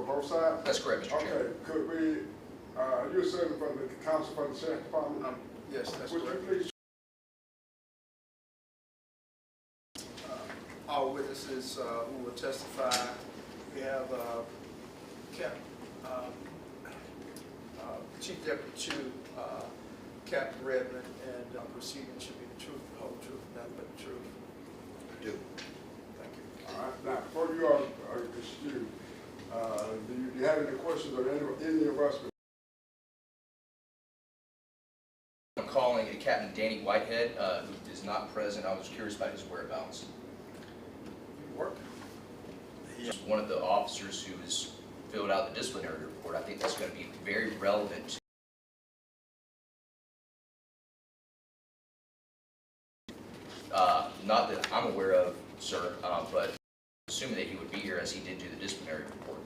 Both sides? That's correct, Mr. Chairman. Okay, could we, you're serving for the counsel for the sheriff department? Yes, that's Would correct. you please? All witnesses who will testify, we have Chief Deputy Chu, Captain Redmond, and proceeding should be the truth, the whole truth, nothing but the truth. I do. Thank you. All right, now, before you are excused, do you have any questions of any of us? I'm calling Captain Danny Whitehead, who is not present. I was curious about his whereabouts. Work. He's one of the officers who has filled out the disciplinary report. I think that's going to be very relevant. Not that I'm aware of, sir, but assuming that he would be here as he did do the disciplinary report.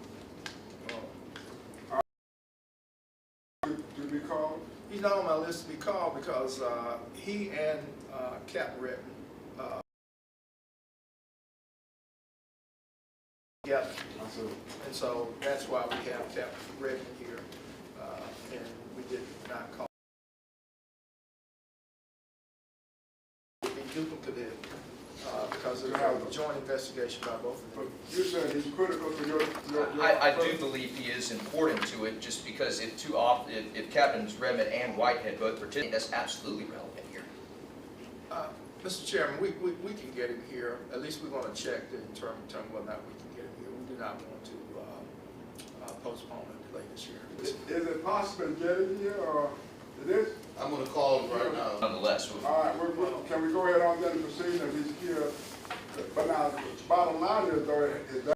To be called? He's not on my list to be called because he and Captain Redmond together. And so that's why we have Captain Redmond here, and we did not call. It would be duplicative because of a joint investigation by both of them. You said he's critical to your I do believe he is important to it, just because if Captains Redmond and Whitehead both participate, that's absolutely relevant here. Mr. Chairman, we can get him here. At least we want to check to determine whether or not we can get him here. We do not want to postpone and delay this year. Is it possible to get him here, or it is? I'm going to call him right now. Nonetheless, All right, can we go ahead on then and proceed if he's here? But now, the bottom line is, though, is that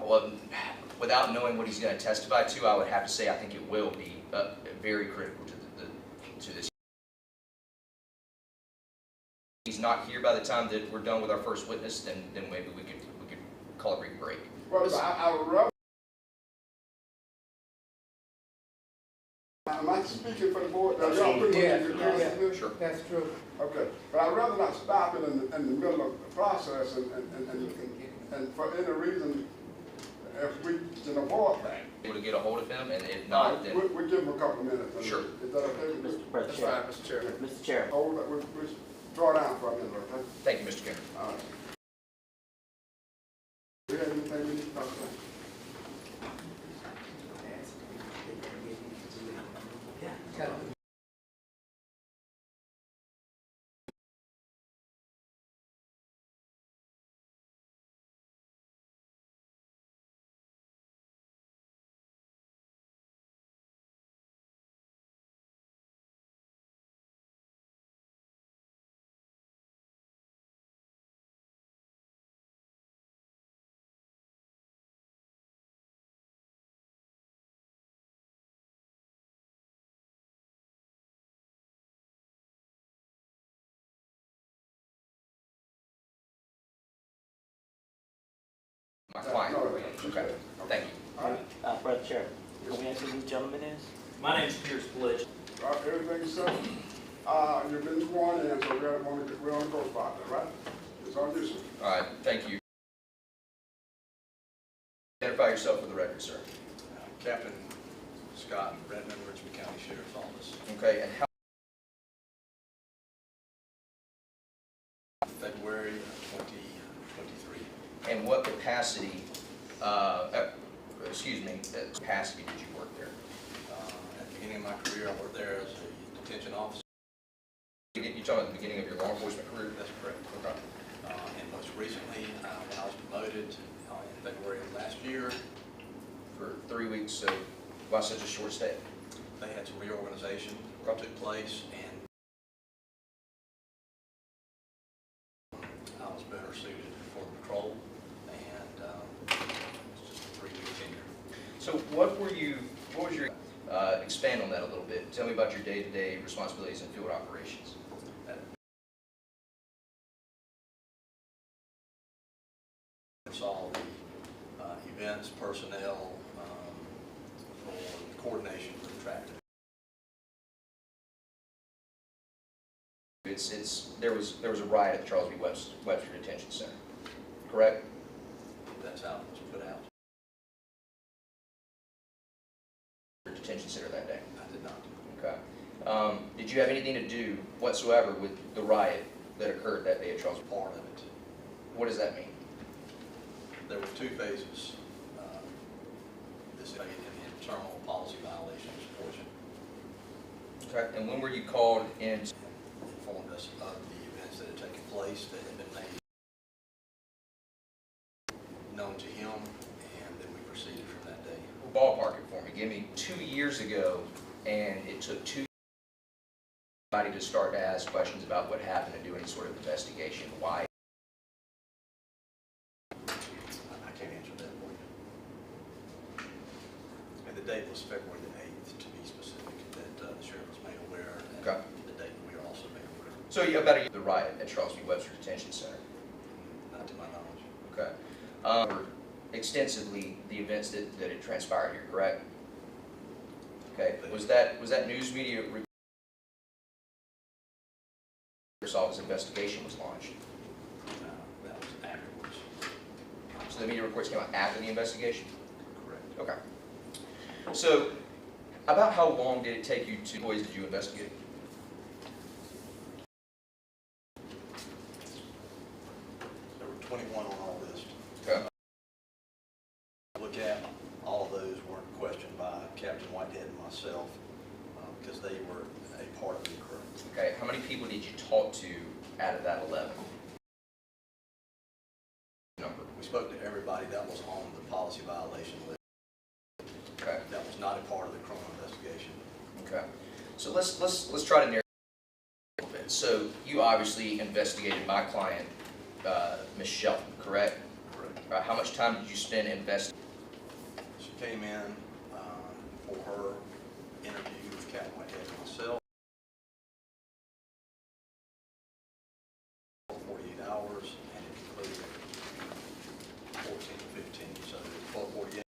well, without knowing what he's going to testify to, I would have to say I think it will be very critical to this. If he's not here by the time that we're done with our first witness, then maybe we could call a brief break. well, I would rather. Am I speaking for the board? Yeah, Sure. that's true. Okay, but I'd rather not stop it in the middle of the process and for any reason, if we can avoid that. Able to get a hold of him, and if not, then We'll give him a couple of minutes. Sure. Is that okay? That's fine, Mr. Chairman. Mr. Chair. Hold that, we'll draw down for a minute, okay? thank you, Mr. Chairman. All right. Do you have anything we need to talk about? My client. Okay, thank you. All right. Brother Chair, can we ask who this gentleman is? My name's Pierce Blitch. Everything's set? You've been sworn in, so we're on the go spot there, right? It's on you, sir. All right, thank you. Identify yourself for the record, sir. Captain Scott, Redmond, Richmond County Sheriff's Office. Okay, and how? February 2023. And what capacity? Capacity did you work there? At the beginning of my career, I worked there as a detention officer. You talking about the beginning of your law enforcement career? That's correct. Okay. And most recently, when I was promoted in February of last year, For 3 weeks, so why such a short stay? they had some reorganization that took place, and I was better suited for patrol, and it's just a 3-week tenure. So what was your, expand on that a little bit. Tell me about your day-to-day responsibilities in field operations. It's all the events, personnel, for coordination for the traffic. There was a riot at the Charles B. Webster Detention Center, correct? that's how it was put out. Detention center that day? I did not. Okay. Did you have anything to do whatsoever with the riot that occurred that day at Charles? Part of it. What does that mean? There were two phases. This phase in the internal policy violations portion Okay. And when were you called in? informed us of the events that had taken place that had been made known to him, and then we proceeded from that day. Ballpark it for me. Give me 2 years ago, and it took 2 years for somebody to start to ask questions about what happened and do any sort of investigation. Why? I can't answer that for you. And the date was February the 8th, to be specific, that the sheriff was made aware, and Okay. the date we were also made aware. So you about the riot at Charles V. Webster Detention Center. Not to my knowledge. Okay. Extensively the events that had transpired here, correct? Okay. Was that news media office investigation was launched? That was afterwards. So the media reports came out after the investigation? Correct. Okay. So about how long did it take you to employees did you investigate? There were 21 on our list. Okay. Look at, all of those weren't questioned by Captain Whitehead and myself because they were a part of the crew. Okay. How many people did you talk to out of that 11? Number. We spoke to everybody that was on the policy violation list. Okay. That was not a part of the criminal investigation. Okay. So let's try to narrow it a little bit. So you obviously investigated my client, Ms. Shelton, correct? Correct. How much time did you spend investigating? She came in for her interview with Captain Whitehead and myself. 48 hours, and it included 14 to 15, so 12:48.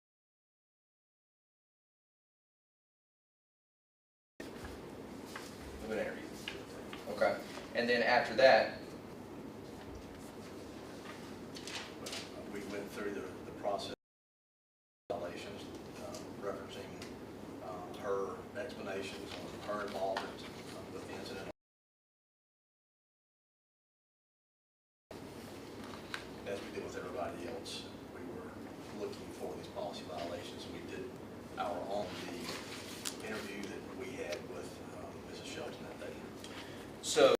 An interview. Okay. And then after that, We went through the process of violations, referencing her explanations on her involvement with the incident. As we did with everybody else, we were looking for these policy violations. We did our own the interview that we had with Mrs. Shelton that day. so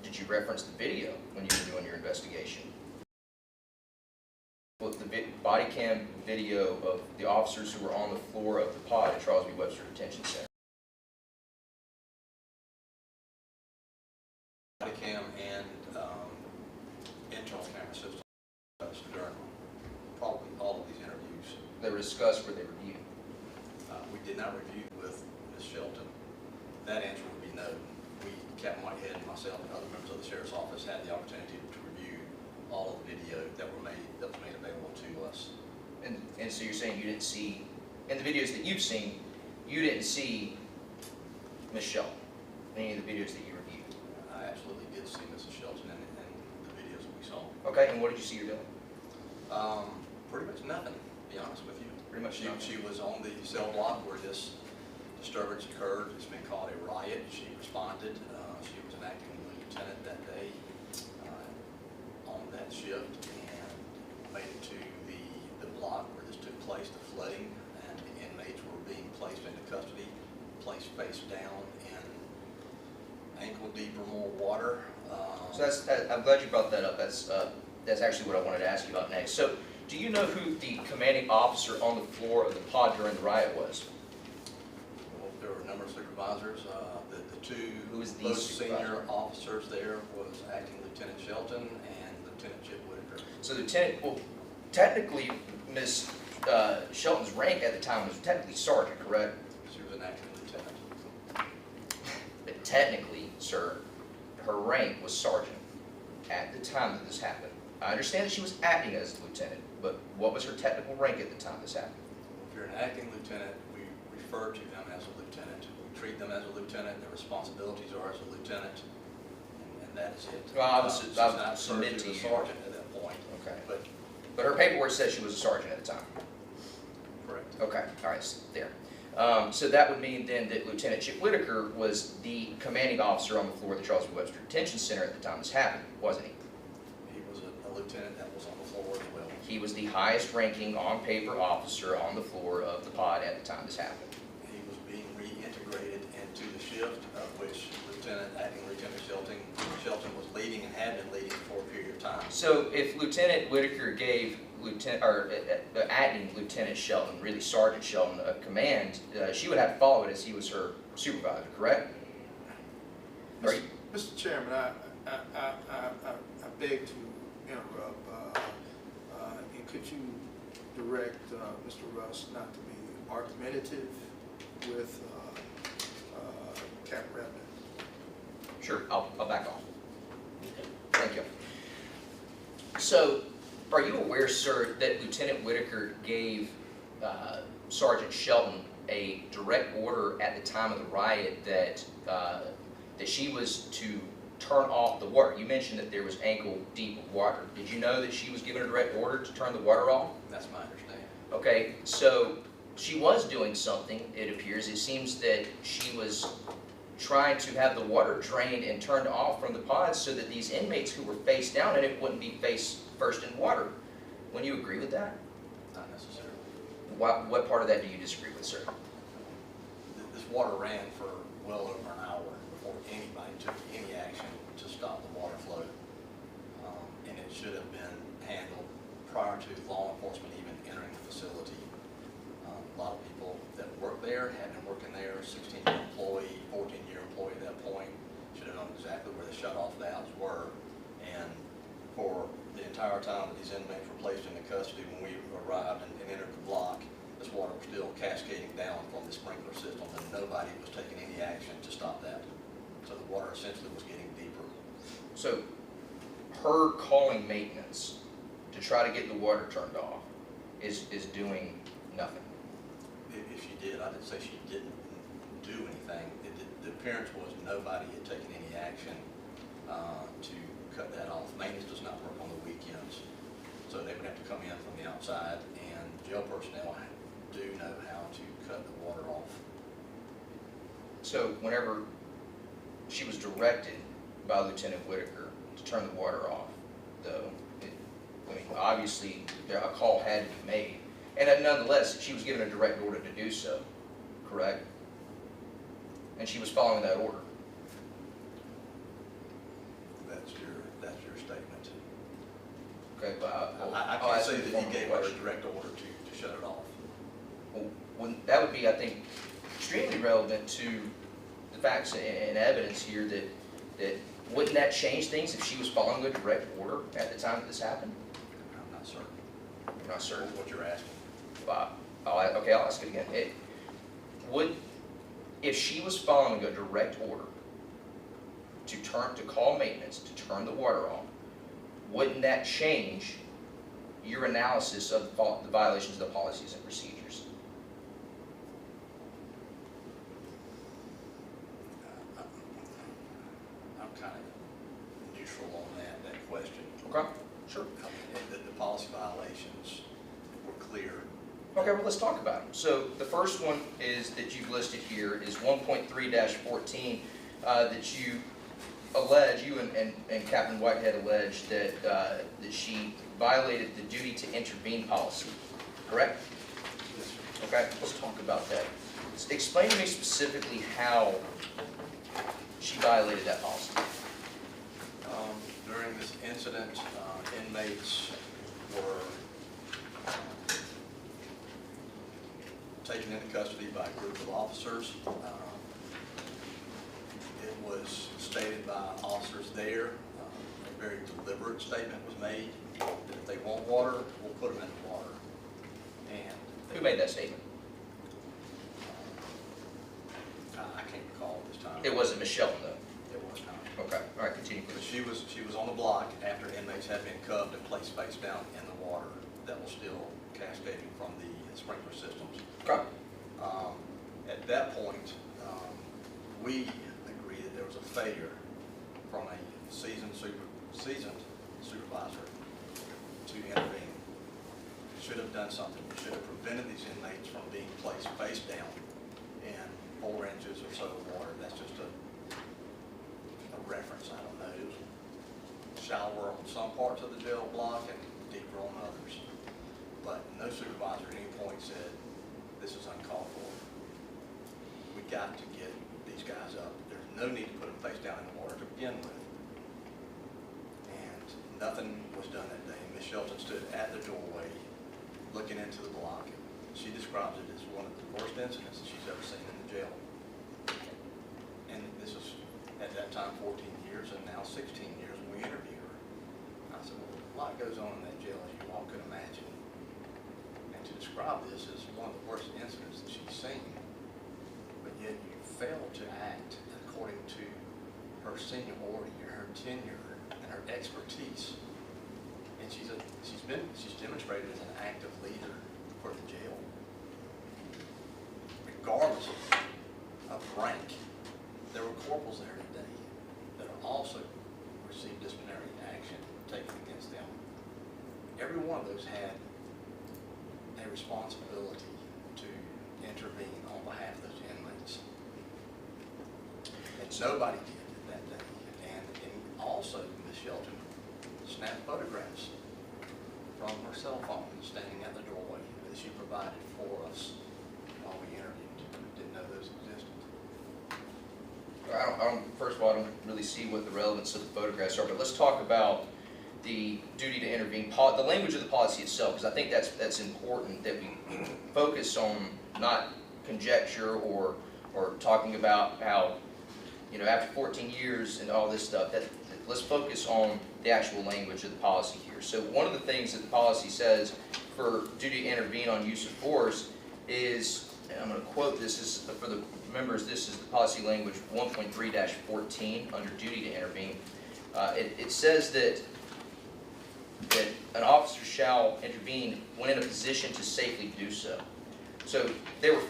did you reference the video when you were doing your investigation? Well, the body cam video of the officers who were on the floor of the pod at Charles V. Webster Detention Center. Body cam and internal camera system during probably all of these interviews. They were discussed, were they reviewed? We did not review with Ms. Shelton. That answer would be no. We, Captain Whitehead and myself and other members of the Sheriff's Office had the opportunity to review all of the video that was made available to us. And so you're saying you didn't see, in the videos that you've seen, you didn't see Ms. Shelton in any of the videos that you reviewed? I absolutely did see Mrs. Shelton in the videos that we saw. Okay, and what did you see her doing? Pretty much nothing, to be honest with you. Pretty much nothing. She was on the cell block where this disturbance occurred. It's been called a riot. She responded. She was an acting lieutenant that day on that shift and made it to the block where this took place, the flooding, and the inmates were being placed into custody, placed face down in ankle deep or more water. So I'm glad you brought that up. That's actually what I wanted to ask you about next. So do you know who the commanding officer on the floor of the pod during the riot was? Well, there were a number of supervisors. The two Who was the most senior supervisor? officers there was Acting Lieutenant Shelton and Lieutenant Chip Whitaker. So Lieutenant, well, technically, Ms. Shelton's rank at the time was technically sergeant, correct? She was an acting lieutenant. But technically, sir, her rank was sergeant at the time that this happened. I understand that she was acting as a lieutenant, but what was her technical rank at the time this happened? If you're an acting lieutenant, we refer to them as a lieutenant. We treat them as a lieutenant. Their responsibilities are as a lieutenant, and that is that's it. Well, I would She's I would not submit referred to as a you. sergeant at that point, Okay. but But her paperwork says she was a sergeant at the time. correct. Okay, all right, there. So that would mean then that Lieutenant Chip Whitaker was the commanding officer on the floor of the Charles B. Webster Detention Center at the time this happened, wasn't he? He was a lieutenant that was on the floor as well. He was the highest ranking on-paper officer on the floor of the pod at the time this happened. He was being reintegrated into the shift of which Acting Lieutenant Shelton was leading and had been leading for a period of time. So if Lieutenant Whitaker gave acting Lieutenant Shelton, really Sergeant Shelton, a command, she would have to follow it as he was her supervisor, correct? Are you- Mr. Chairman, I beg to interrupt. And could you direct Mr. Russ not to be argumentative with Captain Redmond? Sure, I'll back off. Thank you. So, are you aware, sir, that Lieutenant Whitaker gave Sergeant Shelton a direct order at the time of the riot that she was to turn off the water? You mentioned that there was ankle deep of water. Did you know that she was given a direct order to turn the water off? That's my understanding. Okay, so she was doing something, it appears. It seems that she was trying to have the water drained and turned off from the pods so that these inmates who were face down in it wouldn't be face first in water. Wouldn't you agree with that? Not necessarily. What part of that do you disagree with, sir? This water ran for well over an hour before anybody took any action to stop the water flow. And it should have been handled prior to law enforcement even entering the facility. A lot of people that work there had been working there, 16-year employee, 14-year employee at that point, should have known exactly where the shut-off valves were. And for the entire time that these inmates were placed into custody, when we arrived and entered the block, this water was still cascading down from the sprinkler system, and nobody was taking any action to stop that. So the water essentially was getting deeper. So her calling maintenance to try to get the water turned off is doing nothing. If she did, I didn't say she didn't do anything. The appearance was nobody had taken any action to cut that off. Maintenance does not work on the weekends, so they would have to come in from the outside, and jail personnel do know how to cut the water off. So whenever she was directed by Lieutenant Whitaker to turn the water off, though, obviously a call had to be made. And then nonetheless, she was given a direct order to do so, correct? And she was following that order. That's your statement. Okay, but I I'll can't ask say you that the he formal gave her a question. direct order to shut it off. Well, that would be, I think, extremely relevant to the facts and evidence here that wouldn't that change things if she was following a direct order at the time that this happened? I'm not certain. You're not certain. What you're asking. Okay, I'll ask it again. If she was following a direct order to call maintenance to turn the water off, wouldn't that change your analysis of the violations of the policies and procedures? I'm kind of neutral on that question. Okay, sure. The policy violations were clear. Okay, well, let's talk about them. So the first one is that you've listed here is 1.3-14 that you allege, you and Captain Whitehead allege that she violated the duty to intervene policy, correct? Yes, sir. Okay, let's talk about that. Explain to me specifically how she violated that policy. During this incident, inmates were taken into custody by a group of officers. It was stated by officers there, a very deliberate statement was made, that if they want water, we'll put them in the water. And Who made that statement? I can't recall this time. It wasn't Ms. Shelton, though. It was not. Okay, all right, continue, But please. she was on the block after inmates had been cuffed and placed face down in the water that was still cascading from the sprinkler systems. Okay. At that point, we agreed that there was a failure from a seasoned supervisor to intervene. Should have done something. Should have prevented these inmates from being placed face down in 4 inches or so of water. That's just a reference. I don't know. It was shallower on some parts of the jail block and deeper on others. But no supervisor at any point said, this is uncalled for. We got to get these guys up. There's no need to put them face down in the water to begin with. And nothing was done that day. Ms. Shelton stood at the doorway looking into the block. She describes it as one of the worst incidents that she's ever seen in the jail. And this was, at that time, 14 years, and now 16 years when we interviewed her. I said, well, a lot goes on in that jail, as you all could imagine. And to describe this as one of the worst incidents that she's seen, but yet you fail to act according to her seniority, her tenure, and her expertise. And she's demonstrated as an active leader for the jail, regardless of rank. There were corporals there today that also received disciplinary action taken against them. Every one of those had a responsibility to intervene on behalf of those inmates. And nobody did that day. And also, Ms. Shelton snapped photographs from her cell phone standing at the doorway that she provided for us while we interviewed. Didn't know those existed. First of all, I don't really see what the relevance of the photographs are, but let's talk about the duty to intervene, the language of the policy itself, because I think that's important that we focus on not conjecture or talking about how, after 14 years and all this stuff, let's focus on the actual language of the policy here. So one of the things that the policy says for duty to intervene on use of force is, and I'm going to quote this, for the members, this is the policy language 1.3-14 under duty to intervene. It says that an officer shall intervene when in a position to safely do so. So there were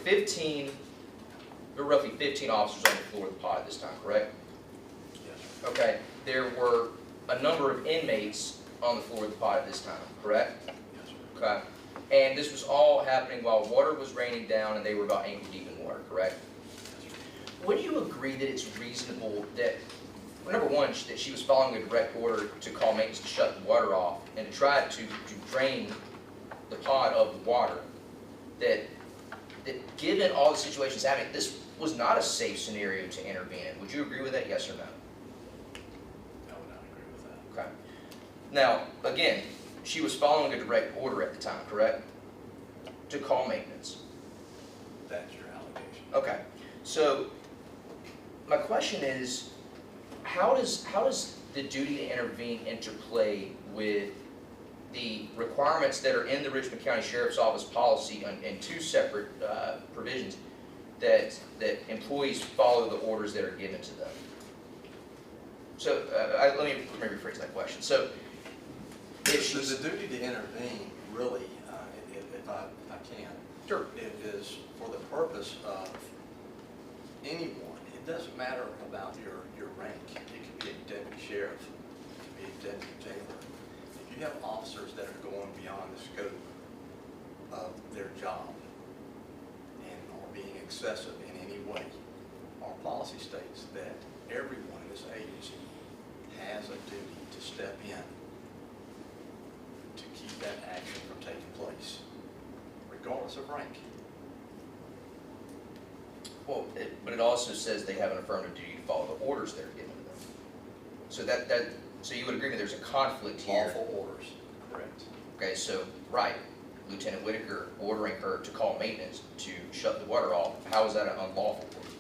roughly 15 officers on the floor of the pod at this time, correct? Yes. Okay. There were a number of inmates on the floor of the pod at this time, correct? Yes, sir. Okay. And this was all happening while water was raining down and they were about ankle deep in water, correct? Yes, sir. Would you agree that it's reasonable that, well, number one, that she was following a direct order to call maintenance to shut the water off and to try to drain the pod of the water, that given all the situations happening, this was not a safe scenario to intervene in? Would you agree with that, yes or no? I would not agree with that. Okay. Now, again, she was following a direct order at the time, correct? To call maintenance. That's your allegation. Okay. So, my question is, how does the duty to intervene interplay with the requirements that are in the Richmond County Sheriff's Office policy in 2 separate provisions that employees follow the orders that are given to them? So, let me rephrase that question. So, if she's... The duty to intervene, really, if I can, Sure. it is for the purpose of anyone. It doesn't matter about your rank. It could be a deputy sheriff, it could be a deputy jailer. If you have officers that are going beyond the scope of their job and are being excessive in any way, our policy states that everyone in this agency has a duty to step in to keep that action from taking place, regardless of rank. Well, but it also says they have an affirmative duty to follow the orders that are given to them. So so you would agree that there's a conflict here? Lawful orders, correct. Okay, so, right, Lieutenant Whitaker ordering her to call maintenance to shut the water off, how is that an unlawful order?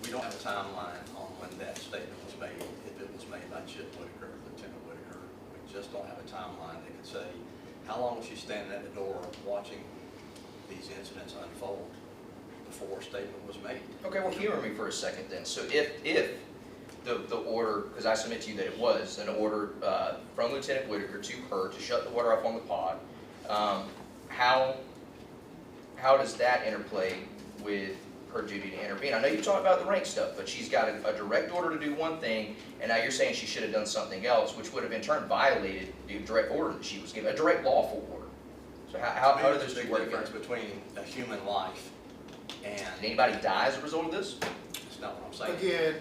We don't have a timeline on when that statement was made, if it was made by Chip Whitaker, Lieutenant Whitaker. We just don't have a timeline that could say, how long was she standing at the door watching these incidents unfold before a statement was made? Okay, well, humor me for a second then. So if the order, because I submit to you that it was an order from Lieutenant Whitaker to her to shut the water off on the pod, how does that interplay with her duty to intervene. I know you talked about the rank stuff, but she's got a direct order to do one thing, and now you're saying she should have done something else, which would have in turn violated the direct order that she was given, a direct lawful order. So how do those two work There's a together? difference between a human life and, Did anybody die as a result of this? that's not what I'm saying. Again,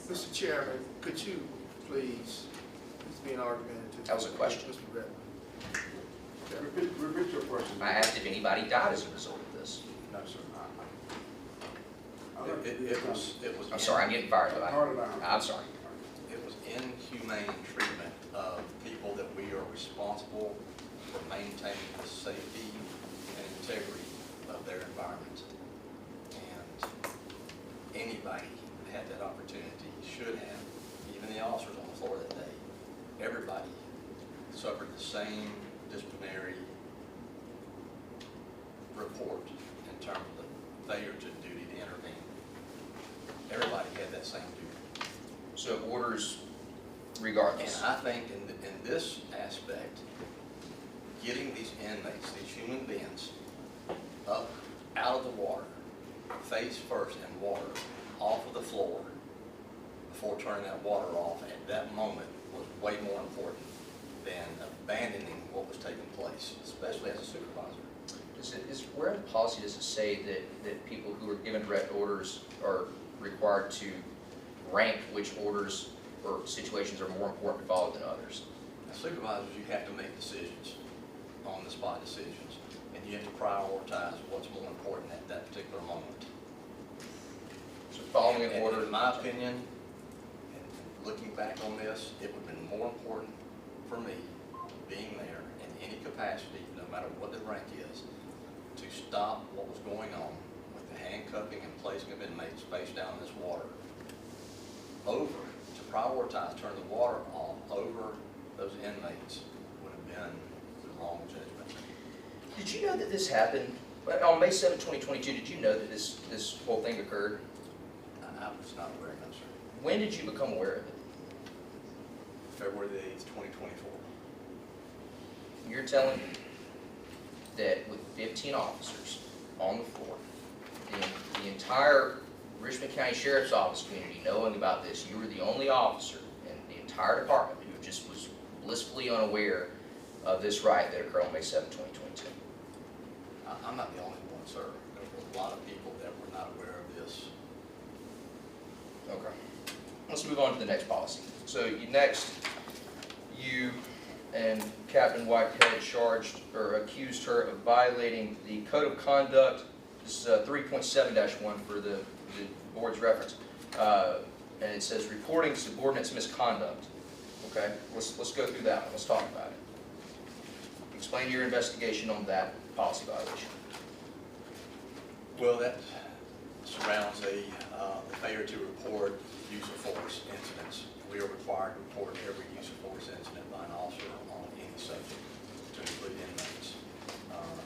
Mr. Chairman, could you please being argumentative? That was a question. Mr. Redmond. Repeat your question. I asked if anybody died as a result of this. No, sir. I don't- It was. I'm sorry, I'm getting fired up. Turn it down. I'm sorry. It was inhumane treatment of people that we are responsible for maintaining the safety and integrity of their environment. And anybody that had that opportunity should have, even the officers on the floor that day, everybody suffered the same disciplinary report in terms of the failure to duty to intervene. Everybody had that same duty. So orders regardless. And I think in this aspect, getting these inmates, these human beings, up out of the water, face first in water, off of the floor, before turning that water off at that moment was way more important than abandoning what was taking place, especially as a supervisor. Where in the policy does it say that people who are given direct orders are required to rank which orders or situations are more important to follow than others? As supervisors, you have to make decisions, on-the-spot decisions, and you have to prioritize what's more important at that particular moment. So following an And order. in my opinion, and looking back on this, it would have been more important for me, being there in any capacity, no matter what the rank is, to stop what was going on with the handcuffing and placing of inmates face down in this water, over, to prioritize turning the water off over those inmates would have been the wrong judgment. Did you know that this happened? On May 7, 2022, did you know that this whole thing occurred? I was not aware of that, sir. When did you become aware of it? February the 8th, 2024. You're telling me that with 15 officers on the floor, the entire Richmond County Sheriff's Office community knowing about this, you were the only officer in the entire department who just was blissfully unaware of this riot that occurred on May 7, 2022? I'm not the only one, sir. There were a lot of people that were not aware of this. Okay. Let's move on to the next policy. So you and Captain Whitehead charged or accused her of violating the code of conduct. This is 3.7-1 for the board's reference. And it says reporting subordinates misconduct. Okay, let's go through that one. Let's talk about it. Explain your investigation on that policy violation. Well, that surrounds the failure to report use of force incidents. We are required to report every use of force incident by an officer on any subject, to include inmates.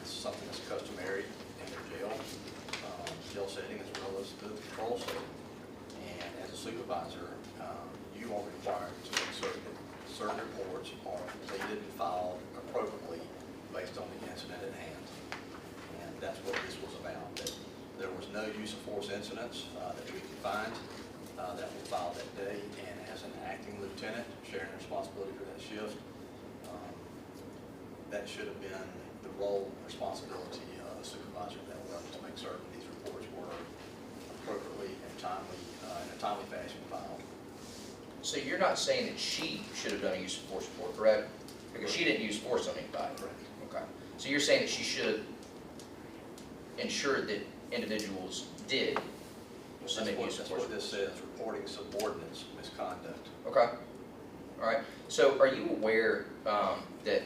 It's something that's customary in the jail setting as well as the patrol setting. And as a supervisor, you are required to make certain that certain reports are completed and filed appropriately based on the incident at hand. And that's what this was about, that there was no use of force incidents that we could find that were filed that day. And as an acting lieutenant, sharing responsibility for that shift, that should have been the role and responsibility of the supervisor that was to make certain these reports were appropriately and timely, in a timely fashion filed. So you're not saying that she should have done a use of force report, correct? Because she didn't use force on anybody. Correct. Okay. So you're saying that she should have ensured that individuals did submit use of That's force. what this says, reporting subordinates misconduct. Okay. All right. So are you aware that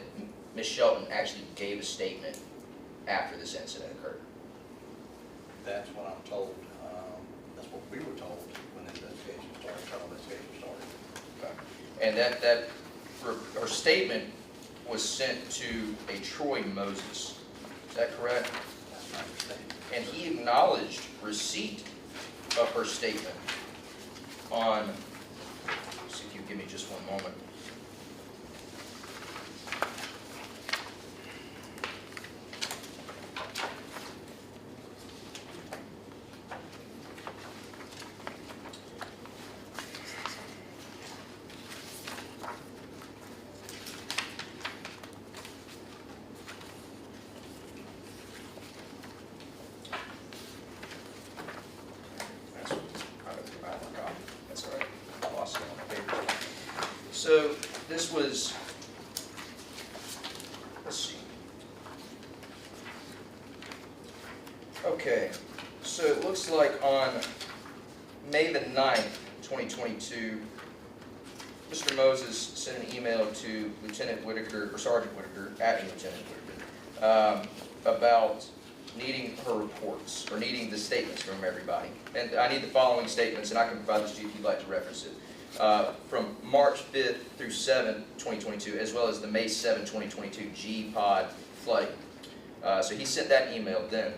Ms. Shelton actually gave a statement after this incident occurred? That's what I'm told. That's what we were told when the investigation started, trial investigation started. Okay. And that her statement was sent to a Troy Moses. Is that correct? That's my understanding. And he acknowledged receipt of her statement on, see if you give me just one moment. this was, let's see. Okay, so it looks like on May the 9th, 2022, Mr. Moses sent an email to Lieutenant Whitaker, or Sergeant Whitaker, acting Lieutenant Whitaker, about needing her reports, or needing the statements from everybody. And I need the following statements, and I can provide this to you if you'd like to reference it. From March 5th through 7th, 2022, as well as the May 7, 2022 G-Pod flooding. So he sent that email then.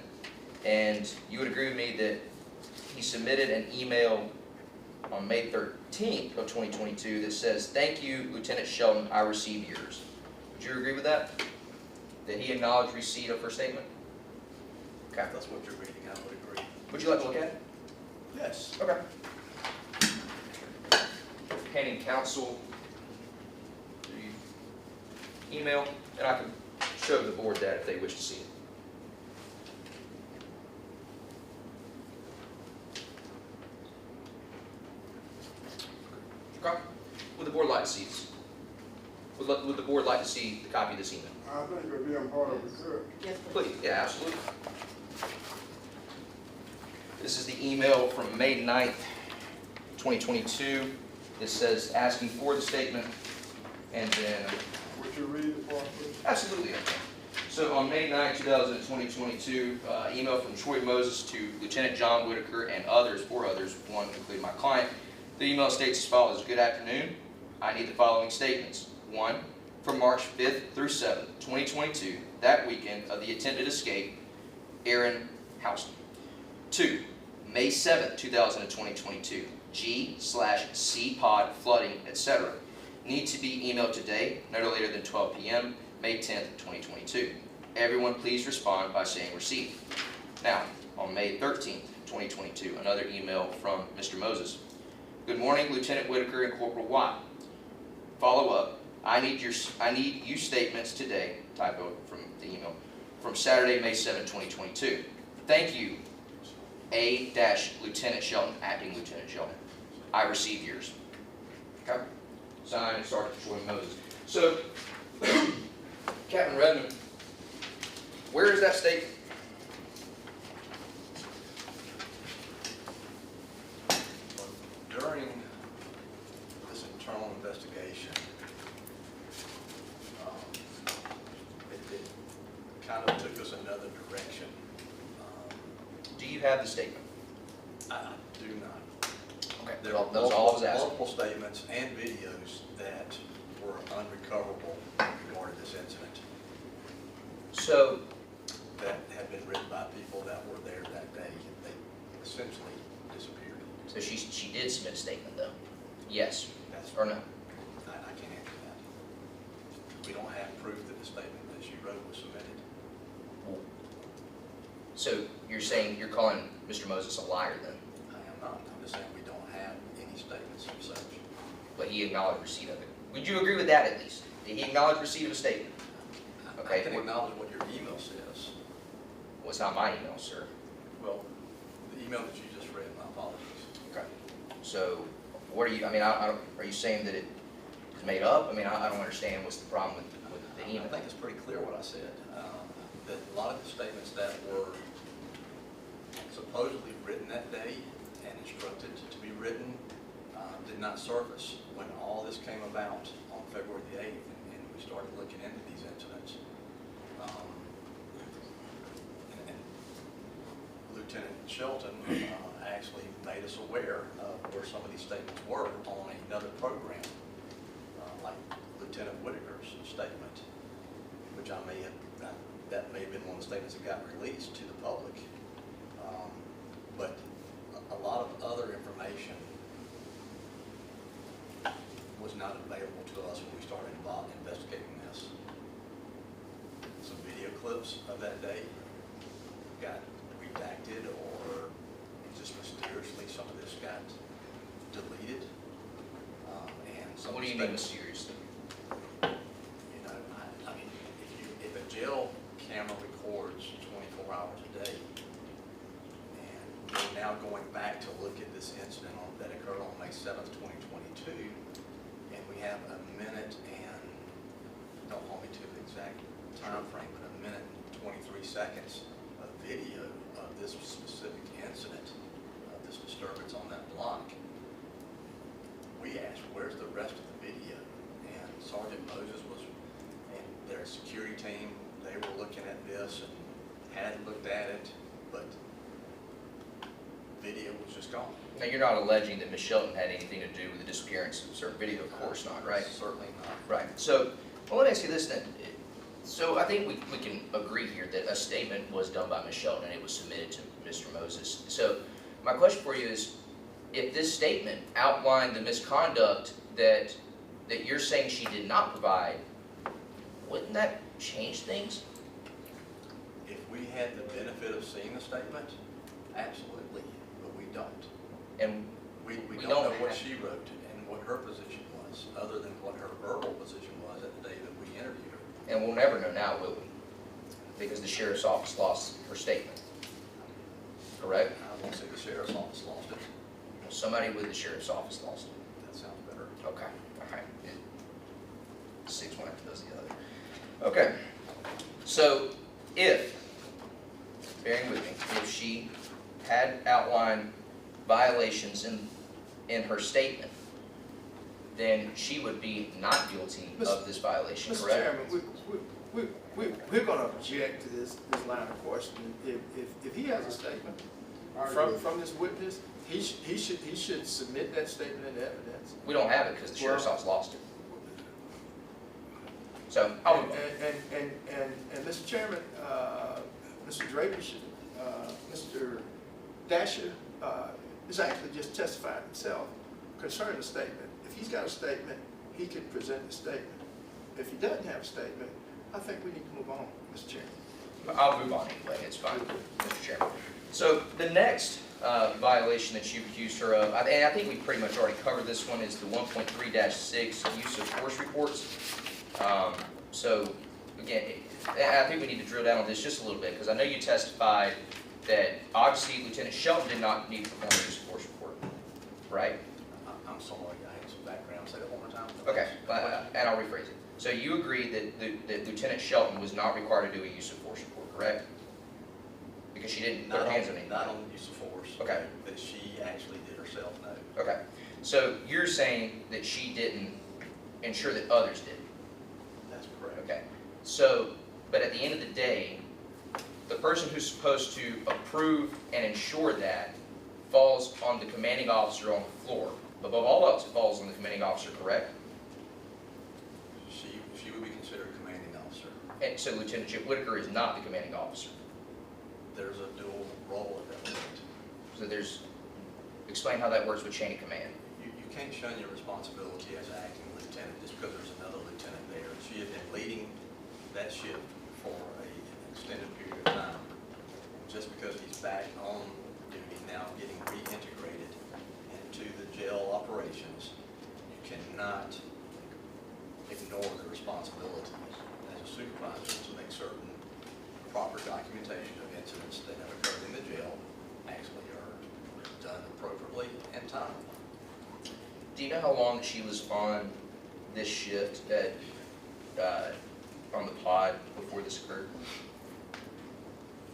And you would agree with me that he submitted an email on May 13th of 2022 that says, "Thank you, Lieutenant Shelton, I received yours." Would you agree with that? That he acknowledged receipt of her statement? Okay. If that's what you're reading, I would agree. Would you like to look at it? Yes. Okay. Handing counsel the email, and I can show the board that if they wish to see it. Okay. Would the board like to see this? Would the board like to see the copy of this email? I think it would be important if we could. Yes, please. Please, yeah, absolutely. This is the email from May 9th, 2022. It says asking for the statement, and then, Would you read it for us, please? absolutely. So on May 9th, 2022, email from Troy Moses to Lieutenant John Whitaker and others, 4 others, one including my client. The email states as follows: "Good afternoon. I need the following statements. 1. From March 5th through 7th, 2022, that weekend of the attempted escape, Aaron Houston. 2. May 7th, 2022, G/C pod flooding, etc. Need to be emailed today, no later than 12 p.m., May 10th, 2022. Everyone please respond by saying received." Now, on May 13th, 2022, another email from Mr. Moses. "Good morning, Lieutenant Whitaker and Corporal Watt. Follow up. I need you statements today," typo from the email, "from Saturday, May 7, 2022. Thank you, Lieutenant Shelton, acting Lieutenant Shelton. I received yours." Okay. Signed, Sergeant Troy Moses. So, Captain Redmond, where is that statement? During this internal investigation, it kind of took us another direction. Do you have the statement? I do not. Okay. There are That's all I was asking. multiple statements and videos that were unrecoverable regarding this incident So, that had been written by people that were there that day. They essentially disappeared. so she did submit a statement though? Yes That's or no? I can't answer that. We don't have proof that the statement that she wrote was submitted. So you're saying, you're calling Mr. Moses a liar then? I am not. I'm just saying we don't have any statements of such. But he acknowledged receipt of it. Would you agree with that at least? Did he acknowledge receipt of a statement? Okay. I can acknowledge what your email says. Well, it's not my email, sir. Well, the email that you just read, my apologies. Okay. So, what are you, I mean, I don't, are you saying that it is made up? I mean, I don't understand what's the problem with the I email. think it's pretty clear what I said. That a lot of the statements that were supposedly written that day and instructed to be written did not surface when all this came about on February the 8th and we started looking into these incidents. And Lieutenant Shelton actually made us aware of where some of these statements were on another program, like Lieutenant Whitaker's statement, which I may have, that may have been one of the statements that got released to the public. But a lot of other information was not available to us when we started investigating this. Some video clips of that day got redacted, or just mysteriously some of this got deleted. And some What do you mean mysteriously? You know, I mean, if a jail camera records 24 hours a day, and we're now going back to look at this incident that occurred on May 7th, 2022, and we have a minute time frame, but a minute and 23 seconds of video of this specific incident, of this disturbance on that block. We asked, where's the rest of the video? And Sergeant Moses and their security team, they were looking at this and hadn't looked at it, but video was just gone. Now, you're not alleging that Ms. Shelton had anything to do with the disappearance of certain video, of course not, right? Certainly not. Right, so, well, let me ask you this then. So I think we can agree here that a statement was done by Ms. Shelton and it was submitted to Mr. Moses. So my question for you is, if this statement outlined the misconduct that you're saying she did not provide, wouldn't that change things? If we had the benefit of seeing the statement, absolutely, but we don't. And We We don't don't know what have- she wrote and what her position was, other than what her verbal position was at the day that we interviewed her. and we'll never know now, will we? Because the sheriff's office lost her statement, correct? I won't say the sheriff's office lost it. Well, somebody with the sheriff's office lost it. That sounds better. Okay, all right. Six one after does the other. Okay, so if, bearing with me, if she had outlined violations in her statement, then she would be not guilty of this violation, Mr. correct? Chairman, we're going to object to this line of questioning. If he has a statement from this witness, he should submit that statement into evidence. We don't have it because the sheriff's Well- office lost it. So, I'll move on. And Mr. Chairman, Mr. Draper should, Mr. Dasher is actually just testifying himself concerning the statement. If he's got a statement, he can present the statement. If he doesn't have a statement, I think we need to move on, Mr. Chairman. I'll move on anyway, it's fine, Mr. Chairman. So the next violation that you accused her of, and I think we pretty much already covered this one, is the 1.3-6 use of force reports. So again, I think we need to drill down on this just a little bit, because I know you testified that obviously Lieutenant Shelton did not need to perform a use of force report, right? I'm sorry, I had some background. Say that one more time. Okay, and I'll rephrase it. So you agree that Lieutenant Shelton was not required to do a use of force report, correct? Because she didn't put her hands on Not anybody. on the use of force. Okay. That she actually did herself, no. Okay, so you're saying that she didn't ensure that others did? That's correct. Okay, so, but at the end of the day, the person who's supposed to approve and ensure that falls on the commanding officer on the floor. Above all else, it falls on the commanding officer, correct? She would be considered a commanding officer. And so Lieutenant Chip Whitaker is not the commanding officer. There's a dual role at that point. So explain how that works with chain of command. You can't shun your responsibility as an acting lieutenant just because there's another lieutenant there. She had been leading that shift for an extended period of time. Just because he's back on duty now, getting reintegrated into the jail operations, you cannot ignore the responsibility as a supervisor to make certain proper documentation of incidents that have occurred in the jail actually are done appropriately and timely. Do you know how long she was on this shift on the pod before this occurred?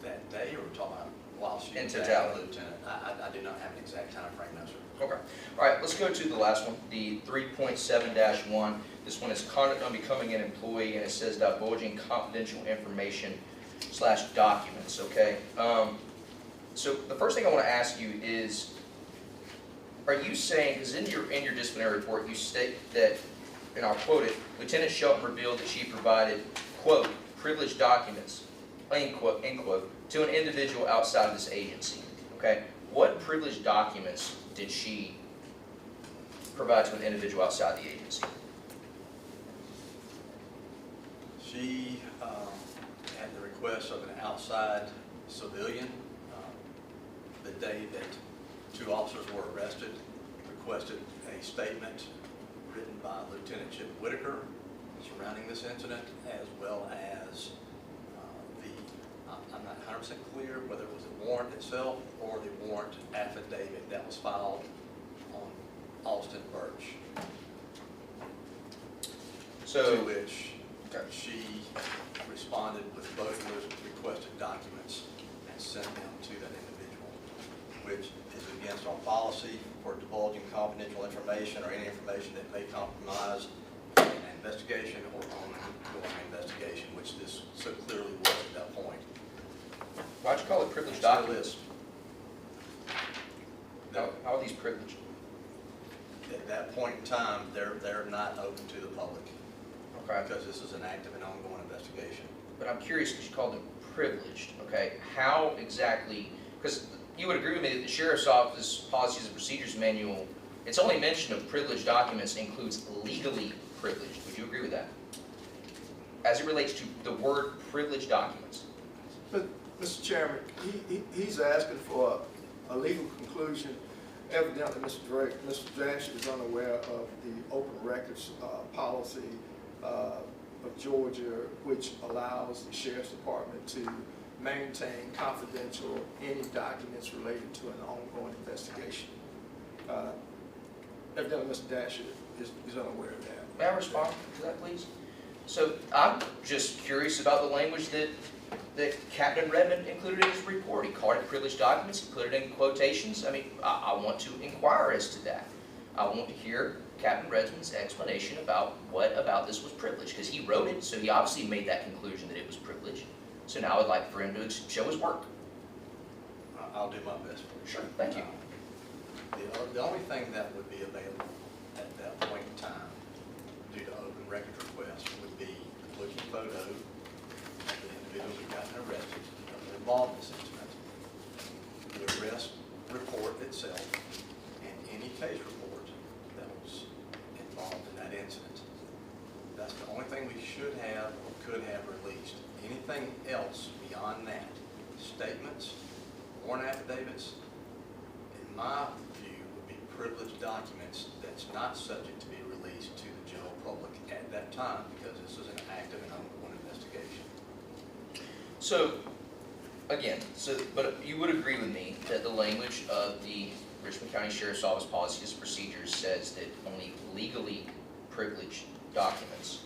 That day, or talking about while she In was totality. acting lieutenant? I do not have an exact time frame, no, sir. Okay. All right, let's go to the last one, the 3.7-1. This one is conduct on becoming an employee, and it says divulging confidential information / documents, okay? So the first thing I want to ask you is, are you saying, because in your disciplinary report, you state that, and I'll quote it, Lieutenant Shelton revealed that she provided, quote, privileged documents, end quote, to an individual outside of this agency, okay? What privileged documents did she provide to an individual outside the agency? She, at the request of an outside civilian, the day that 2 officers were arrested, requested a statement written by Lieutenant Chip Whitaker surrounding this incident, as well as I'm not 100% clear whether it was the warrant itself or the warrant affidavit that was filed on Austin Birch. So, To which She responded with both of those requested documents and sent them to that individual, which is against our policy for divulging confidential information or any information that may compromise an investigation or ongoing investigation, which this so clearly was at that point. Why'd you call it privileged It still documents? is. How are these privileged? At that point in time, they're not open to the public Okay. because this is an active and ongoing investigation. But I'm curious because you called them privileged, okay? How exactly, because you would agree with me that the Sheriff's Office Policies and Procedures Manual, its only mention of privileged documents includes legally privileged. Would you agree with that? As it relates to the word privileged documents. But, Mr. Chairman, he's asking for a legal conclusion. Evidently, Mr. Dasher is unaware of the open records policy of Georgia, which allows the Sheriff's Department to maintain confidential any documents related to an ongoing investigation. Evidently, Mr. Dasher is unaware of that. May I respond to that, please? So I'm just curious about the language that Captain Redmond included in his report. He called it privileged documents, he put it in quotations. I mean, I want to inquire as to that. I want to hear Captain Redmond's explanation about what about this was privileged, because he wrote it, so he obviously made that conclusion that it was privileged. So now I'd like for him to show his work. I'll do my best for you. Sure, thank you. The only thing that would be available at that point in time, due to open records request, would be the booking photo of the individual who got arrested, involved in this incident, the arrest report itself, and any case report that was involved in that incident. That's the only thing we should have or could have released. Anything else beyond that, statements, warrant affidavits, in my view, would be privileged documents that's not subject to be released to the general public at that time because this is an active and ongoing investigation. So, again, but you would agree with me that the language of the Richmond County Sheriff's Office Policies and Procedures says that only legally privileged documents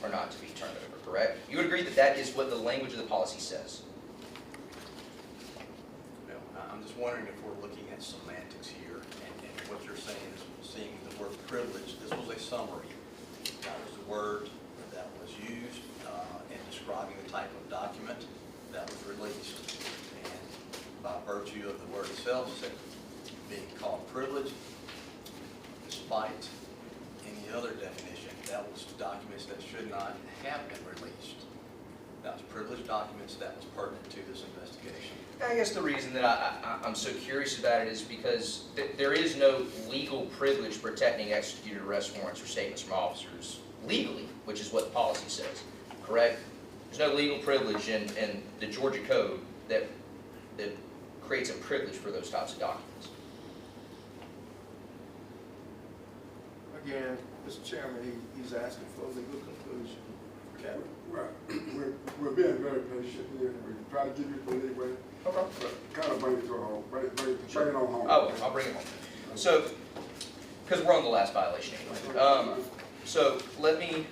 are not to be turned over, correct? You would agree that that is what the language of the policy says? Well, I'm just wondering if we're looking at semantics here, and what you're saying is seeing the word privilege. This was a summary. That was the word that was used in describing the type of document that was released. And by virtue of the word itself, being called privilege, despite any other definition, that was documents that should not have been released. That was privileged documents that was pertinent to this investigation. I guess the reason that I'm so curious about it is because there is no legal privilege protecting executed arrest warrants or statements from officers legally, which is what the policy says, correct? There's no legal privilege in the Georgia Code that creates a privilege for those types of documents. Again, Mr. Chairman, he's asking for a legal conclusion. Captain. Well, we're being very patient here. We try to give you the leeway, Okay. but kind of bring it to a home, bring it on home. Oh, I'll bring it home. So, because we're on the last violation anyway. So let me,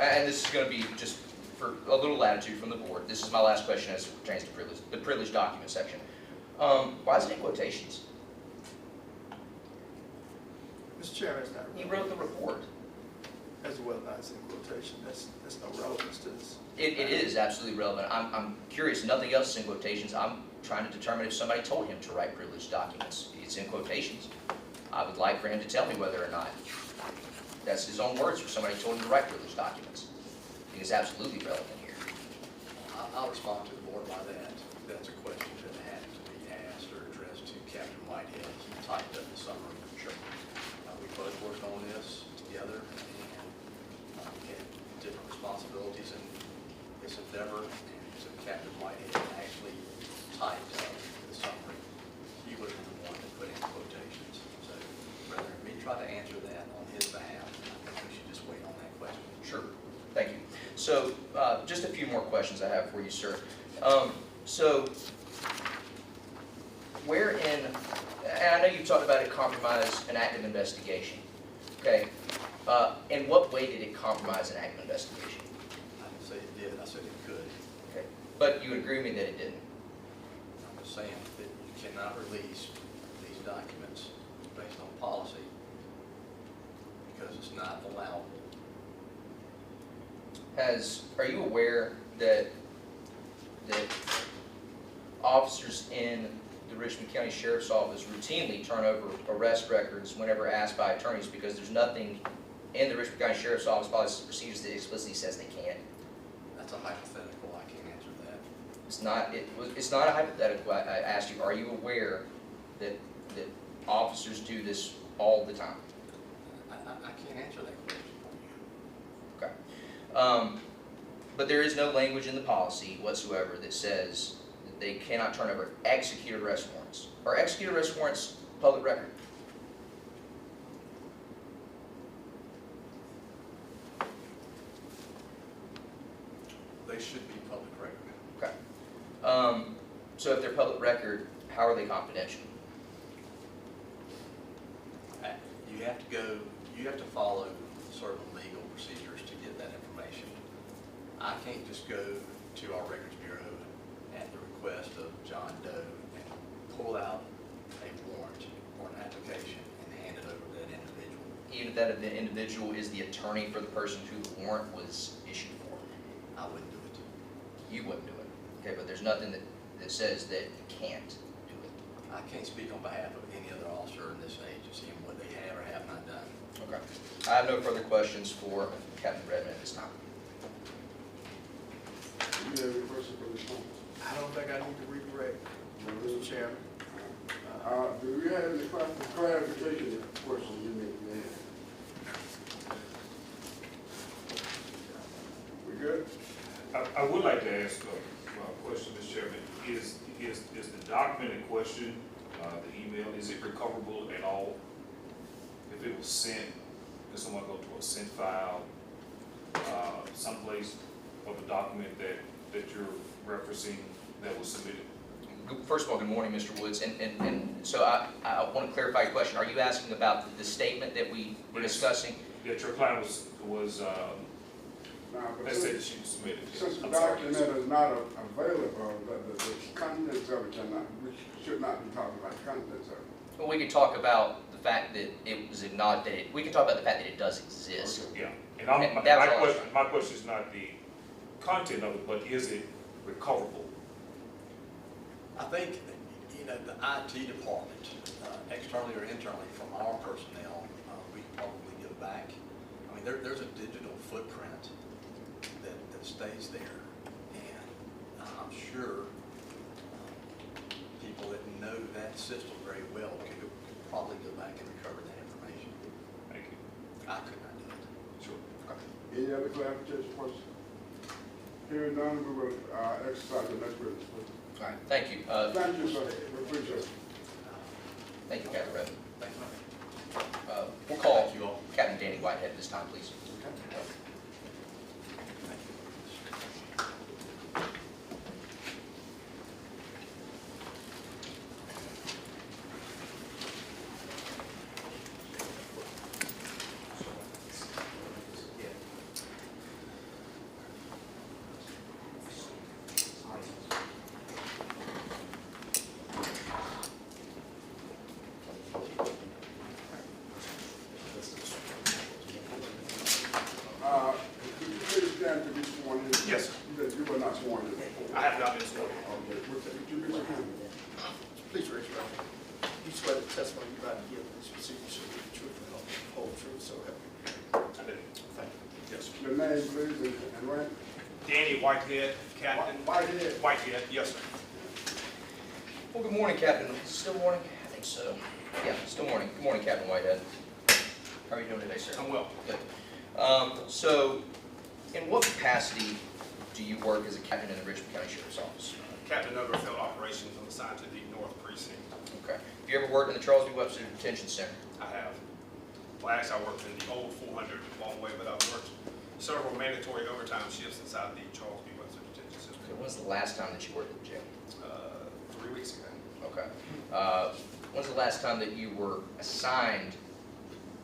and this is going to be just for a little latitude from the board. This is my last question as it pertains to privilege, the privileged document section. Why is it in quotations? Mr. Chairman, it's not He relevant. wrote the report. As well as in quotation, that's no relevance to this. It is absolutely relevant. I'm curious, nothing else is in quotations. I'm trying to determine if somebody told him to write privileged documents. It's in quotations. I would like for him to tell me whether or not that's his own words or somebody told him to write privileged documents. I think it's absolutely relevant here. I'll respond to the board by that. That's a question that had to be asked or addressed to Captain Whitehead. He typed up the summary. Sure. We both worked on this together, and we had different responsibilities in this endeavor. And so Captain Whitehead actually typed up the summary. He was the one that put in quotations. So rather than me try to answer that on his behalf, I think we should just wait on that question. Sure. Thank you. So, just a few more questions I have for you, sir. So, wherein, and I know you talked about it compromise an active investigation, okay? In what way did it compromise an active investigation? I didn't say it did, I said it could. Okay. But you would agree with me that it didn't? I'm just saying that you cannot release these documents based on policy because it's not allowable. Are you aware that officers in the Richmond County Sheriff's Office routinely turn over arrest records whenever asked by attorneys because there's nothing in the Richmond County Sheriff's Office policies and procedures that explicitly says they can't? That's a hypothetical, I can't answer that. It's not a hypothetical. I asked you, are you aware that officers do this all the time? I can't answer that question for you. Okay. But there is no language in the policy whatsoever that says that they cannot turn over executed arrest warrants. Are executed arrest warrants public record? They should be public record. Okay. So if they're public record, how are they confidential? You have to follow certain legal procedures to get that information. I can't just go to our records bureau at the request of John Doe and pull out a warrant or an application and hand it over to that individual. Even if that individual is the attorney for the person who the warrant was issued for? I wouldn't do it. You wouldn't do it. Okay, but there's nothing that says that you can't do it. I can't speak on behalf of any other officer in this agency and what they have or have not done. Okay. I have no further questions for Captain Redmond at this time. Do you have any questions for this one? I don't think I need to redirect, Mr. Chairman. Do we have any clarification questions you need to have? We good? I would like to ask a question, Mr. Chairman. Is the document in question, the email, is it recoverable at all? If it was sent, does someone go to a sent file, someplace of a document that you're referencing that was submitted? First of all, good morning, Mr. Woods. And so I want to clarify your question. Are you asking about the statement that we were discussing? That your client was Now, but they said that she was submitted. since the I'm sorry. document is not available, the contents of it we should not be talking about the contents of it. Well, we could talk about the fact that it was acknowledged, we could talk about the fact that it does exist. Yeah, and my question is not the content of it, but is it recoverable? I think, the IT department, externally or internally, from our personnel, we can probably give back. I mean, there's a digital footprint that stays there, and I'm sure people that know that system very well could probably go back and recover that information. Thank you. I could not do it. Sure. Any other clarification questions? Hearing none, we will exercise the next witness. All right, thank you. Thank you, sir. We appreciate it. Thank you, Captain Redmond. Thank you. We'll call Thank you all. Captain Danny Whitehead at this time, please. Could you please stand to be sworn in? Yes, sir. You were not sworn in before. I have not been sworn. Okay, would you be my hand? Please raise your right hand. You swear the testimony you're about to give in this proceeding shall be the truth and the whole truth, so help you. I did. Thank you. Yes, sir. The name, please, and rank. Danny Whitehead, Captain. Whitehead. Whitehead, yes, sir. Well, good morning, Captain. Is it still morning? I think so. Yeah, still morning. Good morning, Captain Whitehead. How are you doing today, sir? I'm well. Good. So, in what capacity do you work as a captain in the Richmond County Sheriff's Office? Captain of Field Operations, I'm assigned to the North Precinct. Okay. Have you ever worked in the Charles B. Webster Detention Center? I have. Well, actually, I worked in the old 400 long way, but I've worked several mandatory overtime shifts inside the Charles B. Webster Detention Center. Okay. When's the last time that you worked in jail? 3 weeks ago. Okay. When's the last time that you were assigned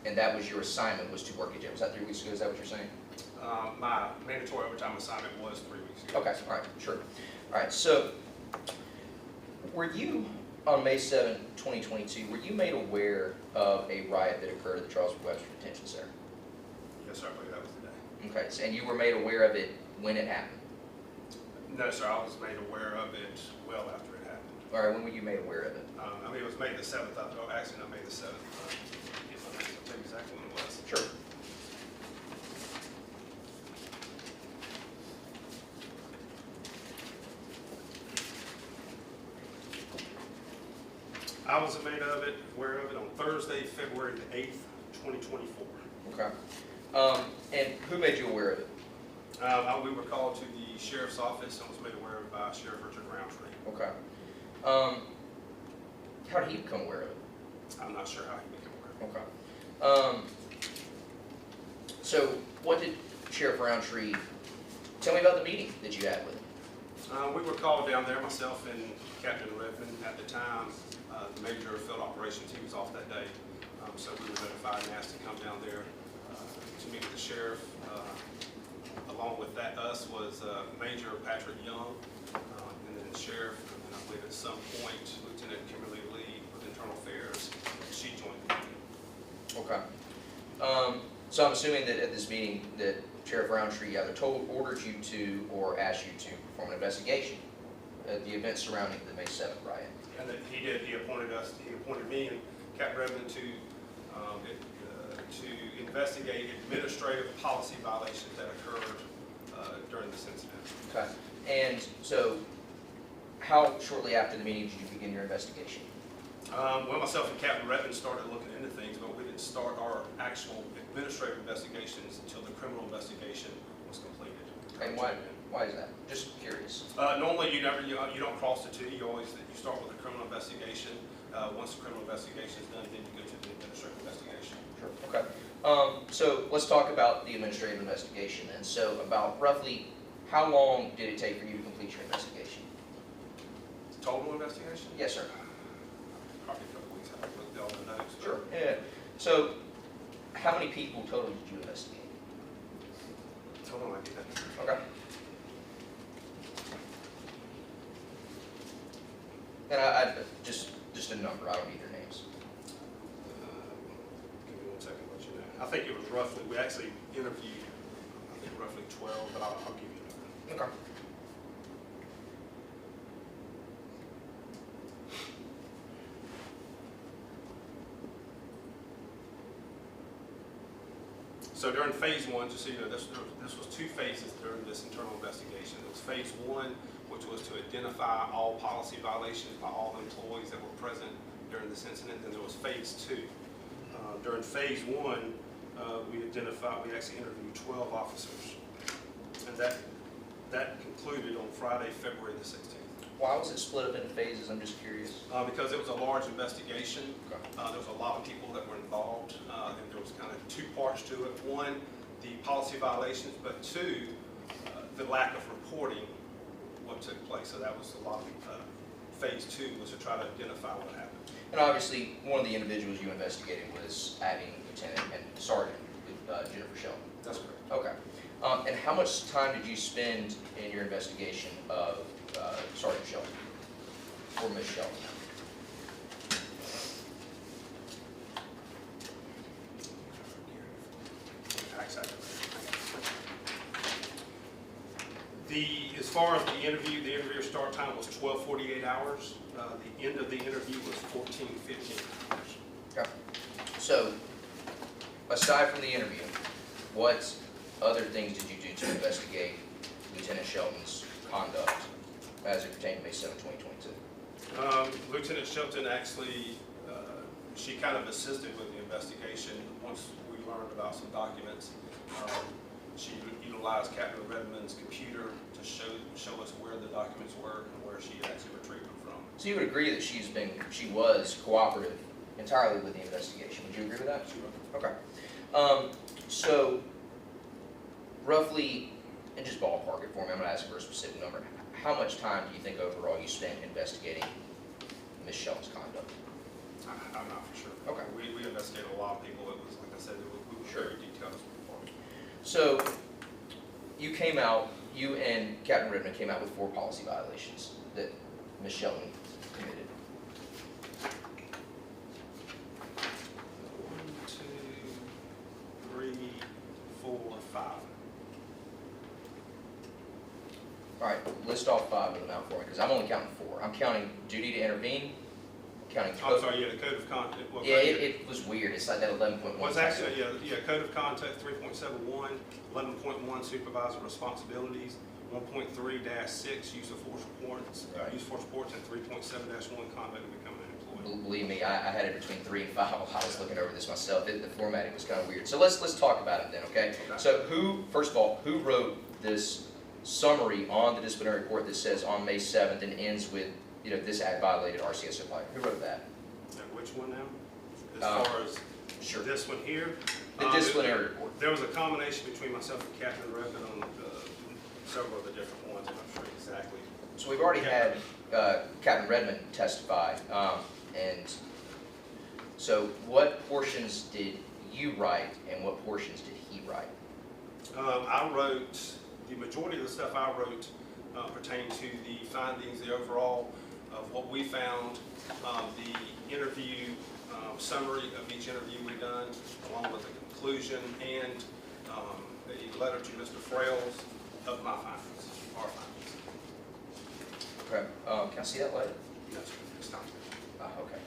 and that was your assignment, was to work at jail. Was that 3 weeks ago? Is that what you're saying? My mandatory overtime assignment was 3 weeks ago. Okay, all right, sure. All right, so were you, on May 7, 2022, were you made aware of a riot that occurred at the Charles Webster Detention Center? Yes, sir, I believe that was the day. Okay, so, and you were made aware of it when it happened? No, sir, I was made aware of it well after it happened. All right, when were you made aware of it? I mean, it was May the 7th, actually, not May the 7th. I'll tell you exactly when it was. Sure. I was made aware of it on Thursday, February the 8th, 2024. Okay. And who made you aware of it? We were called to the sheriff's office and was made aware of by Sheriff Richard Roundtree. Okay. How did he become aware of it? I'm not sure how he became aware. Okay. So what did Sheriff Roundtree, tell me about the meeting that you had with him? We were called down there, myself and Captain Redmond at the time. The major of field operations, he was off that day. So we were notified and asked to come down there to meet with the sheriff. Along with that, us was Major Patrick Young, and then the sheriff, and I believe at some point Lieutenant Kimberly Lee with Internal Affairs. She joined the meeting. Okay. So I'm assuming that at this meeting that Sheriff Roundtree either ordered you to or asked you to perform an investigation at the events surrounding the May 7th riot. And that he did, he appointed me and Captain Redmond to investigate administrative policy violations that occurred during this incident. Okay. And so how shortly after the meeting did you begin your investigation? Well, myself and Captain Redmond started looking into things, but we didn't start our actual administrative investigations until the criminal investigation was completed. And why is that? Just curious. Normally, you don't cross the two. You start with a criminal investigation. Once the criminal investigation is done, then you go to the administrative investigation. Sure. Okay. So let's talk about the administrative investigation then. So about roughly how long did it take for you to complete your investigation? Total investigation? Yes, sir. Probably a couple weeks. I haven't looked at all the notes. Sure. Yeah. So how many people total did you investigate? Total, I get that. Okay. And I just a number. I don't need their names. Give me 1 second, let you know. I think it was roughly, we actually interviewed, I think roughly 12, but I'll give you a number. Okay. So during phase one, just so you know, this was 2 phases during this internal investigation. It was phase one, which was to identify all policy violations by all employees that were present during this incident. Then there was phase 2. During phase one, we actually interviewed 12 officers. And that concluded on Friday, February the 16th. Why was it split up into phases? I'm just curious. Because it was a large investigation. Okay. There was a lot of people that were involved, and there was kind of 2 parts to it. One, the policy violations, but 2, the lack of reporting what took place. So that was a lot of phase 2 was to try to identify what happened. And obviously, one of the individuals you investigated was acting lieutenant and sergeant Jennifer Shelton. That's correct. Okay. And how much time did you spend in your investigation of Sergeant Shelton or Ms. Shelton? As far as the interviewer start time was 12:48 hours. The end of the interview was 14:15 hours. Okay. So, aside from the interview, what other things did you do to investigate Lieutenant Shelton's conduct as it pertained to May 7, 2022? Lieutenant Shelton actually, she kind of assisted with the investigation once we learned about some documents. She utilized Captain Redmond's computer to show us where the documents were and where she actually retrieved them from. So you would agree that she was cooperative entirely with the investigation. Would you agree with that? Sure. Okay. So roughly, and just ballpark it for me, I'm going to ask for a specific number. How much time do you think overall you spent investigating Ms. Shelton's conduct? I'm not for sure. Okay. We investigated a lot of people. It was, like I said, we were very detailed as before. So you came out, you and Captain Redmond came out with 4 policy violations that Ms. Shelton committed. 1, 2, 3, 4, 5. All right, list off 5 of them out for me, because I'm only counting 4. I'm counting duty to intervene, counting I'm code. sorry, yeah, the code of conduct. Well, Yeah, it was weird. It's like that 11.1. Well, it's actually, yeah, code of conduct 3.71, 11.1 supervisor responsibilities, 1.3-6 use of force reports, Right. use of force reports, and 3.7-1 conduct of becoming an employee. Believe me, I had it between 3 and 5 while I was looking over this myself. The formatting was kind of weird. So let's talk about it then, okay? Okay. So first of all, who wrote this summary on the disciplinary report that says on May 7th and ends with, this act violated RCS applied? Who wrote that? Now, which one now? As far as Sure. this one here? The disciplinary report. There was a combination between myself and Captain Redmond on several of the different ones. I'm not sure exactly. So we've already had Captain Redmond testify, and so what portions did you write and what portions did he write? I wrote, the majority of the stuff I wrote pertained to the findings, the overall of what we found, the interview summary of each interview we done, along with the conclusion and a letter to Mr. Frails of my findings, our findings. Okay. Can I see that later? No, sir, it's not. Okay.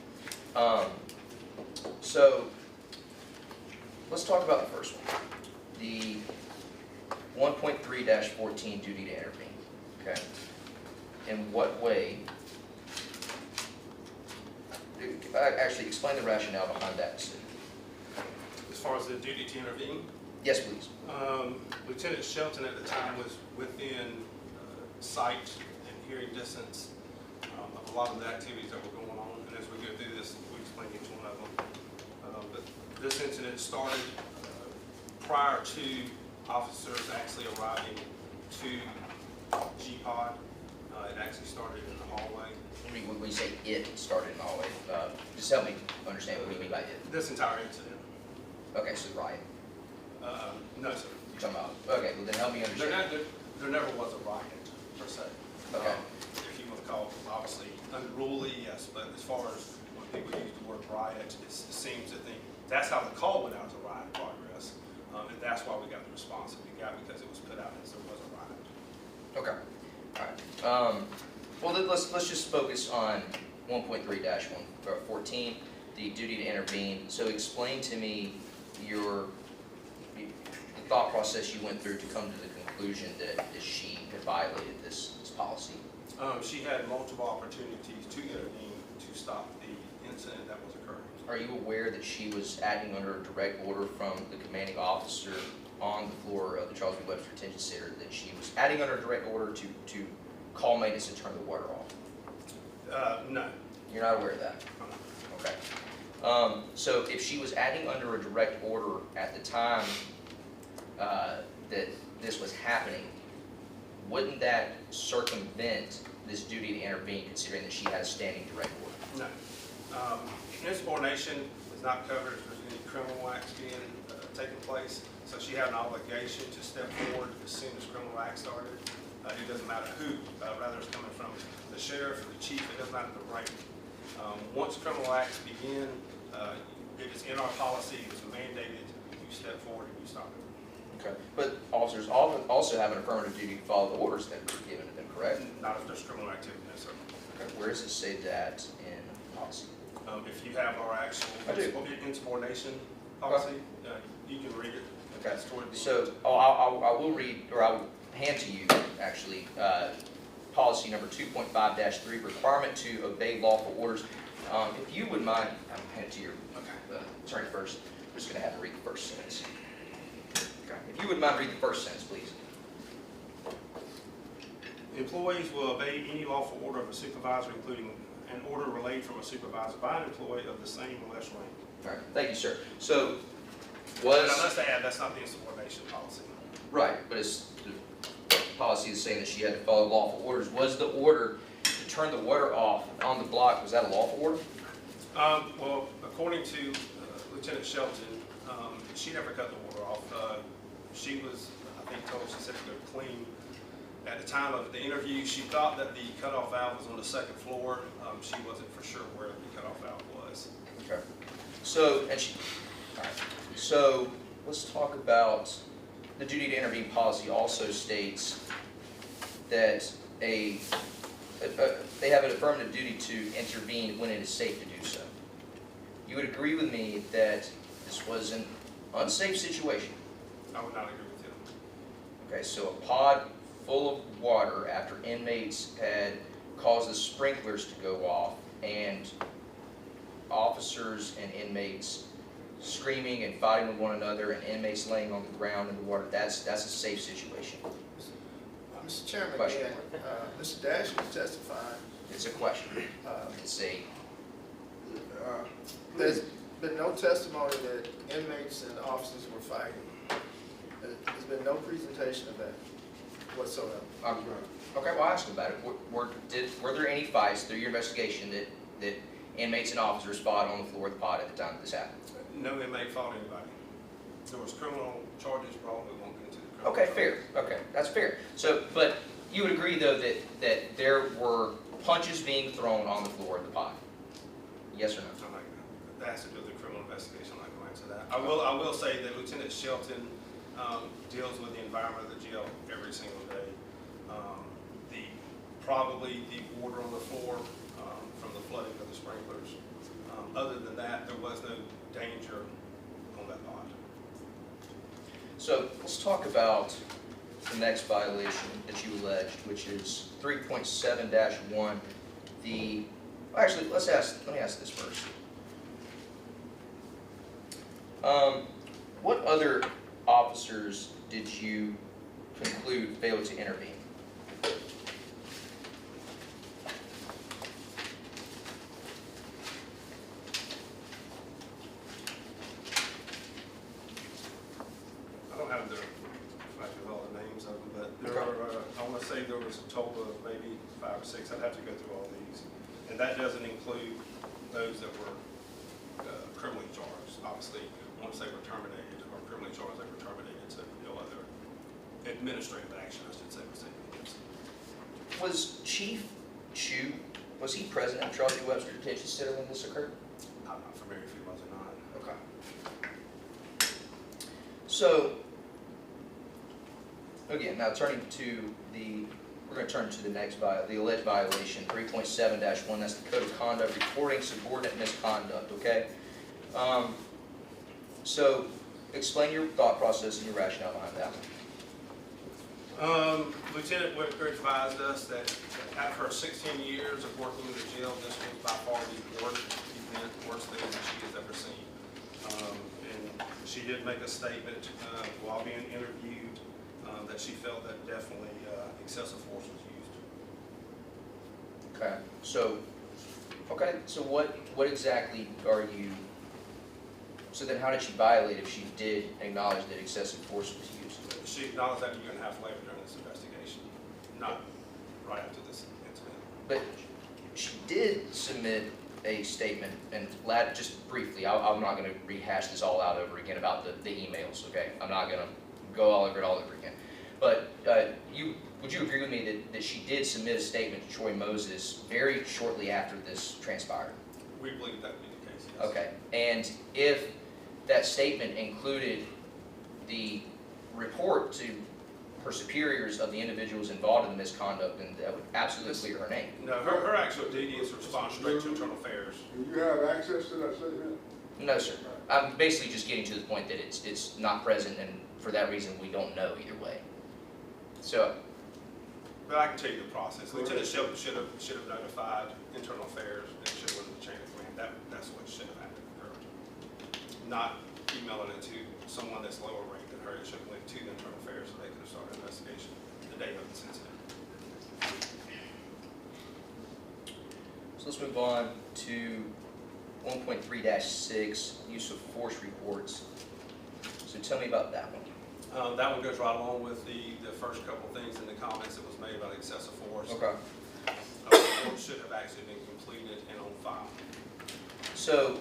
So let's talk about the first one, the 1.3-14 duty to intervene. Okay. In what way? Actually, explain the rationale behind that decision. As far as the duty to intervene, Yes, please. Lieutenant Shelton at the time was within sight and hearing distance of a lot of the activities that were going on. And as we go through this, we explain each one of them. But this incident started prior to officers actually arriving to G-Pod. It actually started in the hallway. When you say it started in the hallway, just help me understand what you mean by it. This entire incident. Okay, so riot. No, sir. You're talking about, okay, well then help me understand. There never was a riot, per se. Okay. If you want to call it, obviously, unruly, yes, but as far as when people use the word riot, it seems to think, that's how the call went out as a riot in progress. And that's why we got the response that we got, because it was put out as there was a riot. Okay, all right. Well, then let's just focus on 1.3-14, the duty to intervene. So explain to me the thought process you went through to come to the conclusion that she had violated this policy. She had multiple opportunities to intervene to stop the incident that was occurring. Are you aware that she was acting under a direct order from the commanding officer on the floor of the Charles B. Webster Detention Center, that she was acting under a direct order to call maintenance and turn the water off? No. You're not aware of that? Okay. So if she was acting under a direct order at the time that this was happening, wouldn't that circumvent this duty to intervene, considering that she has standing direct order? No. Insubordination is not covered if there's any criminal acts being taking place. So she had an obligation to step forward as soon as criminal acts started. It doesn't matter who, rather it's coming from the sheriff or the chief, it doesn't matter the rank. Once criminal acts begin, it is in our policy, it's mandated, you step forward and you stop it. Okay. But officers also have an affirmative duty to follow the orders that are given to them, correct? Not if there's criminal activity, no, sir. Okay. Where does it say that in policy? If you have our actual I do. insubordination policy, you can read it. Okay. It's toward the- So I will read, or I will hand to you, actually, policy number 2.5-3, requirement to obey lawful orders. If you would mind, I'm hand it to your attorney first. I'm just going to have to read the first sentence. Okay. If you would mind, read the first sentence, please. Employees will obey any lawful order of a supervisor, including an order relayed from a supervisor by an employee of the same or less rank. All right. Thank you, sir. So And I was must add, that's not the insubordination policy. right, but it's the policy is saying that she had to follow lawful orders. Was the order to turn the water off on the block, was that a lawful order? Well, according to Lieutenant Shelton, she never cut the water off. She was, I think, told, she said to go clean. At the time of the interview, she thought that the cutoff valve was on the second floor. She wasn't for sure where the cutoff valve was. Okay. So, all right. So let's talk about the duty to intervene policy. Also states that they have an affirmative duty to intervene when it is safe to do so. You would agree with me that this was an unsafe situation? I would not agree with him. Okay, so a pod full of water after inmates had caused the sprinklers to go off and officers and inmates screaming and fighting with one another and inmates laying on the ground in the water, that's a safe situation. Mr. Chairman, Question. again, Mr. Dash was testifying. It's a question. uh, It's a, There's been no testimony that inmates and officers were fighting. There's been no presentation of that whatsoever. okay, well, I asked about it. Were there any fights through your investigation that inmates and officers fought on the floor of the pod at the time that this happened? No inmate fought anybody. There was criminal charges brought, we won't get into the criminal Okay, charges. fair. Okay, that's fair. So, but you would agree though that there were punches being thrown on the floor of the pod? Yes or no? I'm not gonna, that has to do with the criminal investigation, I'm not going to answer that. I will say that Lieutenant Shelton deals with the environment of the jail every single day. Probably the water on the floor from the flooding of the sprinklers. Other than that, there was no danger on that pod. So let's talk about the next violation that you alleged, which is 3.7-1. Actually, let me ask this first. What other officers did you conclude failed to intervene? I don't have all the names of them, but there are, I want to say there was a total of maybe 5 or 6. I'd have to go through all these. And that doesn't include those that were criminally charged. Obviously, once they were terminated or criminally charged, they were terminated, so no other administrative action, I should say, was taken against them. Was Chief Chu, was he present at Charles E. Webster Detention Center when this occurred? I'm not familiar if he was or not. Okay. So, again, now we're going to turn to the next the alleged violation, 3.7-1. That's the Code of Conduct, reporting subordinate misconduct. Okay. So, explain your thought process and your rationale behind that. Lieutenant Whitaker advised us that after her 16 years of working in the jail, this was by far the worst thing that she has ever seen. And she did make a statement while being interviewed that she felt that definitely excessive force was used. Okay. So what exactly are you? So then, how did she violate if she did acknowledge that excessive force was used? She acknowledged that a year and a half later during this investigation, not right after this incident. But she did submit a statement, and just briefly, I'm not going to rehash this all out over again about the emails, okay? I'm not going to go all over again. But would you agree with me that she did submit a statement to Troy Moses very shortly after this transpired? We believe that to be the case, yes. Okay, and if that statement included the report to her superiors of the individuals involved in the misconduct, then that would absolutely clear her name. No, her actual duty is to respond straight to internal affairs. Do you have access to that statement? No, sir. I'm basically just getting to the point that it's not present, and for that reason, we don't know either way. So, But I can tell you the process. Lieutenant Shelton should have notified internal affairs and should have went to the chain of command. That's what should have happened to her. Not emailing it to someone that's lower ranked than her. It should have went to the internal affairs so they could have started an investigation the day of this incident. so let's move on to 1.3-6, use of force reports. So tell me about that one. That one goes right along with the first couple things in the comments that was made about excessive force. Okay. The report should have actually been completed and on file. So,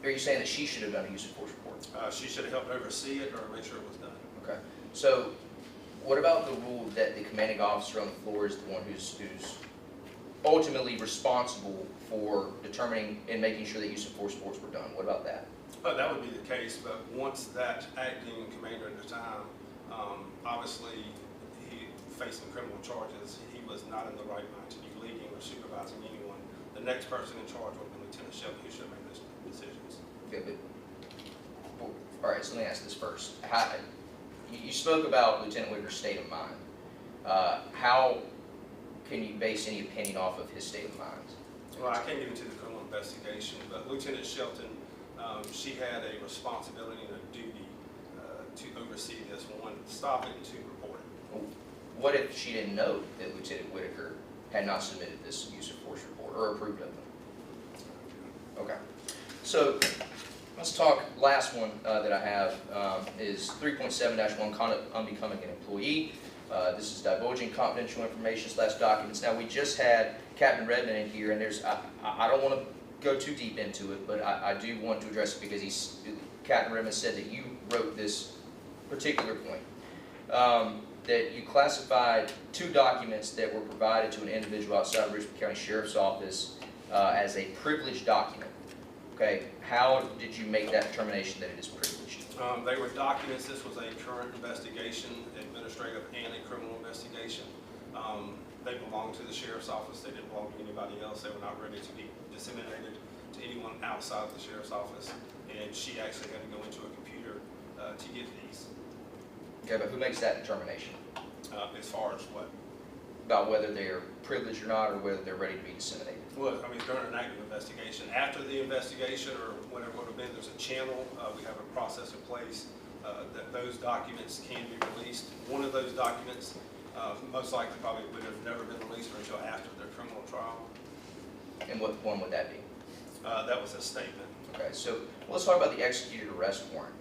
are you saying that she should have done a use of force report? She should have helped oversee it or make sure it was done. Okay. So, what about the rule that the commanding officer on the floor is the one who's ultimately responsible for determining and making sure that use of force reports were done? What about that? That would be the case, but once that acting commander at the time, obviously he facing criminal charges, he was not in the right mind to be leading or supervising anyone. The next person in charge would have been Lieutenant Shelby, who should have made those decisions. Okay, but, all right, so let me ask this first. You spoke about Lieutenant Whitaker's state of mind. How can you base any opinion off of his state of mind? Well, I can't get into the criminal investigation, but Lieutenant Shelton, she had a responsibility and a duty to oversee this, one, stop it, and two, report it. What if she didn't know that Lieutenant Whitaker had not submitted this use of force report or approved of them? Okay. So let's talk, last one that I have is 3.7-1, conduct unbecoming an employee. This is divulging confidential information / documents. Now, we just had Captain Redmond in here, and there's, I don't want to go too deep into it, but I do want to address it because Captain Redmond said that you wrote this particular point, that you classified 2 documents that were provided to an individual outside of Redmond County Sheriff's Office as a privileged document. Okay, how did you make that determination that it is privileged? They were documents. This was a current investigation, administrative and a criminal investigation. They belonged to the Sheriff's Office. They didn't belong to anybody else. They were not ready to be disseminated to anyone outside of the Sheriff's Office. And she actually had to go into a computer to get these. Okay, but who makes that determination? As far as what? About whether they're privileged or not, or whether they're ready to be disseminated? Well, I mean, during an active investigation, after the investigation or whatever it would have been, there's a channel. We have a process in place that those documents can be released. One of those documents most likely probably would have never been released until after their criminal trial. And what one would that be? That was a statement. Okay, so let's talk about the executed arrest warrant.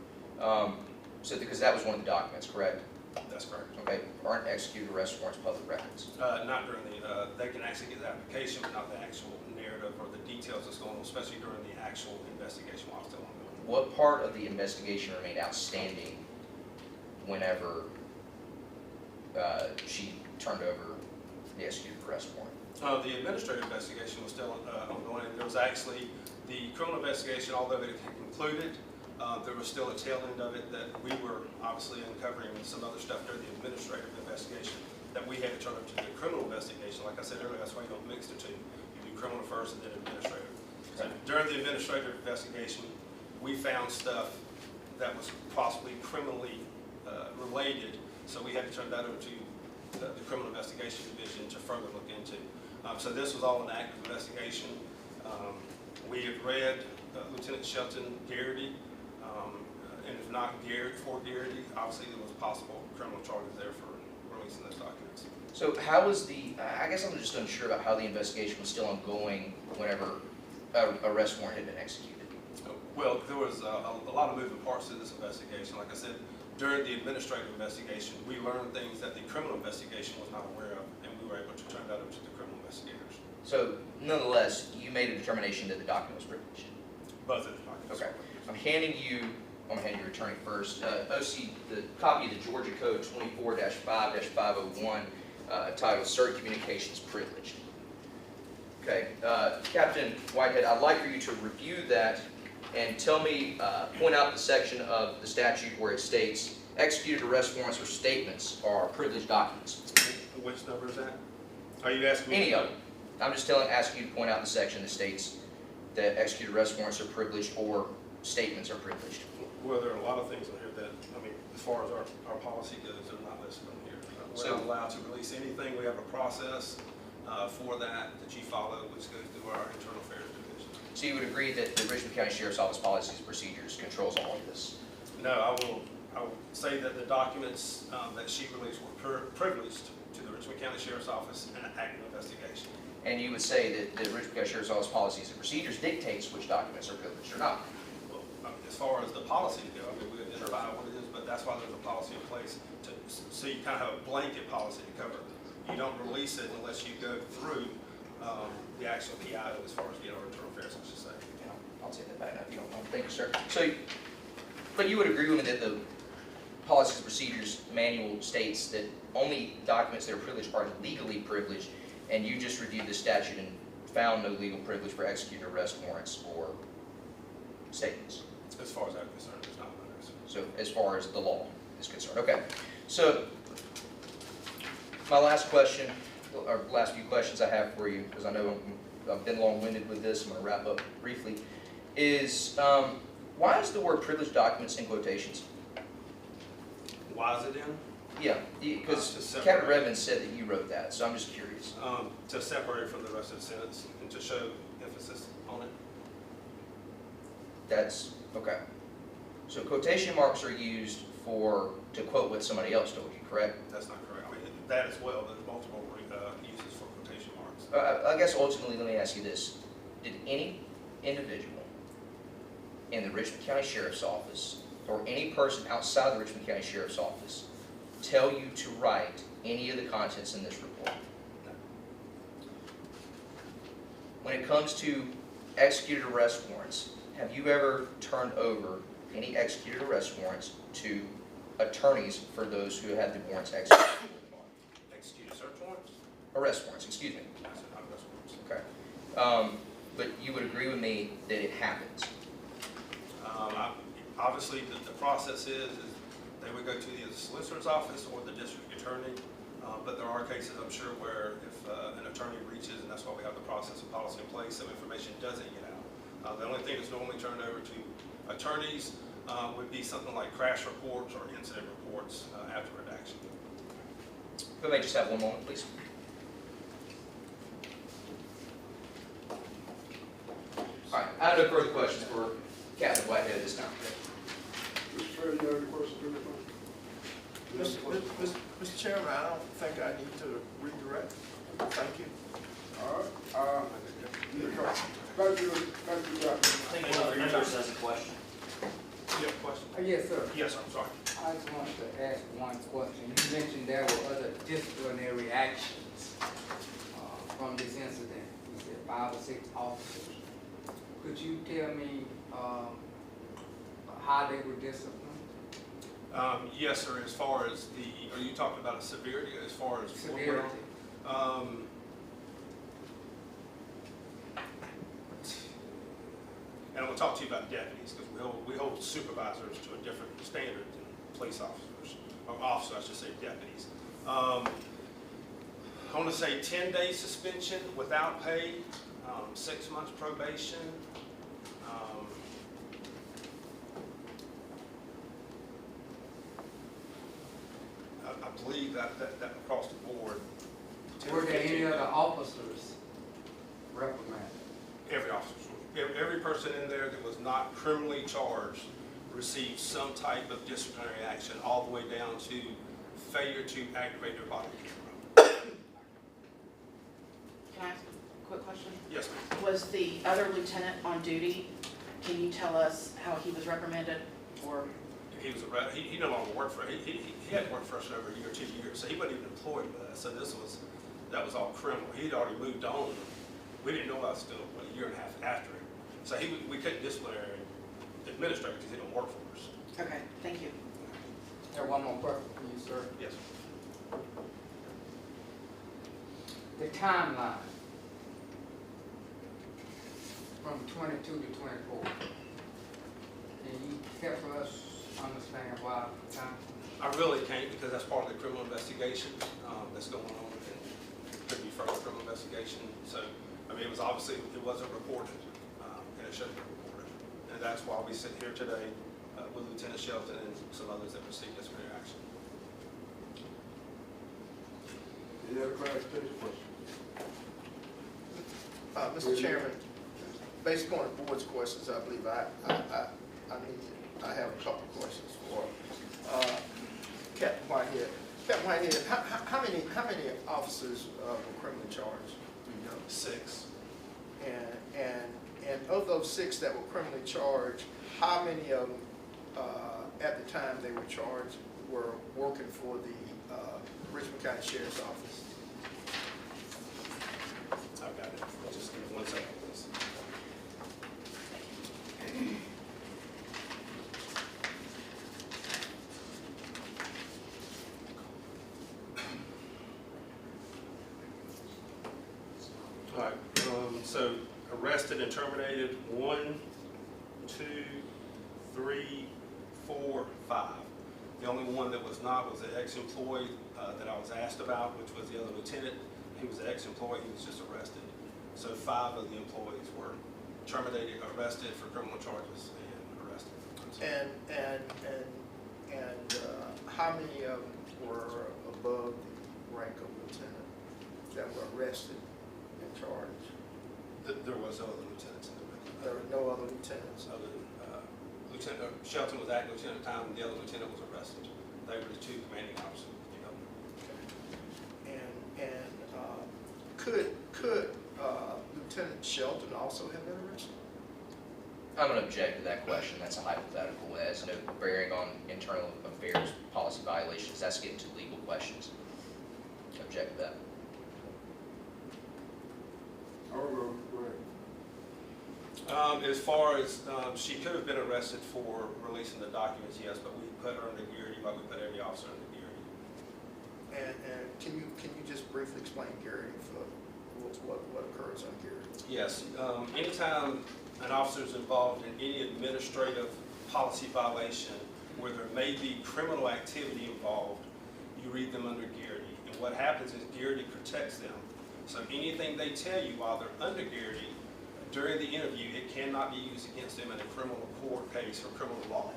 So because that was one of the documents, correct? That's correct. Okay, aren't executed arrest warrants public records? Not during the, they can actually get the application, but not the actual narrative or the details that's going on, especially during the actual investigation while still ongoing. What part of the investigation remained outstanding whenever she turned over the executed arrest warrant? The administrative investigation was still ongoing. There was actually the criminal investigation, although it had concluded, there was still a tail end of it that we were obviously uncovering some other stuff during the administrative investigation that we had to turn up to the criminal investigation. Like I said earlier, that's why you don't mix the two. You do criminal first and then administrative. So during the administrative investigation, we found stuff that was possibly criminally related, so we had to turn that over to the criminal investigation division to further look into. So this was all an active investigation. We have read Lieutenant Shelton Garrity, and if not Garrity, obviously there was possible criminal charges there for releasing those documents. So how was I guess I'm just unsure about how the investigation was still ongoing whenever an arrest warrant had been executed. Well, there was a lot of moving parts to this investigation. Like I said, during the administrative investigation, we learned things that the criminal investigation was not aware of, and we were able to turn that over to the criminal investigators. So nonetheless, you made a determination that the document was privileged. Both of the documents. Okay. I'm going to hand your attorney first. OC, the copy of the Georgia Code 24-5-501 titled Certain Communications Privileged. Okay, Captain Whitehead, I'd like for you to review that and tell me, point out the section of the statute where it states executed arrest warrants or statements are privileged documents. Which number is that? Are you asking me? Any of them. I'm just asking you to point out the section that states that executed arrest warrants are privileged or statements are privileged. Well, there are a lot of things on here that, I mean, as far as our policy goes, they're not listed on here. We're not allowed to release anything. We have a process for that you follow, which goes through our internal affairs division. So you would agree that the Redmond County Sheriff's Office policies and procedures controls all of this? No, I will say that the documents that she released were privileged to the Redmond County Sheriff's Office in an active investigation. And you would say that the Redmond County Sheriff's Office policies and procedures dictates which documents are privileged or not? Well, as far as the policy go, I mean, we identify what it is, but that's why there's a policy in place so you kind of have a blanket policy to cover. You don't release it unless you go through the actual PI as far as our internal affairs, I should say. I'll take that back now if you don't mind. Thank you, sir. So, but you would agree with me that the Policies and Procedures Manual states that only documents that are privileged are legally privileged, and you just reviewed the statute and found no legal privilege for executed arrest warrants or statements. As far as I'm concerned, there's not one. So as far as the law is concerned, okay. So my last question, or last few questions I have for you, because I know I've been long-winded with this, I'm going to wrap up briefly, is why is the word privileged documents in quotations? Why is it in? Yeah, To because separate. Captain Redmond said that you wrote that, so I'm just curious. To separate from the rest of the sentence and to show emphasis on it. That's, okay. So quotation marks are used to quote what somebody else told you, correct? That's not correct. I mean, that as well, there's multiple uses for quotation marks. I guess ultimately, let me ask you this. Did any individual in the Richmond County Sheriff's Office or any person outside the Richmond County Sheriff's Office tell you to write any of the contents in this report? No. When it comes to executed arrest warrants, have you ever turned over any executed arrest warrants to attorneys for those who had the warrants executed? Executed search warrants? Arrest warrants, excuse me. I said not arrest warrants. Okay. But you would agree with me that it happens? Obviously, the process is they would go to either the solicitor's office or the district attorney. But there are cases, I'm sure, where if an attorney reaches, and that's why we have the process and policy in place, some information doesn't get out. The only thing that's normally turned over to attorneys would be something like crash reports or incident reports after redaction. If I may just have one moment, please. All right, I have no further questions for Captain Whitehead at this time. Mr. Chair, you have any questions for me? Mr. Chairman, I don't think I need to redirect. Thank you. All right, thank you, Captain. I think one of the members has a question. You have a question? Yes, sir. Yes, I'm sorry. I just wanted to ask one question. You mentioned there were other disciplinary actions from this incident. You said 5 or 6 officers. Could you tell me how they were disciplined? Yes, sir. As far as are you talking about a severity as far as what went Severity. on? And I'm going to talk to you about deputies because we hold supervisors to a different standard than police officers, or officers, I should say, deputies. I want to say 10 days suspension without pay, 6 months probation. I believe that across the board. 10 Were to there any 15 other officers reprimanded? Every officer, every person in there that was not criminally charged received some type of disciplinary action, all the way down to failure to activate their body camera. Can I ask a quick question? Yes, ma'am. Was the other lieutenant on duty? Can you tell us how he was reprimanded or? He was he no longer worked for he hadn't worked for us for over a year or 2 years, so he wasn't even employed with us. So that was all criminal. He'd already moved on. We didn't know about still a year and a half after him. So we couldn't disciplinary administrator because he didn't work for us. Okay, thank you. I have one more question for you, sir. Yes. The timeline from 22 to 24. Can you help us understand why the time? I really can't because that's part of the criminal investigation that's going on, and could be further criminal investigation. So, I mean, it wasn't reported, and it shouldn't be reported. And that's why we sit here today with Lieutenant Shelton and some others that received disciplinary action. Any other clarification questions? Mr. Chairman, based upon the board's questions, I believe I have a couple of questions for Captain Whitehead. Captain Whitehead, how many officers were criminally charged? Do you know? 6. And of those 6 that were criminally charged, how many of them at the time they were charged were working for the Richmond County Sheriff's Office? I've got it. Just give me 1 second, please. All right, so arrested and terminated, 1, 2, 3, 4, 5. The only one that was not was the ex-employee that I was asked about, which was the other lieutenant. He was an ex-employee, he was just arrested. So 5 of the employees were terminated, arrested for criminal charges and arrested. And how many of them were above the rank of lieutenant that were arrested and charged? There was no other lieutenants in the rank. There were no other lieutenants. Other than Lieutenant Shelton was acting lieutenant at the time, and the other lieutenant was arrested. They were the 2 commanding officers. Could Lieutenant Shelton also have been arrested? I'm going to object to that question. That's a hypothetical. It has no bearing on internal affairs policy violations. That's getting to legal questions. Object to that. Oh, go ahead. As far as, she could have been arrested for releasing the documents, yes, but we put her under Garrity, like we put every officer under Garrity. And can you just briefly explain Garrity for what occurs on Garrity? Yes, anytime an officer is involved in any administrative policy violation where there may be criminal activity involved, you read them under Garrity. And what happens is Garrity protects them. So anything they tell you while they're under Garrity, during the interview, it cannot be used against them in a criminal court case or criminal law.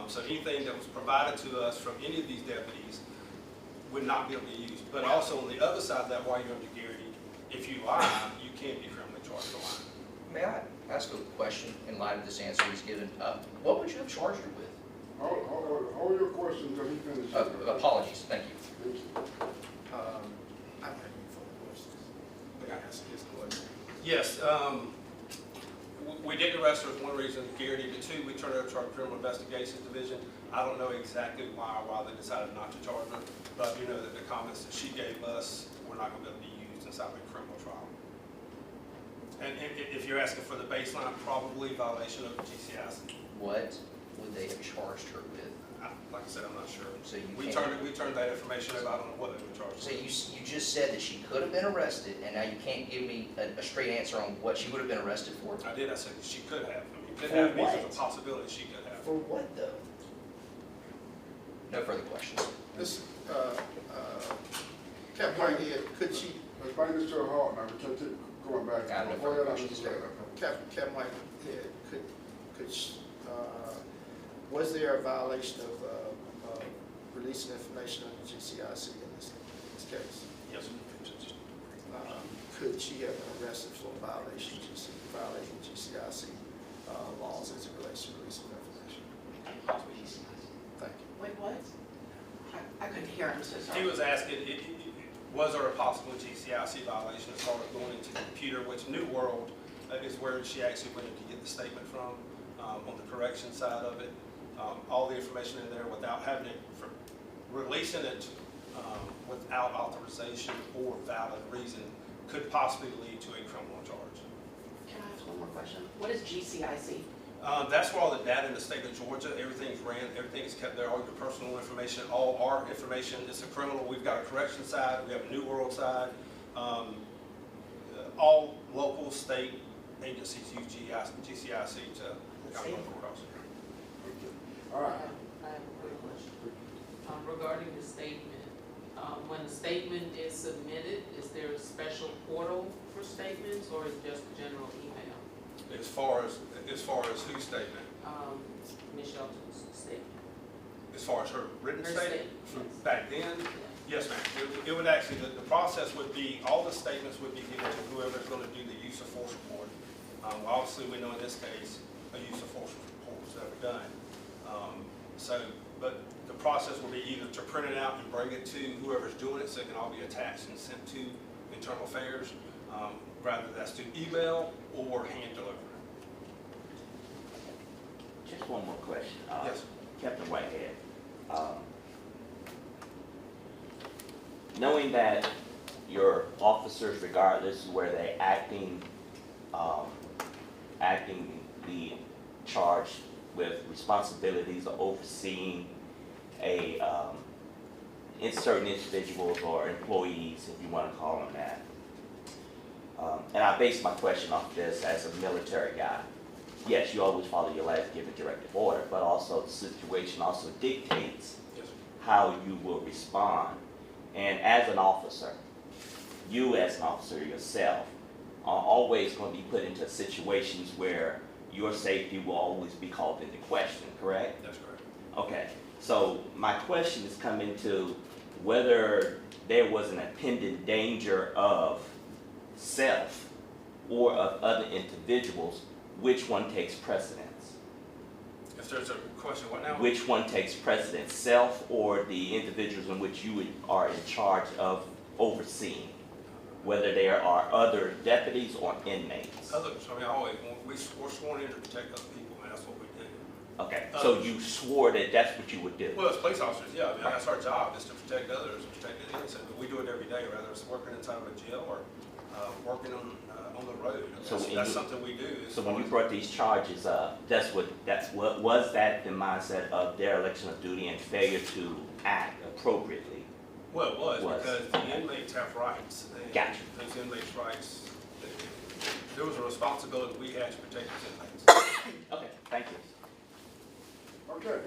So anything that was provided to us from any of these deputies would not be able to be used. But also on the other side of that, while you're under Garrity, if you lie, you can be criminally charged for lying. May I ask a question in light of this answer he's given? What would you have charged her with? Hold your question until he finishes. Apologies, thank you. I don't have any further questions. May I ask his question? Yes, we didn't arrest her for one reason, Garrity. The 2, we turned her to our criminal investigations division. I don't know exactly why they decided not to charge her, but I do know that the comments that she gave us were not going to be able to be used inside of a criminal trial. And if you're asking for the baseline, probably violation of GCIC. What would they have charged her with? Like I said, I'm not sure. So you we turned that information over. I don't know what they were charged. So you just said that she could have been arrested, and now you can't give me a straight answer on what she would have been arrested for? I did. I said she could have. I mean, could For have means what? there's a possibility she could have. For what, though? No further questions. This, Captain Whitehead, could she, Let's bring this to a halt now. We can't keep going back. I have no Go further ahead, questions. Captain Whitehead, could she, was there a violation of releasing information under GCIC in this case? Yes. Could she have been arrested for violating GCIC laws as it relates to releasing information? Thank you. Wait, what? I couldn't hear, I'm so sorry. He was asking, was there a possible GCIC violation as far as going into the computer, which New World is where she actually went in to get the statement from, on the correction side of it. All the information in there without having it, releasing it without authorization or valid reason could possibly lead to a criminal charge. Can I ask one more question? What is GCIC? That's where all the data in the state of Georgia, everything's ran, everything is kept there, all your personal information, all our information. It's a criminal. We've got a correction side, we have a New World side. All local, state agencies use GCIC to account for courthouse. All right. I have a quick question. Regarding the statement, when a statement is submitted, is there a special portal for statements or is it just a general email? As far as whose statement? Ms. Shelton's statement. As far as her written Her statement? statement, Back then? Yes, ma'am. It would actually, the process would be, all the statements would be given to whoever's going to do the use of force report. Obviously, we know in this case, a use of force report was never done. But the process will be either to print it out and bring it to whoever's doing it so it can all be attached and sent to Internal Affairs, rather that's to email or hand deliver. Just one more question. Yes. Captain Whitehead, knowing that your officers, regardless where they're acting be charged with responsibilities of overseeing certain individuals or employees, if you want to call them that, And I base my question off this as a military guy. Yes, you always follow your last given directive order, but also the situation also dictates Yes, sir. how you will respond. And as an officer, you as an officer yourself are always going to be put into situations where your safety will always be called into question, correct? That's correct. Okay, so my question is coming to whether there was an impending danger of self or of other individuals, which one takes precedence? If there's a question, what now? Which one takes precedence, self or the individuals in which you are in charge of overseeing? Whether there are other deputies or inmates? Others, I mean, we're sworn in to protect other people, and that's what we do. Okay, so you swore that that's what you would do? Well, as police officers, yeah, I mean, that's our job, is to protect others, and protect the innocent. But we do it every day, whether it's working inside of a jail or working on the road. So That's something we do. So when you brought these charges up, was that the mindset of dereliction of duty and failure to act appropriately? Well, it was, because the inmates have rights. And Gotcha. those inmates' rights, there was a responsibility we had to protect those inmates. Okay, thank you. Okay,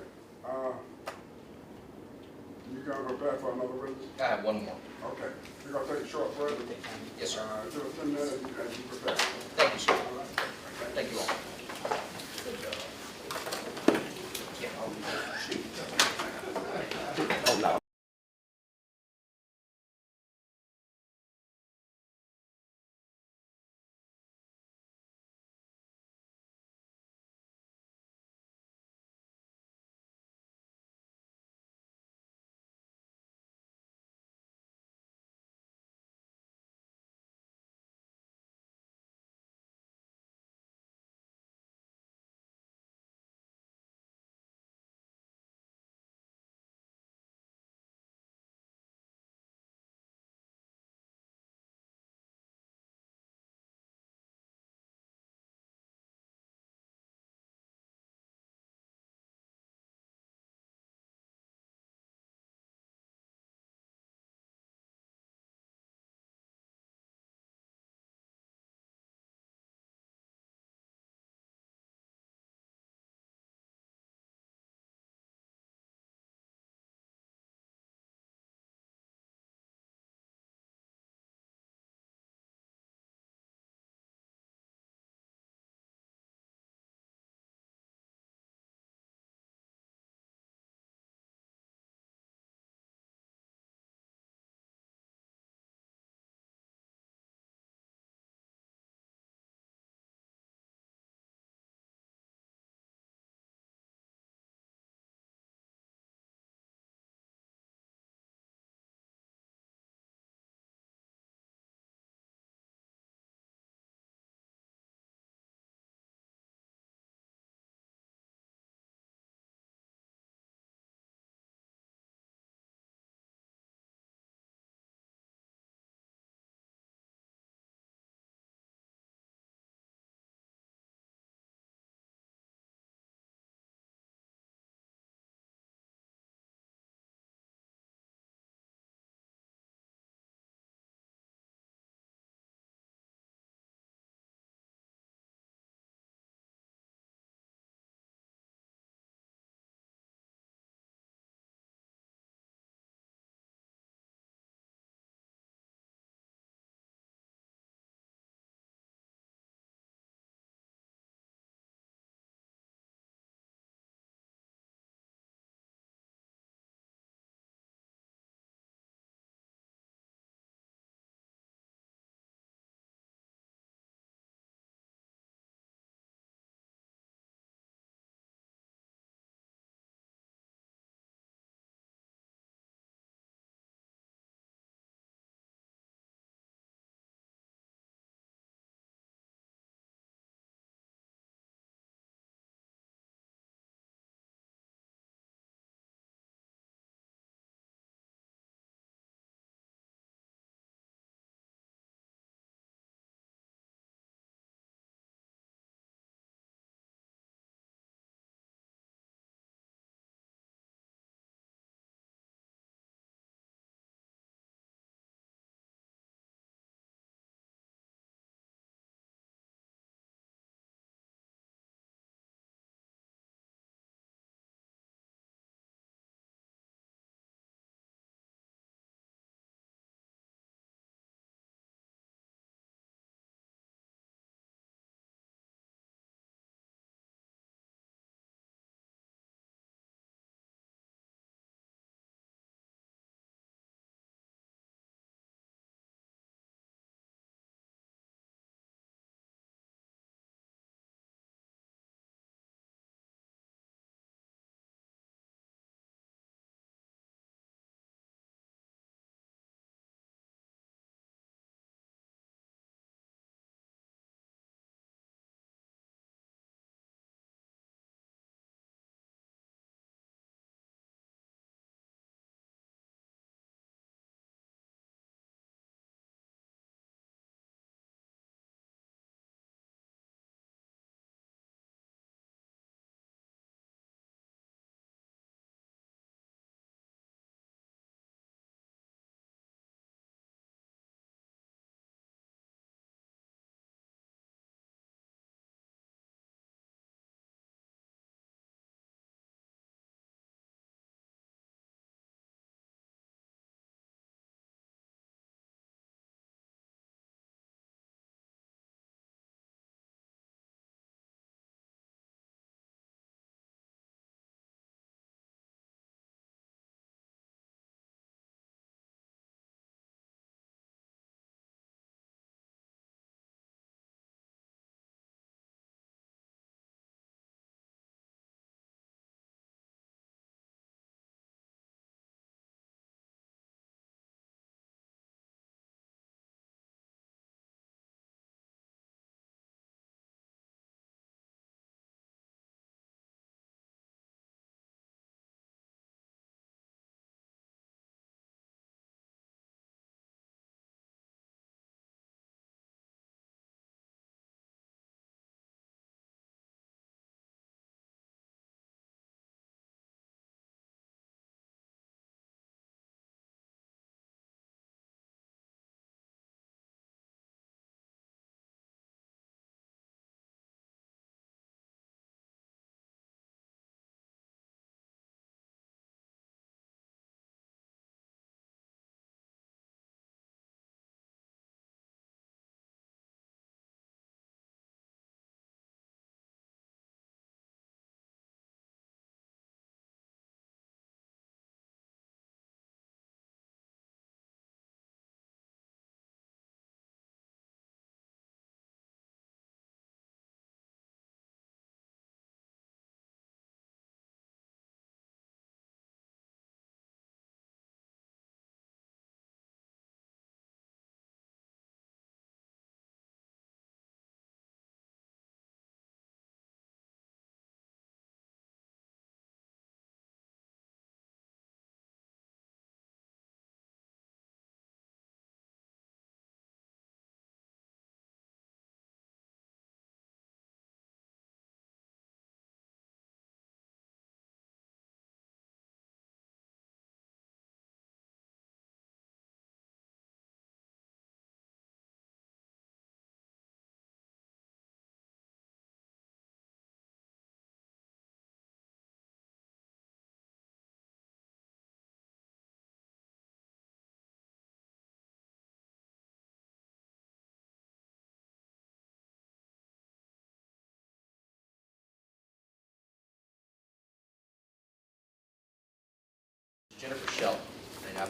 you gonna prepare for another witness? I have one more. Okay, we're gonna take a short break. Yes, sir. Give us 10 minutes as you prepare. Thank you, sir. All right. Thank you all. Oh, no.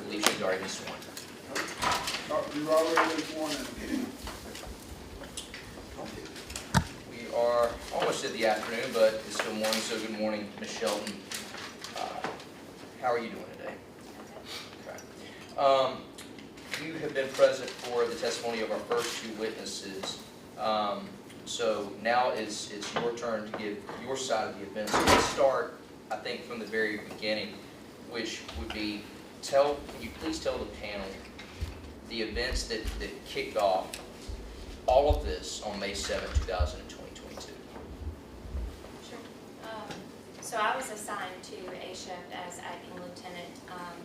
believe she's already been sworn. Oh, you already been sworn in. We are almost at the afternoon, but it's still morning, so good morning, Ms. Shelton. How are you doing today? Okay. You have been present for the testimony of our first two witnesses. So now it's your turn to give your side of the event. So let's start, I think, from the very beginning, which would be, can you please tell the panel the events that kicked off all of this on May 7, 2022? Sure. So I was assigned to a shift as acting lieutenant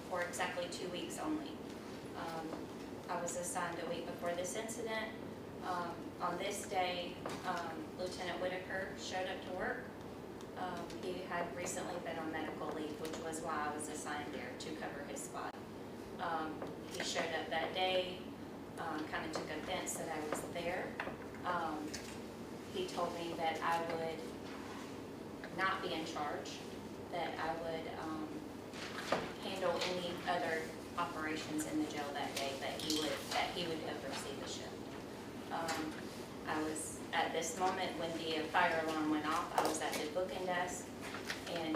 for exactly 2 weeks only. I was assigned a week before this incident. On this day, Lieutenant Whitaker showed up to work. He had recently been on medical leave, which was why I was assigned there to cover his spot. He showed up that day, kind of took offense that I was there. He told me that I would not be in charge, that I would handle any other operations in the jail that day, that he would oversee the shift. I was, at this moment, when the fire alarm went off, I was at the booking desk and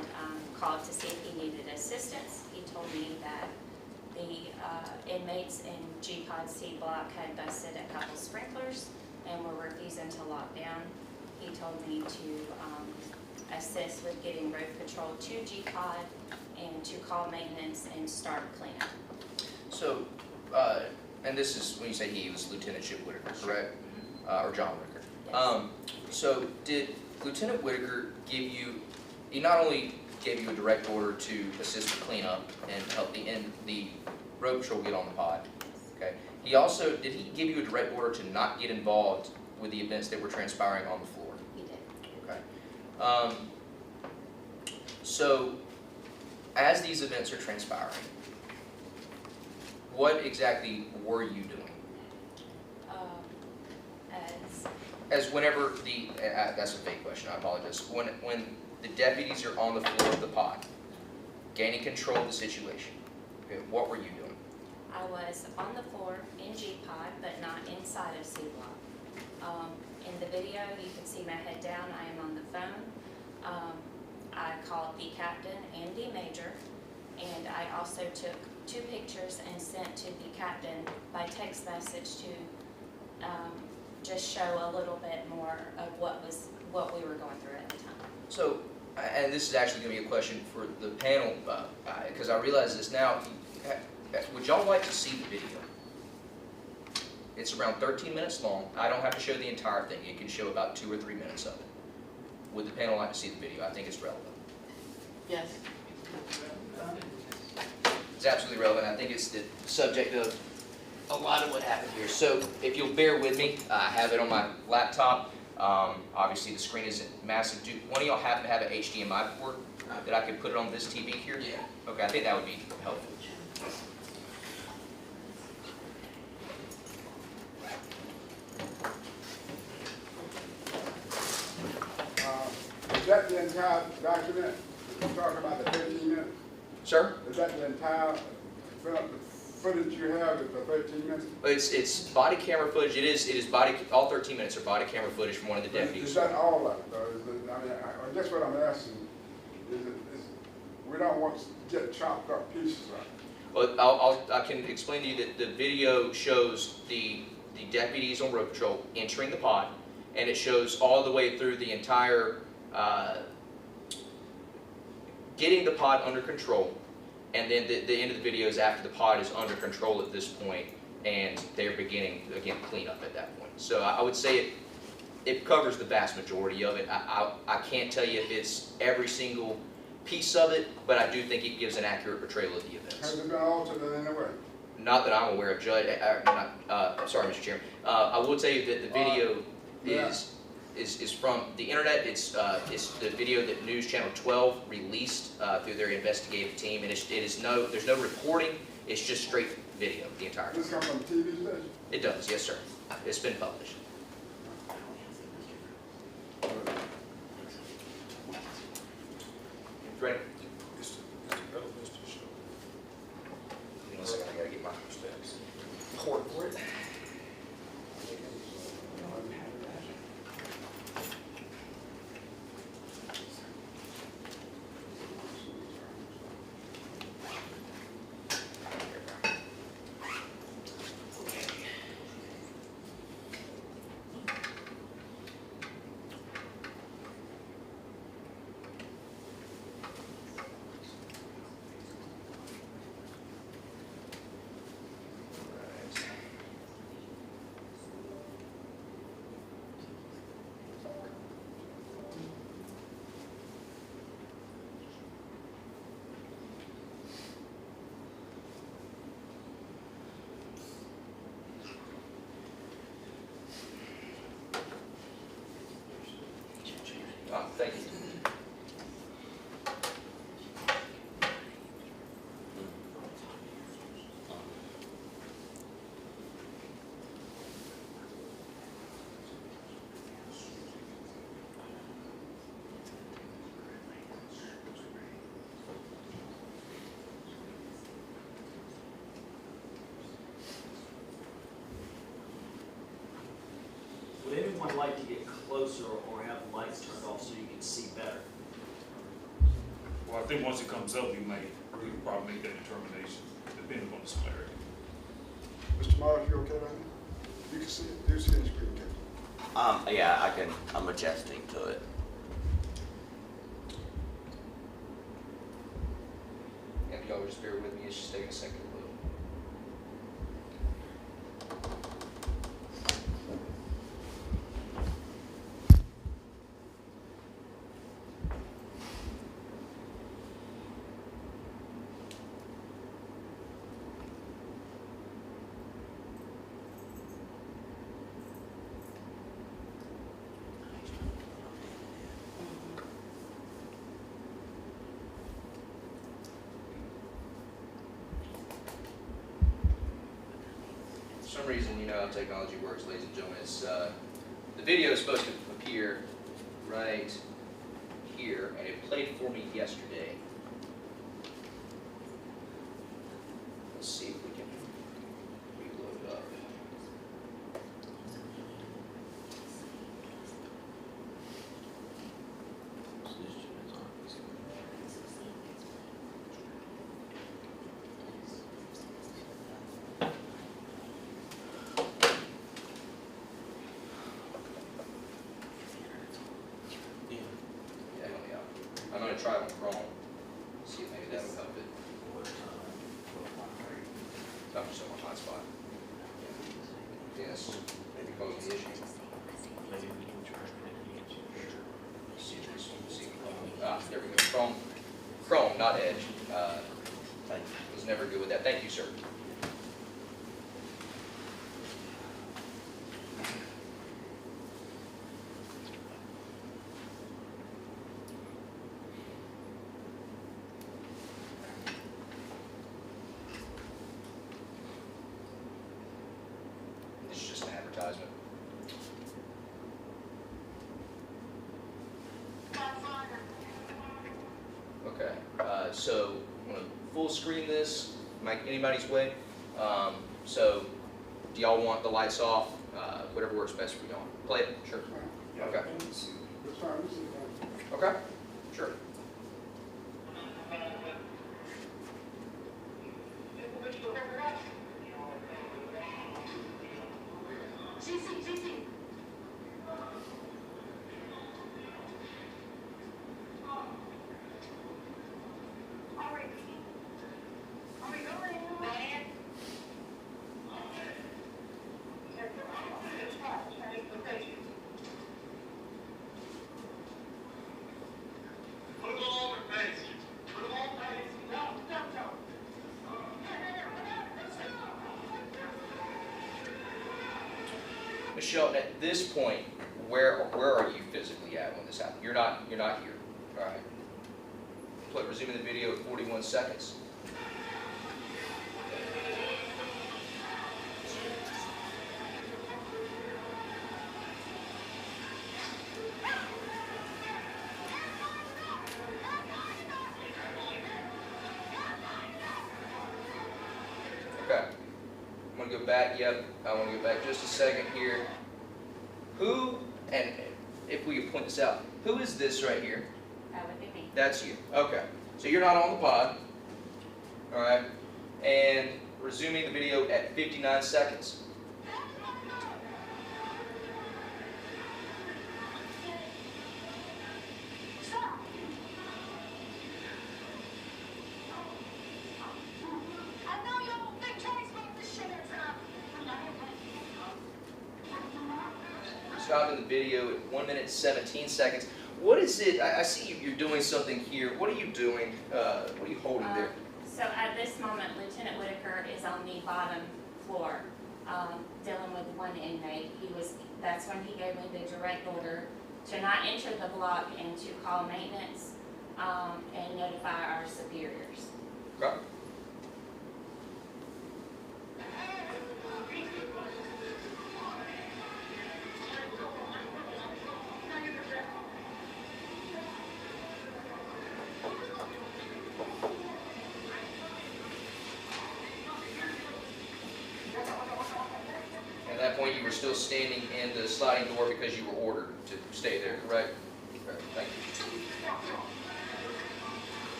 called to see if he needed assistance. He told me that the inmates in G-Pod C block had busted a couple sprinklers and were refusing to lock down. He told me to assist with getting road patrol to G-Pod and to call maintenance and start cleanup. So, and this is, when you say he, was Lieutenant Chip Whitaker, correct? Or John Whitaker? Yes. So did Lieutenant Whitaker give you, he not only gave you a direct order to assist with cleanup and help the road patrol get on the pod, okay? He also, did he give you a direct order to not get involved with the events that were transpiring on the floor? He did. Okay. So, as these events are transpiring, what exactly were you doing? As whenever that's a fake question, I apologize. When the deputies are on the floor of the pod, gaining control of the situation, okay, what were you doing? I was on the floor in G-Pod, but not inside of C-Block. In the video, you can see my head down. I am on the phone. I called the captain and the major, and I also took 2 pictures and sent to the captain by text message to just show a little bit more of what we were going through at the time. So, and this is actually going to be a question for the panel, because I realize this now. Would y'all like to see the video? It's around 13 minutes long. I don't have to show the entire thing. It can show about 2 or 3 minutes of it. Would the panel like to see the video? I think it's relevant. Yes. It's absolutely relevant. I think it's the subject of a lot of what happened here. So if you'll bear with me, I have it on my laptop. Obviously the screen isn't massive. Do one of y'all happen to have an HDMI port that I could put it on this TV here? Yeah. Okay, I think that would be helpful. Is that the entire document? You're talking about the 13 minutes? Sir? Is that the entire footage you have for 13 minutes? It's body camera footage. It is body. All 13 minutes are body camera footage from one of the deputies. Is that all of it, though? I guess what I'm asking is we don't want to get chopped up pieces of it. Well, I can explain to you that the video shows the deputies on road patrol entering the pod, and it shows all the way through the entire getting the pod under control, and then the end of the video is after the pod is under control at this point, and they're beginning, again, cleanup at that point. So I would say it covers the vast majority of it. I can't tell you if it's every single piece of it, but I do think it gives an accurate portrayal of the events. Has it been altered in any way? Not that I'm aware of, Judge. Sorry, Mr. Chairman. I will tell you that the video is from the internet. It's the video that News Channel 12 released through their investigative team, and there's no reporting. It's just straight video the entire time. This comes from TV station? It does, yes, sir. It's been published. Ready? It's the relevance to show. Give me a second. report for it. Thank you. Would anyone like to get closer or have the lights turned off so you can see better? Well, I think once it comes up, we could probably make that determination, depending on the clarity. Mr. Myers, you okay right now? You can see it, you see the screen, okay? Yeah, I can, I'm adjusting to it. And y'all just bear with me, it's just taking a second to load. For some reason, you know how technology works, ladies and gentlemen. It's, the video is supposed to appear right here, and it played for me yesterday. Let's see if we can reload it up. Yeah, help me out. I'm gonna try it on Chrome. See if maybe that'll help it. I'm just on my hotspot. Yes, maybe cause the issue. There we go. Chrome, not Edge. Was never good with that. Thank you, sir. It's just an advertisement. Okay, so I'm gonna full screen this, make anybody's way. So, do y'all want the lights off? Whatever works best for y'all. Play it, sure. Okay. That's fine, this is fine. Okay, sure. Michelle, at this point, where are you physically at when this happened? You're not here. All right. Resuming the video at 41 seconds. Okay. I'm gonna go back, yep, I wanna go back just a second here. Who, and if we could point this out, who is this right here? That would be me. That's you, okay. So you're not on the pod, all right? And resuming the video at 59 seconds. Stopping the video at 1 minute 17 seconds. What is it? I see you're doing something here. What are you doing? What are you holding there? So at this moment, Lieutenant Whitaker is on the bottom floor, dealing with one inmate. That's when he gave me the direct order to not enter the block and to call maintenance, and notify our superiors. Okay. At that point, you were still standing in the sliding door because you were ordered to stay there, correct? Okay, thank you.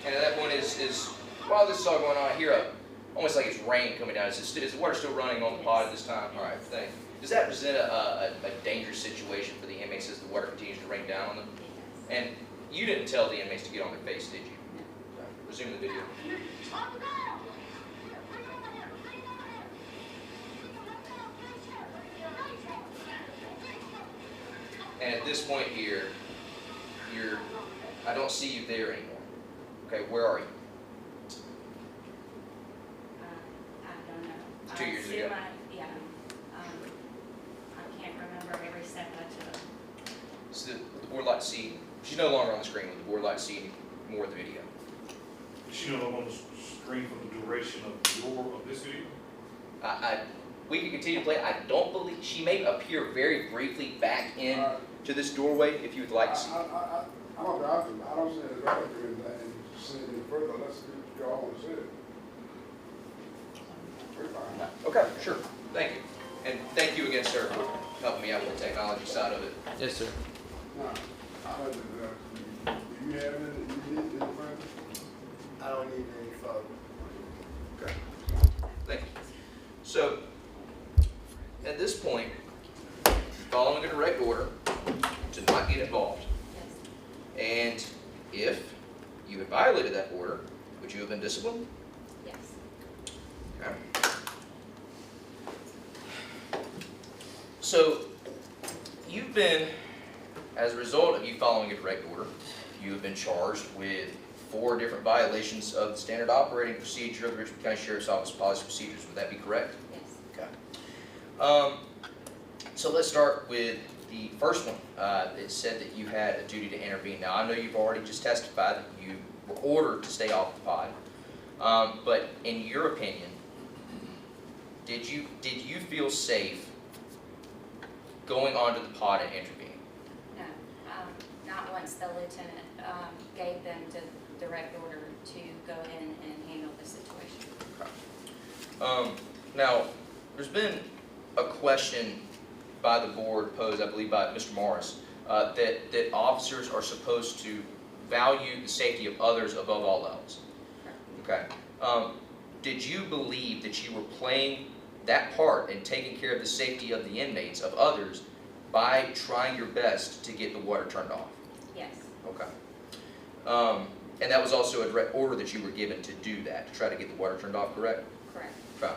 And at that point while this is all going on, I hear almost like it's rain coming down. Is the water still running on the pod at this time? All right, thank you. Does that present a dangerous situation for the inmates as the water continues to rain down on them? And you didn't tell the inmates to get on their face, did you? No. Resume the video. And at this point here, I don't see you there anymore. Okay, where are you? I don't know. 2 years ago. Yeah. I can't remember every step I took. So the board like to see, she's no longer on the screen, would the board like to see more of the video? Is she no longer on the screen for the duration of this video? We can continue to play. I don't believe, she may appear very briefly back in to this doorway if you would like to see. I don't see any value in that, and see it any further, let's see what y'all want to see. We're fine. Okay, sure. Thank you. And thank you again, sir, for helping me out with the technology side of it. Yes, sir. Now, I don't do you have any, you need any further? I don't need any further. Okay. Thank you. So, at this point, following a direct order to not get involved, and if you had violated that order, would you have been disciplined? Yes. Okay. So, you've been, as a result of you following a direct order, you have been charged with 4 different violations of the standard operating procedure of the Richmond County Sheriff's Office policy procedures. Would that be correct? Yes. Okay. So let's start with the first one. It said that you had a duty to intervene. Now, I know you've already just testified that you were ordered to stay off the pod, but in your opinion, did you feel safe going onto the pod and intervening? No, not once the lieutenant gave them the direct order to go in and handle the situation. Okay. Now, there's been a question by the board posed, I believe by Mr. Morris, that officers are supposed to value the safety of others above all else. Okay. Did you believe that you were playing that part and taking care of the safety of the inmates, of others, by trying your best to get the water turned off? Yes. Okay. And that was also a direct order that you were given to do that, to try to get the water turned off, correct? Correct. Okay.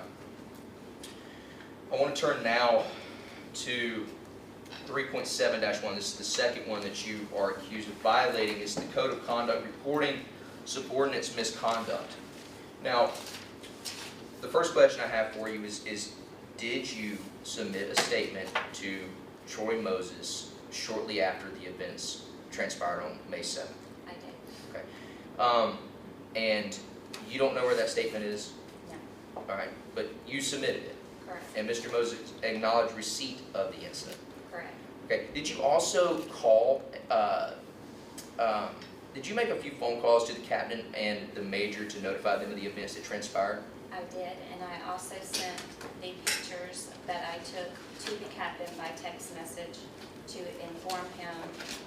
I want to turn now to 3.7-1. This is the second one that you are accused of violating. It's the Code of Conduct reporting subordinates misconduct. Now, the first question I have for you is did you submit a statement to Troy Moses shortly after the events transpired on May 7th? I did. Okay. And you don't know where that statement is? No. All right, but you submitted it, Correct, and Mr. Moses acknowledged receipt of the incident. correct. Okay, did you also call, did you make a few phone calls to the captain and the major to notify them of the events that transpired? I did, and I also sent the pictures that I took to the captain by text message to inform him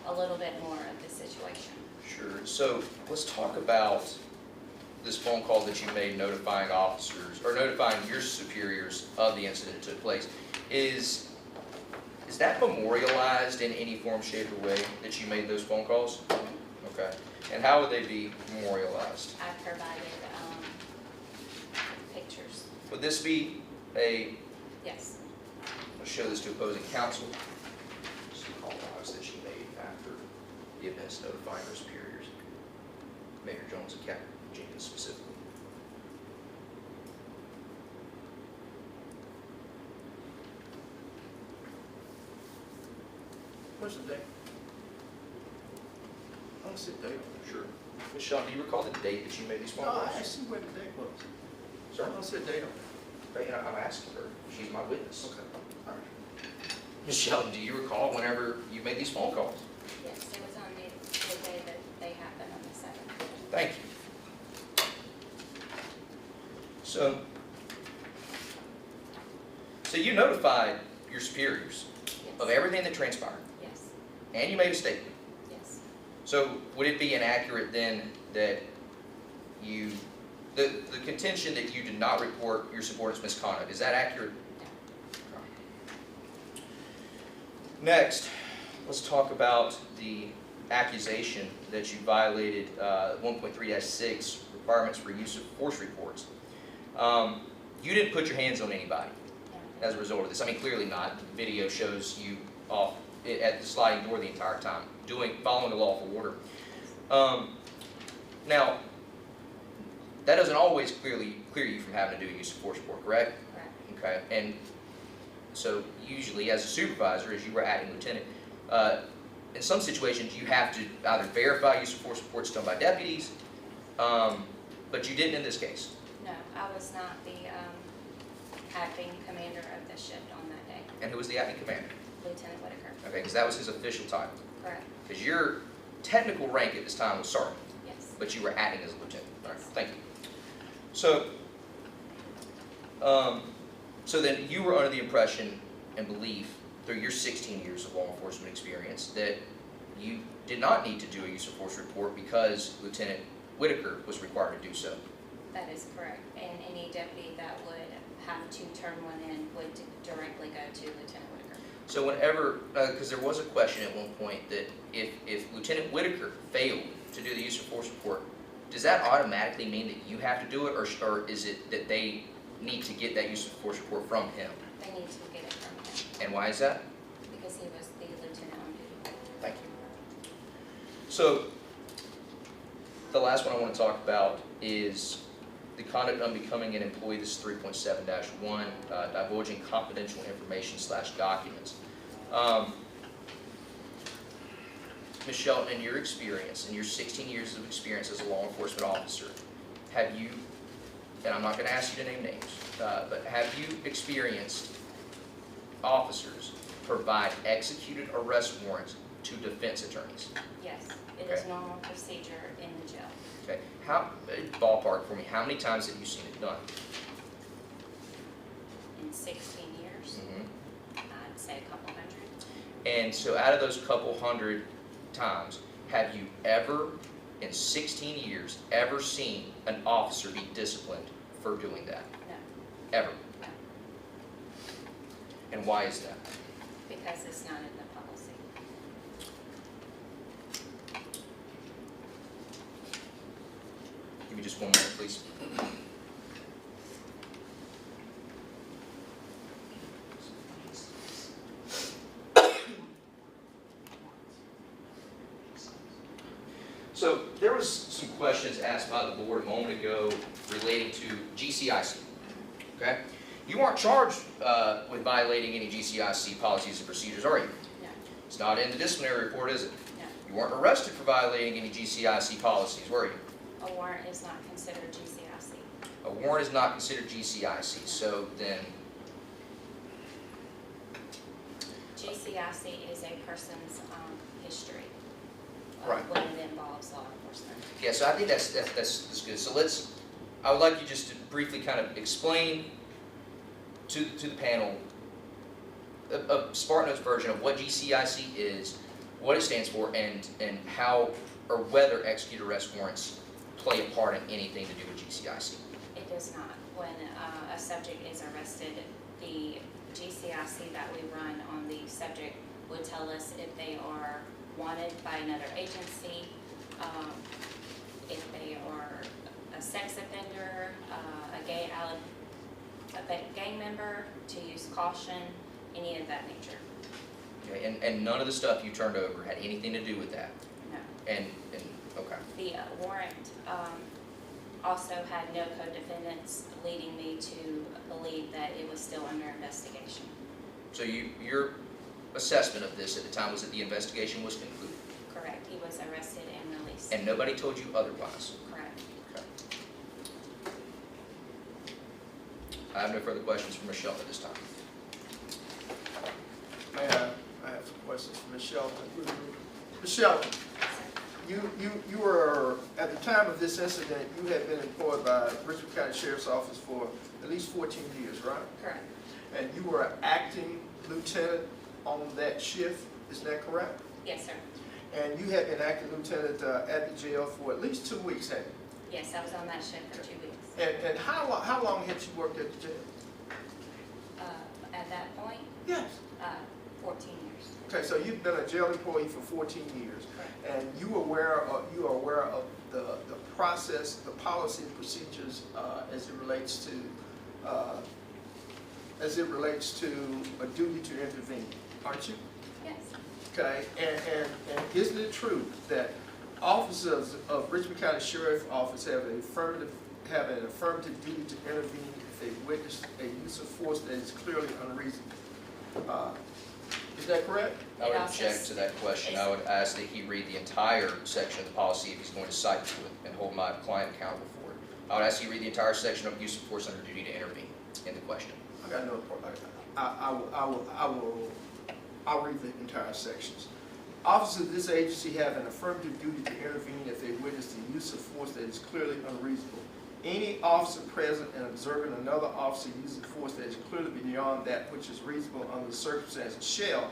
a little bit more of the situation. Sure, so let's talk about this phone call that you made notifying officers, or notifying your superiors of the incident that took place. Is that memorialized in any form, shape, or way that you made those phone calls? Okay, and how would they be memorialized? I provided pictures. Would this be a, Yes, I'll show this to opposing counsel, some call logs that she made after the events notifying her superiors, Major Jones and Captain Jenkins specifically. What's the date? I don't see the date on there. Sure. Ms. Shaw, do you recall the date that you made these phone No, calls? I asked him where the date was. Sir? I don't see the date on there. I'm asking her. She's my witness. Okay, all right. Ms. Sheldon, do you recall whenever you made these phone calls? yes, it was on the day that they happened on the 7th. Thank you. So you notified your superiors of Yes, everything that transpired, yes, and you made a statement. yes. So would it be inaccurate then that you, the contention that you did not report your subordinate's misconduct, is that accurate? Next, let's talk about the accusation that you violated 1.3-6 requirements for use of force reports. You didn't put your hands on anybody as a result of this. I mean, clearly not. The video shows you off at the sliding door the entire time, following the lawful order. Now, that doesn't always clear you from having to do a use of force report, correct? Correct. Okay, and so usually as a supervisor, as you were acting lieutenant, in some situations you have to either verify use of force reports done by deputies, but you didn't in this case. No, I was not the acting commander of the shift on that day. And who was the acting commander? Lieutenant Whitaker. Okay, because that was his official title. Correct. Because your technical rank at this time was sergeant, Yes. but you were acting as a lieutenant. All right, Yes. thank you. So, so then you were under the impression and belief through your 16 years of law enforcement experience that you did not need to do a use of force report because Lieutenant Whitaker was required to do so. That is correct. And any deputy that would have to turn one in would directly go to Lieutenant Whitaker. So whenever, because there was a question at one point that if Lieutenant Whitaker failed to do the use of force report, does that automatically mean that you have to do it, or is it that they need to get that use of force report from him? They need to get it from him And why is that? because he was the lieutenant on duty. Thank you. So, the last one I want to talk about is the conduct unbecoming an employee. This is 3.7-1, divulging confidential information / documents. Ms. Shelton, in your experience, in your 16 years of experience as a law enforcement officer, have you, and I'm not going to ask you to name names, but have you experienced officers provide executed arrest warrants to defense attorneys? Yes, it is Okay. normal procedure in the jail. Okay, how, ballpark for me, how many times have you seen it done? In 16 years, I'd say a couple hundred. And so out of those couple hundred times, have you ever, in 16 years, ever seen an officer be disciplined for doing that? No, Ever? no, And why is that? because it's not in the policy. Give me just one minute, please. So there was some questions asked by the board a moment ago relating to GCIC, okay? You aren't charged with violating any GCIC policies and procedures, are you? No, It's not in the disciplinary report, is it? no. You weren't arrested for violating any GCIC policies, were you? A warrant is not considered GCIC. A warrant is not considered GCIC, so then, GCIC is a person's history Right. when it involves law enforcement. yeah, so I think that's good. So I would like you just to briefly kind of explain to the panel a SparkNotes version of what GCIC is, what it stands for, and how or whether executed arrest warrants play a part in anything to do with GCIC. It does not. When a subject is arrested, the GCIC that we run on the subject would tell us if they are wanted by another agency, if they are a sex offender, a gang member, to use caution, any of that nature. Okay, and none of the stuff you turned over had anything to do with that? No. And okay. The warrant also had no co-defendants, leading me to believe that it was still under investigation. So your assessment of this at the time was that the investigation was concluded? Correct. He was arrested and released. And nobody told you otherwise? Correct. Okay. I have no further questions for Ms. Shelton at this time. I have some questions for Ms. Shelton. Ms. Shelton, you were, at the time of this incident, you had been employed by Richmond County Sheriff's Office for at least 14 years, right? Correct. And you were acting lieutenant on that shift, is that correct? Yes, sir. And you had been acting lieutenant at the jail for at least 2 weeks, hadn't you? Yes, I was on that shift for 2 weeks. And how long had you worked at the jail? At that point, Yes. 14 years. Okay, so you've been a jail employee for 14 years, Correct. and you are aware of the process, the policy and procedures as it relates to a duty to intervene, aren't you? Yes. Okay, and isn't it true that officers of Richmond County Sheriff's Office have an affirmative duty to intervene if they witness a use of force that is clearly unreasonable? Is that correct? I would object to that question. I would ask that he read the entire section of the policy if he's going to cite to it and hold my client accountable for it. I would ask you to read the entire section of use of force under duty to intervene in the question. I got no problem. I'll read the entire sections. Officers of this agency have an affirmative duty to intervene if they witness the use of force that is clearly unreasonable. Any officer present and observing another officer using force that is clearly beyond that which is reasonable under the circumstances shall,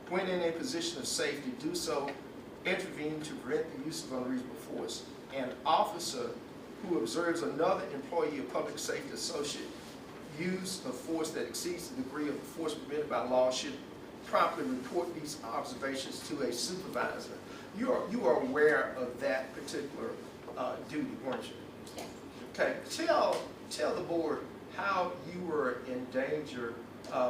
when in a position of safety, do so, intervene to prevent the use of unreasonable force. An officer who observes another employee or public safety associate use of force that exceeds the degree of force permitted by law should promptly report these observations to a supervisor. You are aware of that particular duty, weren't you? Yes. Okay, tell the board how you were in danger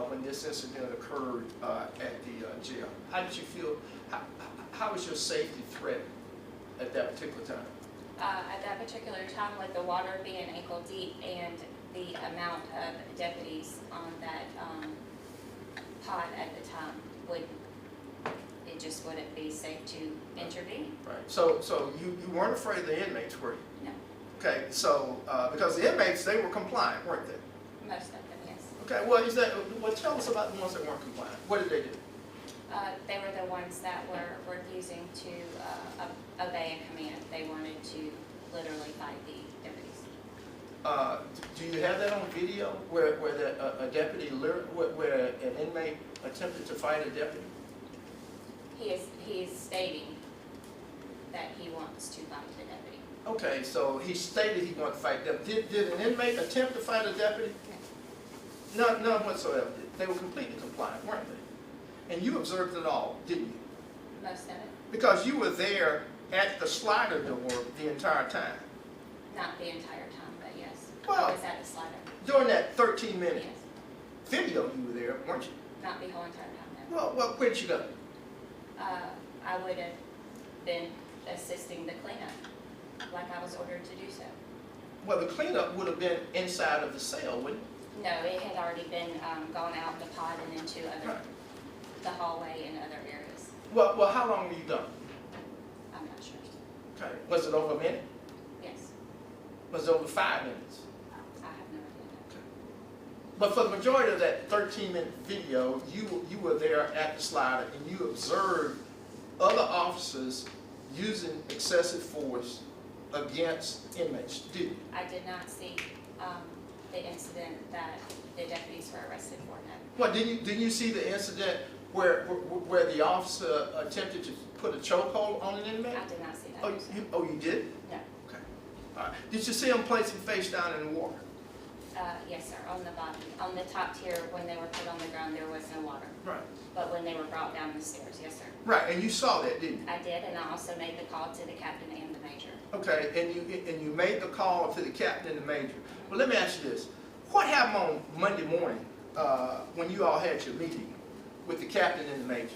when this incident occurred at the jail. How did you feel? How was your safety threatened at that particular time? At that particular time, with the water being ankle deep and the amount of deputies on that pod at the time, it just wouldn't be safe to intervene. Right. So you weren't afraid of the inmates, were you? No. Okay. So because the inmates, they were compliant, weren't they? Most of them, yes. Okay. Well, tell us about the ones that weren't compliant. What did they do? They were the ones that were refusing to obey a command. They wanted to literally fight the deputies. Do you have that on video where a deputy, where an inmate attempted to fight a deputy? He is stating that he wants to fight the deputy. Okay, so he stated he wanted to fight them. Did an inmate attempt to fight a deputy? No. None whatsoever. They were completely compliant, weren't they? And you observed it all, didn't you? Most of it. Because you were there at the slider door the entire time. Not the entire time, but yes. Well, I was at the slider. During that 13-minute Yes. video, you were there, weren't you? Not the whole entire time, no. Well, where did you go? I would have been assisting the cleanup, like I was ordered to do so. Well, the cleanup would have been inside of the cell, wouldn't it? No, it had already been gone out the pod and into the hallway and other areas. Well, how long were you gone? I'm not sure. Okay. Was it over a minute? Yes. Was it over 5 minutes? But for the majority of that 13-minute video, you were there at the slider and you observed other officers using excessive force against inmates, did you? I did not see the incident that the deputies were arrested for, no. Well, didn't you see the incident where the officer attempted to put a chokehold on an inmate? I did not see that. Oh, no, sir. you did? No. Okay. All right. Did you see him place him face down in the water? Yes, sir, on the bottom. On the top tier, when they were put on the ground, there was no water. Right. But when they were brought down the stairs, yes, sir. Right, and you saw that, didn't you? I did, and I also made the call to the captain and the major. Okay, and you made the call to the captain and the major. Well, let me ask you this. What happened on Monday morning when you all had your meeting with the captain and the major?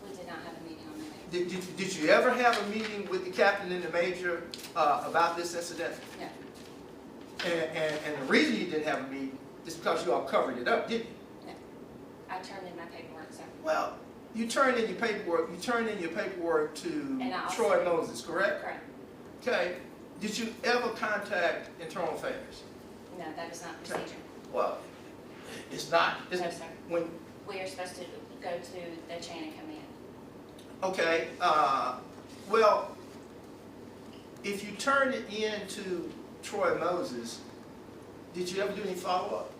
We did not have a meeting on Monday. Did you ever have a meeting with the captain and the major about this incident? No. And the reason you didn't have a meeting is because you all covered it up, didn't you? No. I turned in my paperwork, sir. Well, you turned in your paperwork. You turned in your paperwork to And I also- Troy Moses, correct? Correct. Okay. Did you ever contact Internal Affairs? No, that is not procedure. Well, it's not. No, sir. When We are supposed to go to the chain of command. okay. Well, if you turned it in to Troy Moses, did you ever do any follow-up?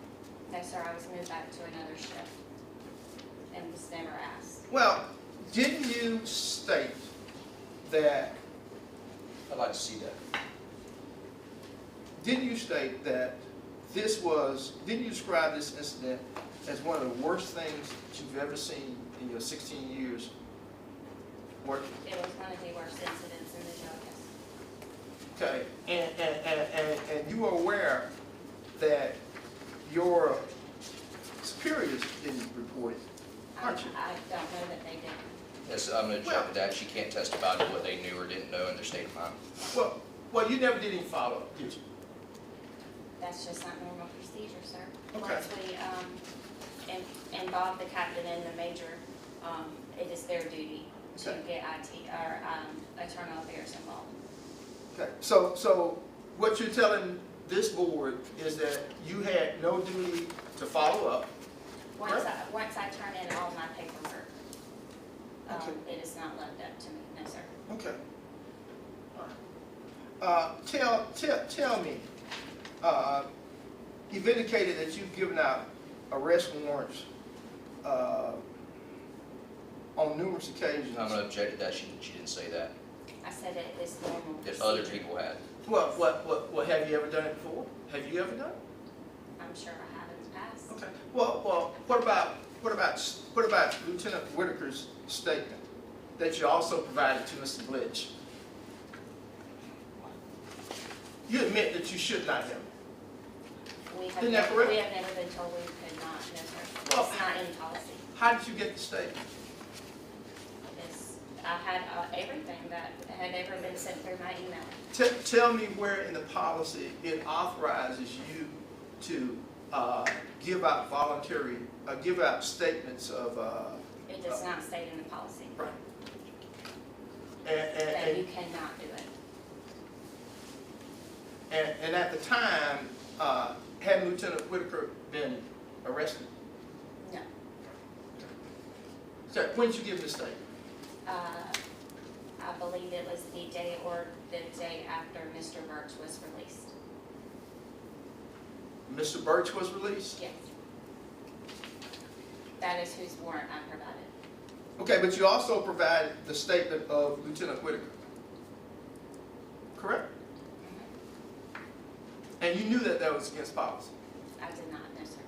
No, sir, I was moved back to another shift and was never asked. Well, didn't you state that? I'd like to see that. Didn't you state that didn't you describe this incident as one of the worst things that you've ever seen in your 16 years working? It was one of the worst incidents in the jail, yes. Okay, and you are aware that your superiors didn't report it, aren't you? I don't know that they did. Yes, I'm gonna check with that. She can't testify to what they knew or didn't know in their state of mind. Well, you never did any follow-up, did you? That's just not normal procedure, sir. Okay. Once we involve the captain and the major, it is their duty to Okay. get IT or internal affairs involved. Okay, so what you're telling this board is that you had no duty to follow up. Once I turn in all my paperwork, Okay. it is not left up to me, no, sir. Okay. All right. Tell me, you've indicated that you've given out arrest warrants on numerous occasions. I'm gonna object to that. She didn't say that. I said it is normal That procedure. other people had. What, have you ever done it before? Have you ever done it? I'm sure I have in the past. Okay. Well, what about Lieutenant Whitaker's statement that you also provided to Mr. Glitch? You admit that you should not have. Isn't that correct? We have never been told we could not, no, sir. Well, It's not in policy. How did you get the statement? I had everything that had ever been sent through my email. Tell me where in the policy it authorizes you to give out statements of. It does not state in the policy Right. that you cannot do it. And at the time, hadn't Lieutenant Whitaker been arrested? No. So when did you give this statement? I believe it was the day or the day after Mr. Birch was released. Mr. Birch was released? Yes. That is whose warrant I provided. Okay, but you also provided the statement of Lieutenant Whitaker, correct? And you knew that that was against policy? I did not, no, sir.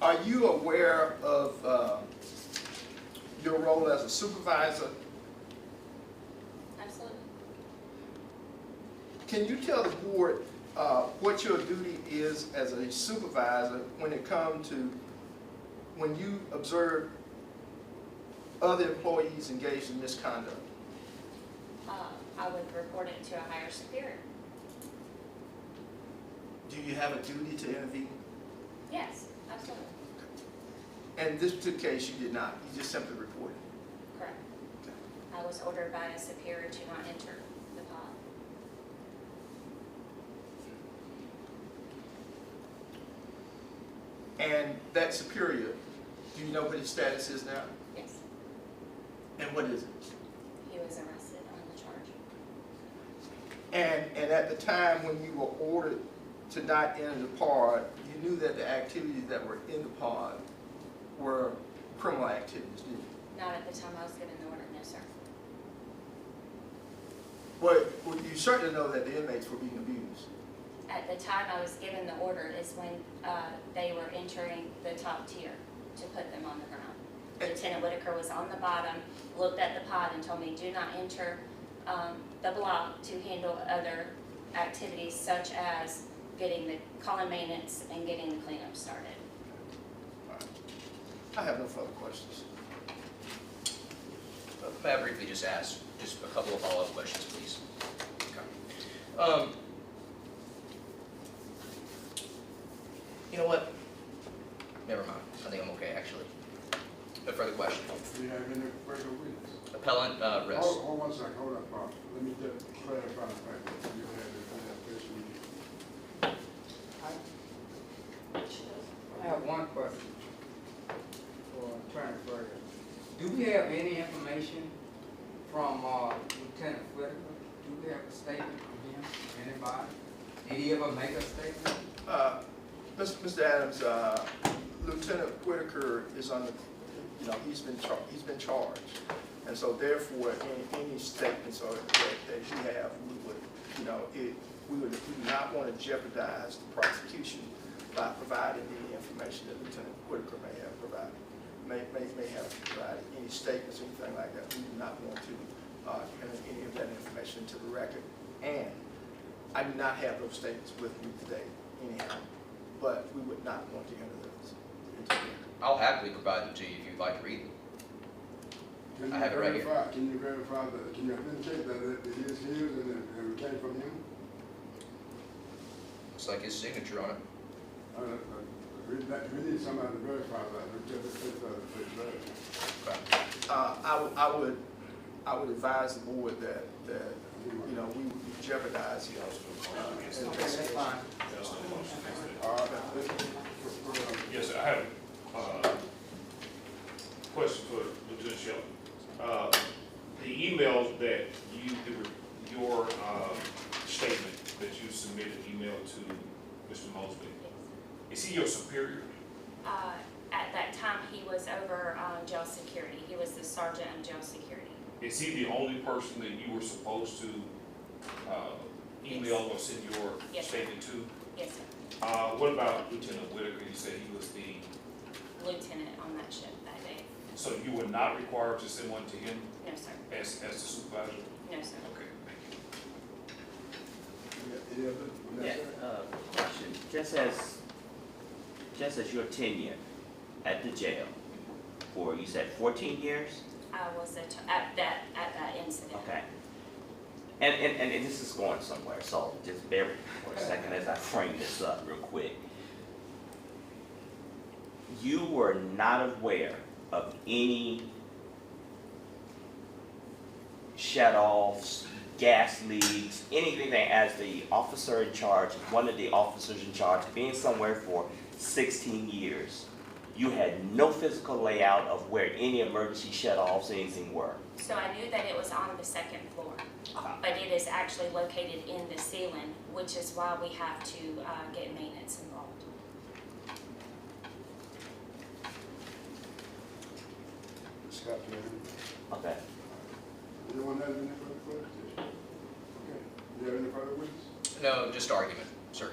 Are you aware of your role as a supervisor? Absolutely. Can you tell the board what your duty is as a supervisor when it comes to when you observe other employees engaged in misconduct? I would report it to a higher superior. Do you have a duty to intervene? Yes, Absolutely. And in this particular case, you did not, you just simply reported. Correct. I was ordered by a superior to not enter the pod. And that superior, do you know what his status is now? Yes. And what is it? He was arrested on the charge. And at the time when you were ordered to not enter the pod, you knew that the activities that were in the pod were criminal activities, didn't you? Not at the time I was given the order, no, sir. Well, you certainly know that the inmates were being abused. At the time I was given the order is when they were entering the top tier to put them on the ground. Lieutenant Whitaker was on the bottom, looked at the pod and told me, do not enter the block to handle other activities such as calling maintenance and getting the cleanup started. I have no further questions. May I briefly just ask, just a couple of follow-up questions, please? Okay. You know what? Never mind. I think I'm okay, actually. No further questions. Do you have any further witness? Appellant, rest. Hold 1 second, hold up, Bob. Let me just clarify the fact that you have this clarification. I have one question for Attorney Ferguson. Do we have any information from Lieutenant Whitaker? Do we have a statement from him, anybody? Did he ever make a statement? Mr. Adams, Lieutenant Whitaker is on the, he's been charged. And so therefore, any statements that he have, we would not want to jeopardize the prosecution by providing any information that Lieutenant Whitaker may have provided, may have provided any statements, anything like that. We do not want to enter any of that information into the record. And I do not have those statements with me today, anyhow. But we would not want to enter those into the record. I'll happily provide them to you if you'd like to read them. I have it right here. Can you verify that, can you authenticate that it is his and it came from him? Looks like his signature on it. We need somebody to verify that. I would advise the board that we would jeopardize That's fine. Yes, sir. I have a question for Lieutenant Shelton. The emails that your statement that you submitted, email to Mr. Mosby, is he your superior? At that time, he was over jail security. He was the sergeant of jail security. Is he the only person that you were supposed to email or send your statement to? Yes, sir. What about Lieutenant Whitaker? You said he was the Lieutenant on that shift that day. So you were not required to send one to him No, sir. as the supervisor? No, sir. Okay, thank you. Any other? Yeah, question. Just as your tenure at the jail for, you said 14 years? I was at that incident. Okay. And this is going somewhere, so just bear with me for a second as I frame this up real quick. You were not aware of any shut-offs, gas leaks, anything that as the officer in charge, one of the officers in charge, being somewhere for 16 years, you had no physical layout of where any emergency shut-offs, anything were. So I knew that it was on the second floor, but it is actually located in the ceiling, which is why we have to get maintenance involved. Scott, Okay. anyone have any further questions? Okay. Do you have any further witness? No, just argument, sir.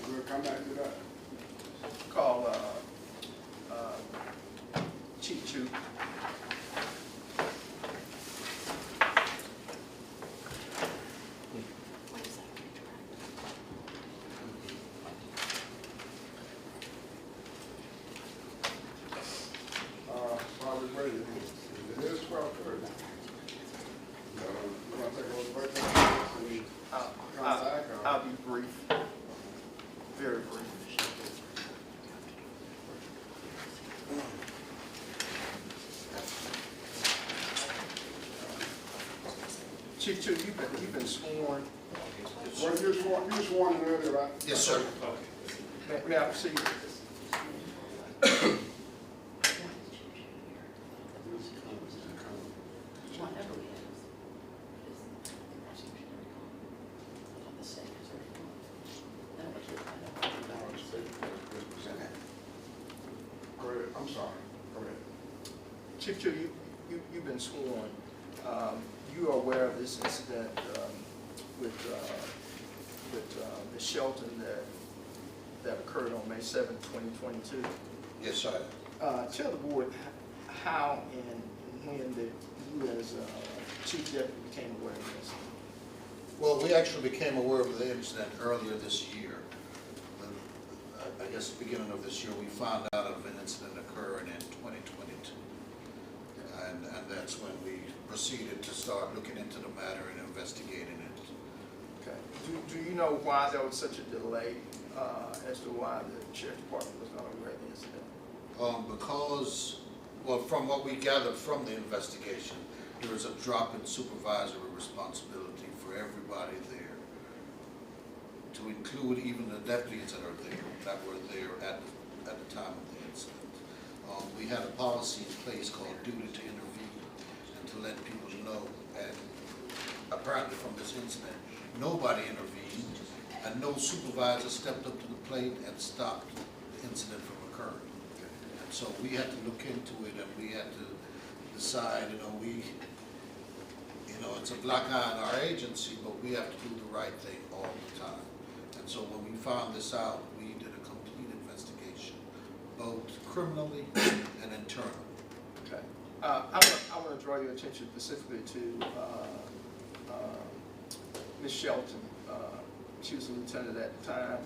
We'll come back to that. call Chief Chu. While we're waiting, it is 12:30. You want to take a little break? I'll be brief, very brief. Chief Two, you've been sworn. Well, you sworn in earlier, right? Yes, sir. May I proceed? Go ahead, I'm sorry, go ahead. Chief Two, you've been sworn. You are aware of this incident with Ms. Shelton that occurred on May 7th, 2022. Yes, sir. Tell the board how and when that you as chief deputy became aware of this. Well, we actually became aware of the incident earlier this year. I guess the beginning of this year, we found out of an incident occurring in 2022. And that's when we proceeded to start looking into the matter and investigating it. Okay. Do you know why there was such a delay as to why the sheriff's department was not aware of the incident? Because, well, from what we gathered from the investigation, there was a drop in supervisory responsibility for everybody there, to include even the deputies that were there at the time of the incident. We had a policy in place called duty to intervene and to let people know, and apparently from this incident, nobody intervened and no supervisor stepped up to the plate and stopped the incident from occurring. And so we had to look into it and we had to decide, it's a black eye in our agency, but we have to do the right thing all the time. And so when we found this out, we did a complete investigation, both criminally and internally. Okay. I want to draw your attention specifically to Ms. Shelton. She was a lieutenant at the time.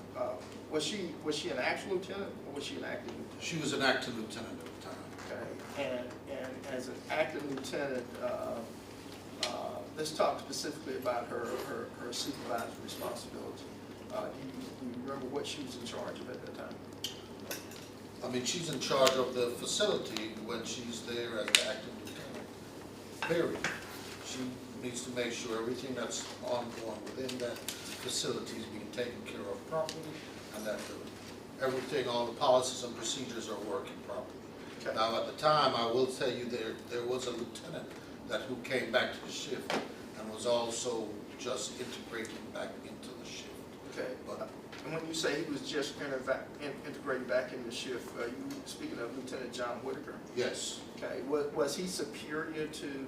Was she an actual lieutenant or was she an acting lieutenant? She was an acting lieutenant at the time. Okay. And as an acting lieutenant, let's talk specifically about her supervisory responsibility. Do you remember what she was in charge of at that time? I mean, she's in charge of the facility when she's there as the acting lieutenant, period. She needs to make sure everything that's ongoing within that facility is being taken care of properly, and that everything, all the policies and procedures are working properly. Okay. Now, at the time, I will tell you there was a lieutenant who came back to the shift and was also just integrating back into the shift. Okay. But And when you say he was just integrated back in the shift, you speaking of Lieutenant John Whitaker? yes, Okay. Was he superior to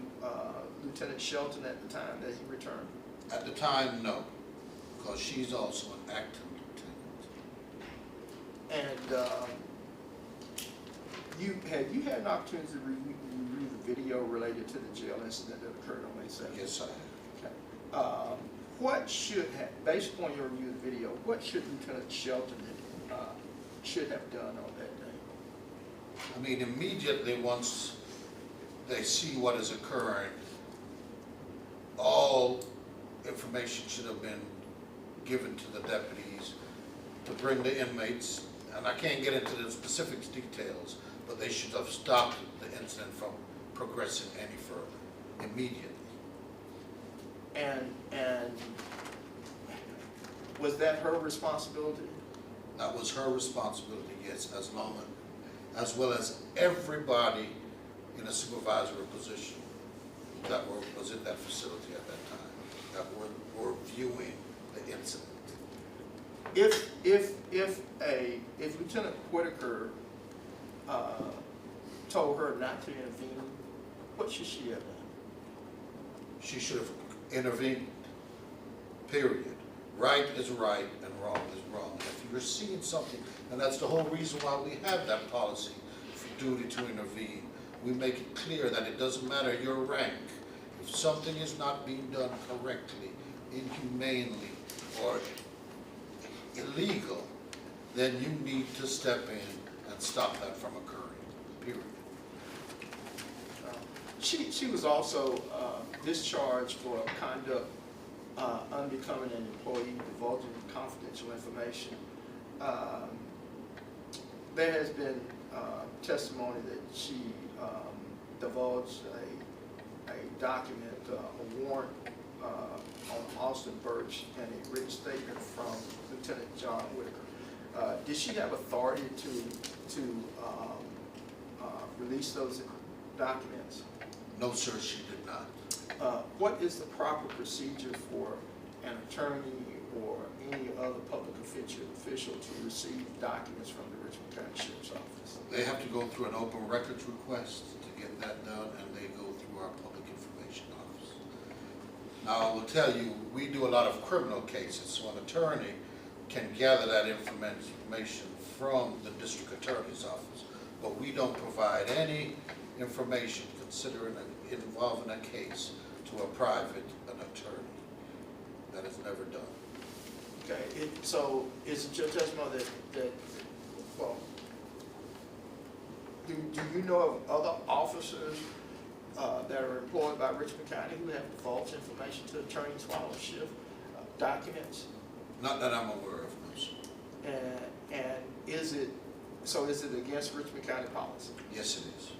Lieutenant Shelton at the time that he returned? at the time, no, because she's also an acting lieutenant. And you had an opportunity to review the video related to the jail incident that occurred on May 7th? Yes, I have. Okay. What should have, based upon your review of the video, what should Lieutenant Shelton should have done on that day? I mean, immediately once they see what is occurring, all information should have been given to the deputies to bring the inmates, and I can't get into the specific details, but they should have stopped the incident from progressing any further immediately. And was that her responsibility? That was her responsibility, yes, as well as everybody in a supervisory position that was in that facility at that time, that were viewing the incident. If Lieutenant Whitaker told her not to intervene, what should she have done? She should have intervened, period. Right is right and wrong is wrong. If you're seeing something, and that's the whole reason why we have that policy for duty to intervene, we make it clear that it doesn't matter your rank. If something is not being done correctly, inhumanely, or illegal, then you need to step in and stop that from occurring, period. She was also discharged for conduct unbecoming an employee, divulging confidential information. There has been testimony that she divulged a document, a warrant on Austin Birch and a written statement from Lieutenant John Whitaker. Did she have authority to release those documents? No, sir, she did not. What is the proper procedure for an attorney or any other public official to receive documents from the Richmond County Sheriff's Office? They have to go through an open records request to get that done, and they go through our public information office. Now, I will tell you, we do a lot of criminal cases, so an attorney can gather that information from the district attorney's office, but we don't provide any information involving a case to a private attorney. That is never done. Okay, so is it your testimony that well, do you know of other officers that are employed by Richmond County who have divulged information to attorneys while on shift, documents? Not that I'm aware of, no, sir. And is it against Richmond County policy? Yes, it is.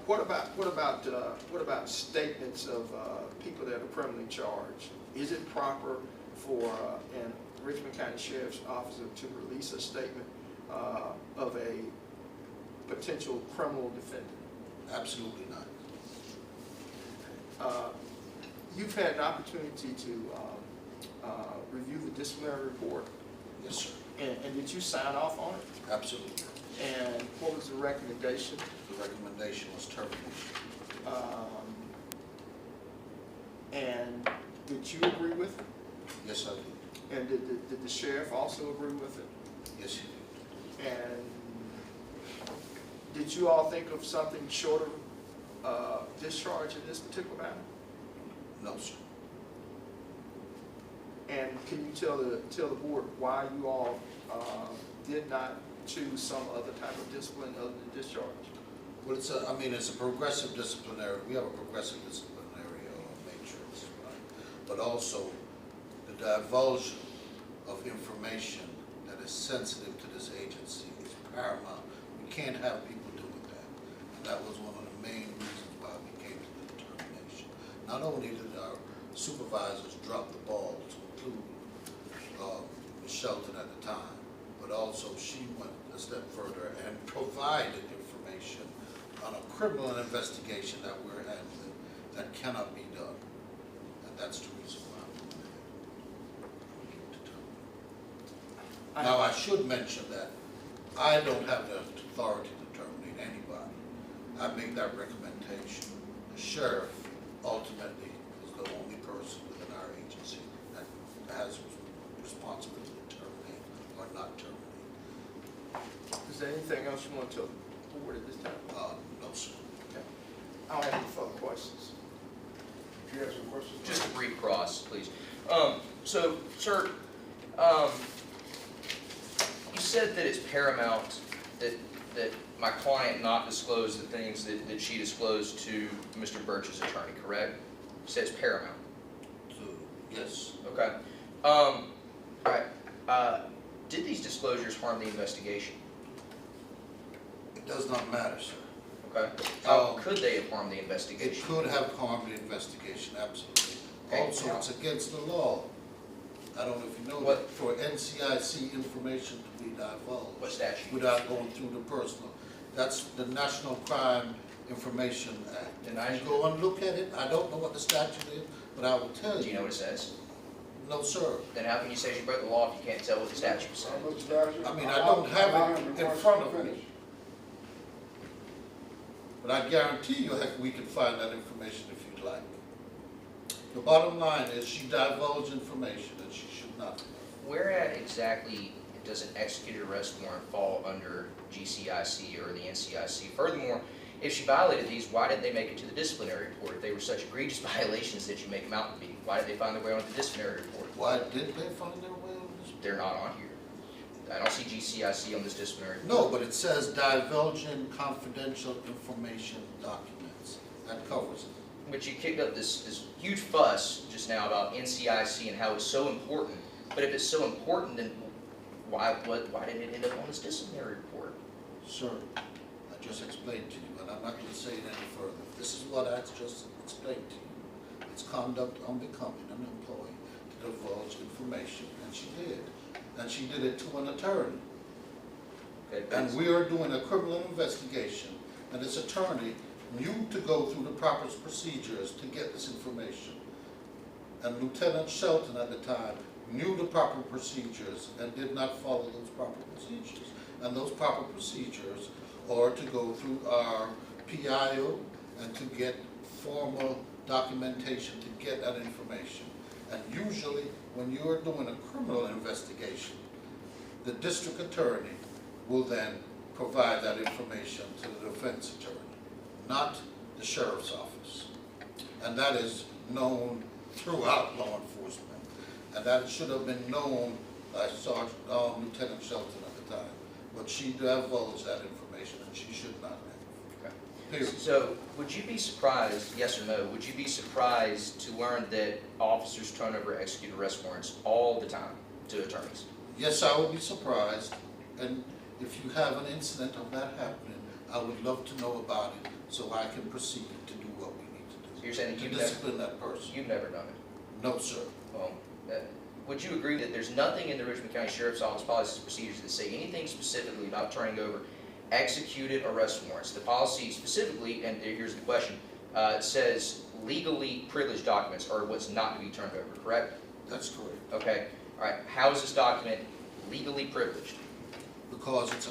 What about statements of people that are criminally charged? Is it proper for an Richmond County Sheriff's officer to release a statement of a potential criminal defendant? Absolutely not. You've had an opportunity to review the disciplinary report. Yes, sir. And did you sign off on it? Absolutely. And what was the recommendation? The recommendation was termination. And did you agree with it? Yes, I did. And did the sheriff also agree with it? Yes, he did. And did you all think of something short of discharge in this particular matter? No, sir. And can you tell the board why you all did not choose some other type of discipline other than discharge? Well, it's a progressive disciplinary. We have a progressive disciplinary matrix, right? But also the divulsion of information that is sensitive to this agency is paramount. We can't have people doing that, and that was one of the main reasons why we came to the determination. Not only did our supervisors drop the ball to include Ms. Shelton at the time, but also she went a step further and provided information on a criminal investigation that we're handling that cannot be done. And that's the reason why we determined. Now, I should mention that I don't have the authority to terminate anybody. I make that recommendation. The sheriff ultimately is the only person within our agency that has responsibility to terminate or not terminate. Is there anything else you want to tell the board at this time? No, sir. Okay. I don't have any further questions. If you have some questions. Just a brief cross, please. So, sir, you said that it's paramount that my client not disclose the things that she disclosed to Mr. Birch's attorney, correct? You said it's paramount. Yes. Okay. All right. Did these disclosures harm the investigation? It does not matter, sir. Okay. How could they have harmed the It investigation? could have harmed the investigation, absolutely. Okay. Also, it's against the law. I don't know if you know What? that, for NCIC information to be divulged. What statute? Without going through the personal. That's the National Crime Information Act. The If national- you go and look at it, I don't know what the statute is, but I will tell you. Do you know what it says? No, sir. Then how can you say she broke the law if you can't tell what the statute says? I mean, I don't have it in front of me. But I guarantee you that we can find that information if you'd like. The bottom line is she divulged information that she should not. Where at exactly does an executed arrest warrant fall under GCIC or the NCIC? Furthermore, if she violated these, why didn't they make it to the disciplinary report? If they were such egregious violations that you make them out to be, why did they find their way on the disciplinary report? Why didn't they find their way on this? They're not on here. I don't see GCIC on this disciplinary report. No, but it says divulging confidential information documents. That covers it. But you kicked up this huge fuss just now about NCIC and how it's so important. But if it's so important, then why didn't it end up on this disciplinary report? Sir, I just explained to you, and I'm not going to say it any further. This is what I just explained to you. misconduct unbecoming an employee to divulge information, and she did. And she did it to an attorney. Okay, And we are doing a criminal investigation, and this attorney knew to go through the proper procedures to get this information. And Lieutenant Shelton at the time knew the proper procedures and did not follow those proper procedures. And those proper procedures are to go through our PIO and to get formal documentation to get that information. And usually, when you are doing a criminal investigation, the district attorney will then provide that information to the defense attorney, not the sheriff's office. And that is known throughout law enforcement. And that should have been known by Lieutenant Shelton at the time. But she divulged that information, and she should not have. Okay. So, would you be surprised, yes or no, would you be surprised to learn that officers turn over executed arrest warrants all the time to attorneys? Yes, I would be surprised, and if you have an incident of that happening, I would love to know about it so I can proceed to do what we need to do. So you're saying to discipline that person. You've never done it? No, sir. Well, would you agree that there's nothing in the Richmond County Sheriff's Office policies and procedures that say anything specifically about turning over executed arrest warrants? The policy specifically, and here's the question, says legally privileged documents are what's not to be turned over, correct? That's correct. Okay, all right. How is this document legally privileged? Because it's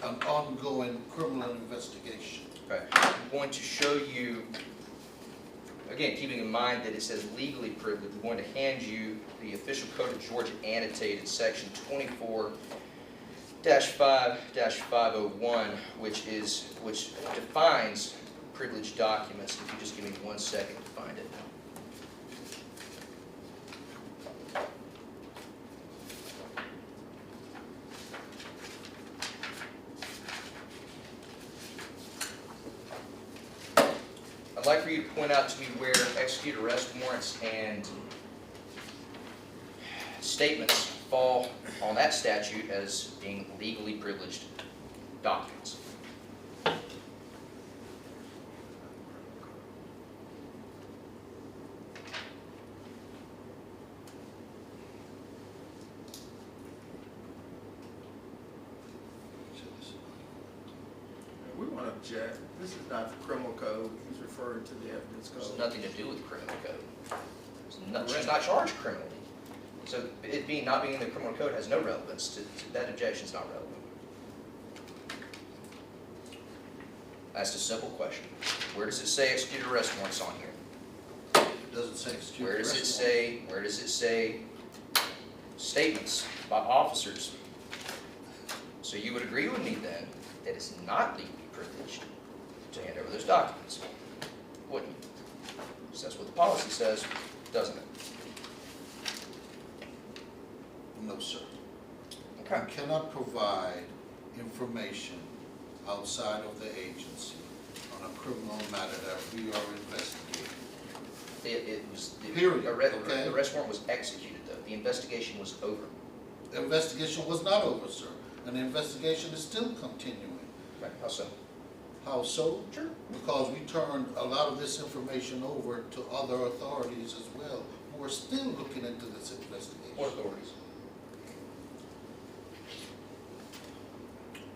an ongoing criminal investigation. Okay, I'm going to show you, again, keeping in mind that it says legally privileged, I'm going to hand you the official code of Georgia annotated section 24-5-501, which defines privileged documents. If you just give me 1 second to find it. I'd like for you to point out to me where executed arrest warrants and statements fall on that statute as being legally privileged documents. We want to object. This is not the criminal code. He's referring to the evidence There's code. nothing to do with the criminal code. She's not charged criminally. So it not being in the criminal code has no relevance. That objection is not relevant. Asked a simple question. Where does it say executed arrest warrants on here? It doesn't say executed Where does it arrest say, statements by officers? So you would agree with me then that it's not legally privileged to hand over those documents, wouldn't you? So that's what the policy says, doesn't it? No, sir. Okay. You cannot provide information outside of the agency on a criminal matter that we are investigating. Period, okay? The arrest warrant was executed though. The investigation was over. The investigation was not over, sir, and the investigation is still continuing. Okay, how so? How so? Sure. Because we turned a lot of this information over to other authorities as well, who are still looking into this investigation. What authorities?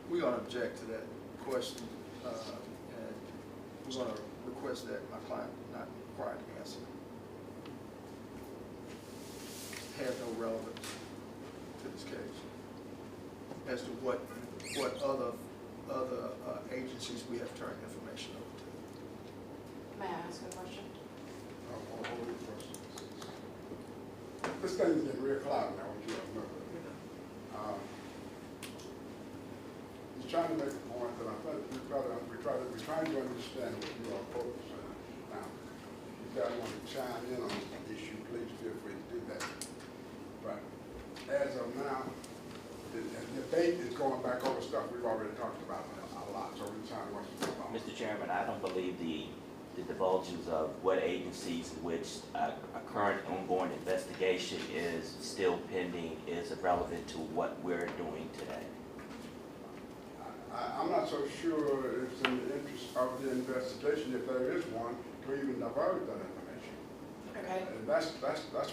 We're going to object to that question, and we're going to request that my client not required to answer. Has no relevance to this case as to what other agencies we have turned information over to. May I ask a question? Hold your question. This thing's getting real cloudy now, what you remember. He's trying to make a point that I think we're trying to understand what you are focusing on. Now, if you guys want to chime in on the issue, please feel free to do that. But as of now, the debate is going back over stuff we've already talked about a lot, so we're trying to watch the ball. Mr. Chairman, I don't believe the divulgence of what agencies in which a current ongoing investigation is still pending is irrelevant to what we're doing today. I'm not so sure it's in the interest of the investigation, if there is one, to even divulge that information. Okay. And that's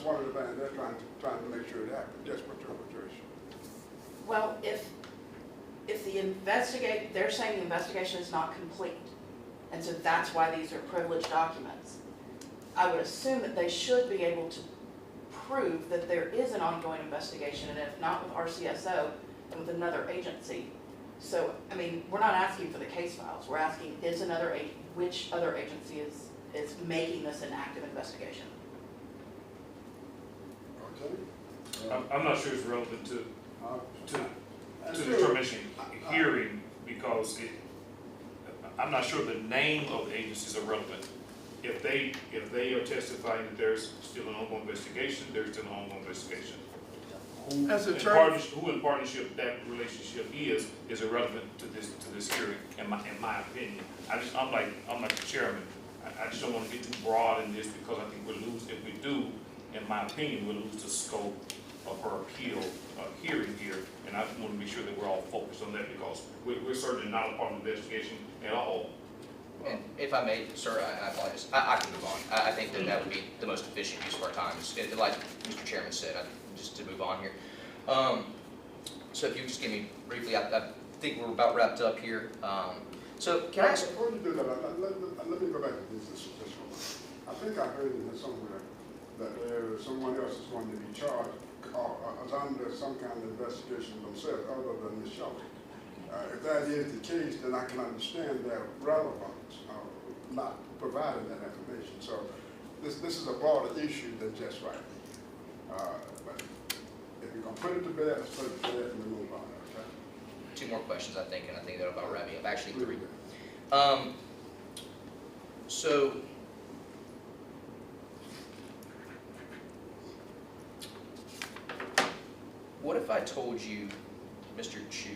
one of the things they're trying to make sure it happens. Yes, what's your issue? Well, if they're saying the investigation is not complete, and so that's why these are privileged documents, I would assume that they should be able to prove that there is an ongoing investigation, and if not with RCSO, then with another agency. So, I mean, we're not asking for the case files, we're asking which other agency is making this an active investigation. Okay. I'm not sure it's relevant to And the two, determination hearing, because I'm not sure the name of the agencies are relevant. If they are testifying that there's still an ongoing investigation, there's still an ongoing investigation. As a Who in partnership that relationship is irrelevant to this hearing, in my opinion. I'm like the chairman. I just don't want to get too broad in this, because I think we'll lose, if we do, in my opinion, we'll lose the scope of her appeal hearing here, and I want to be sure that we're all focused on that, because we're certainly not a part of the investigation at all. And if I may, sir, I apologize, I can move on. I think that would be the most efficient use of our time. Like Mr. Chairman said, just to move on here. So if you just give me briefly, I think we're about wrapped up here. So can I ask? Before you do that, let me go back to this one. I think I heard in there somewhere that someone else is going to be charged as under some kind of investigation themselves, other than Ms. Shelton. If that is the case, then I can understand their relevance of not providing that information. So this is a broader issue than just right here. But if you're going to put it to bed, let's put it to bed and we move on. Okay? Two more questions, I think, and I think that'll about wrap me up. Actually, three. So what if I told you, Mr. Chu,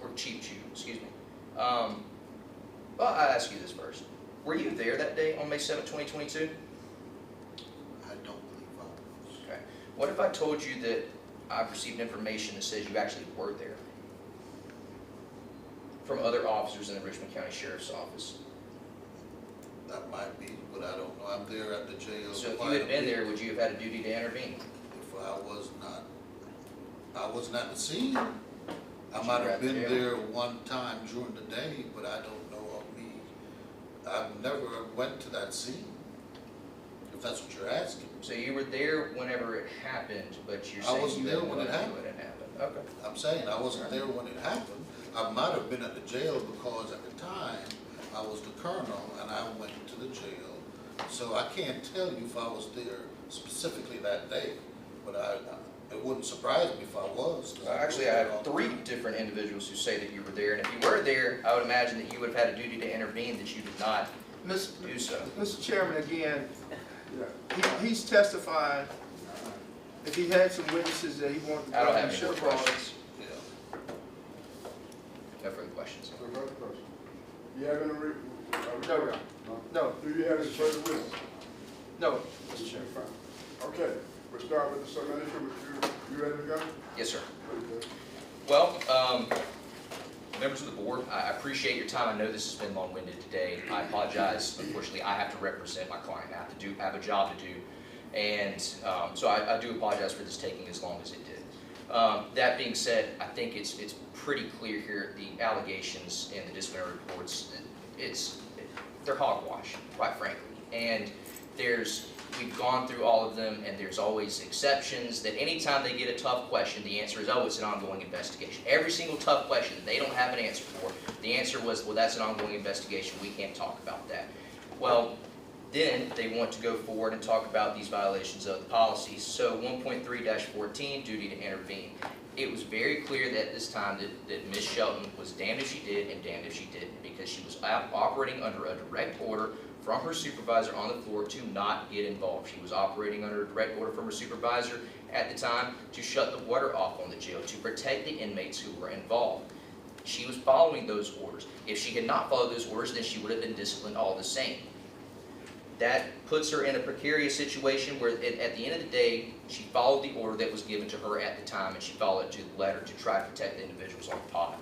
or Chief Chu, excuse me. Well, I'll ask you this first. Were you there that day on May 7, 2022? I don't believe I was. Okay. What if I told you that I've received information that says you actually were there from other officers in the Richmond County Sheriff's Office? That might be, but I don't know. I'm there at the jail. So if you had been there, would you have had a duty to intervene? If I was not, I wasn't at the scene. I might have been there one time during the day, but I don't know of me. I've never went to that scene, if that's what you're asking. So you were there whenever it happened, but you're I saying wasn't you there didn't when know it when happened. it happened. Okay. I'm saying I wasn't there when it happened. I might have been at the jail because at the time I was the colonel and I went to the jail. So I can't tell you if I was there specifically that day, but it wouldn't surprise me if I was. Actually, I have three different individuals who say that you were there, and if you were there, I would imagine that you would have had a duty to intervene, that you did not do so. Mr. Chairman, again, Yeah. he's testifying. If he had some witnesses that he wanted to. I don't have any sure more call us. questions. Yeah. No further questions. No further question. You have any? No. Do you have any further witness? No, Mr. Chairman. Okay, we'll start with the submission. You ready to go? Yes, sir. Please, sir. Well, members of the board, I appreciate your time. I know this has been long-winded today. I apologize. Unfortunately, I have to represent my client. I have a job to do. And so I do apologize for this taking as long as it did. That being said, I think it's pretty clear here, the allegations in the disciplinary reports, they're hogwash, quite frankly. And we've gone through all of them, and there's always exceptions that anytime they get a tough question, the answer is, oh, it's an ongoing investigation. Every single tough question that they don't have an answer for, the answer was, well, that's an ongoing investigation, we can't talk about that. Well, then they want to go forward and talk about these violations of the policies. So 1.3-14, duty to intervene. It was very clear that this time that Ms. Shelton was damned if she did and damned if she didn't, because she was operating under a direct order from her supervisor on the floor to not get involved. She was operating under a direct order from her supervisor at the time to shut the water off on the jail, to protect the inmates who were involved. She was following those orders. If she had not followed those orders, then she would have been disciplined all the same. That puts her in a precarious situation where at the end of the day, she followed the order that was given to her at the time, and she followed it to the letter to try to protect the individuals on the pod.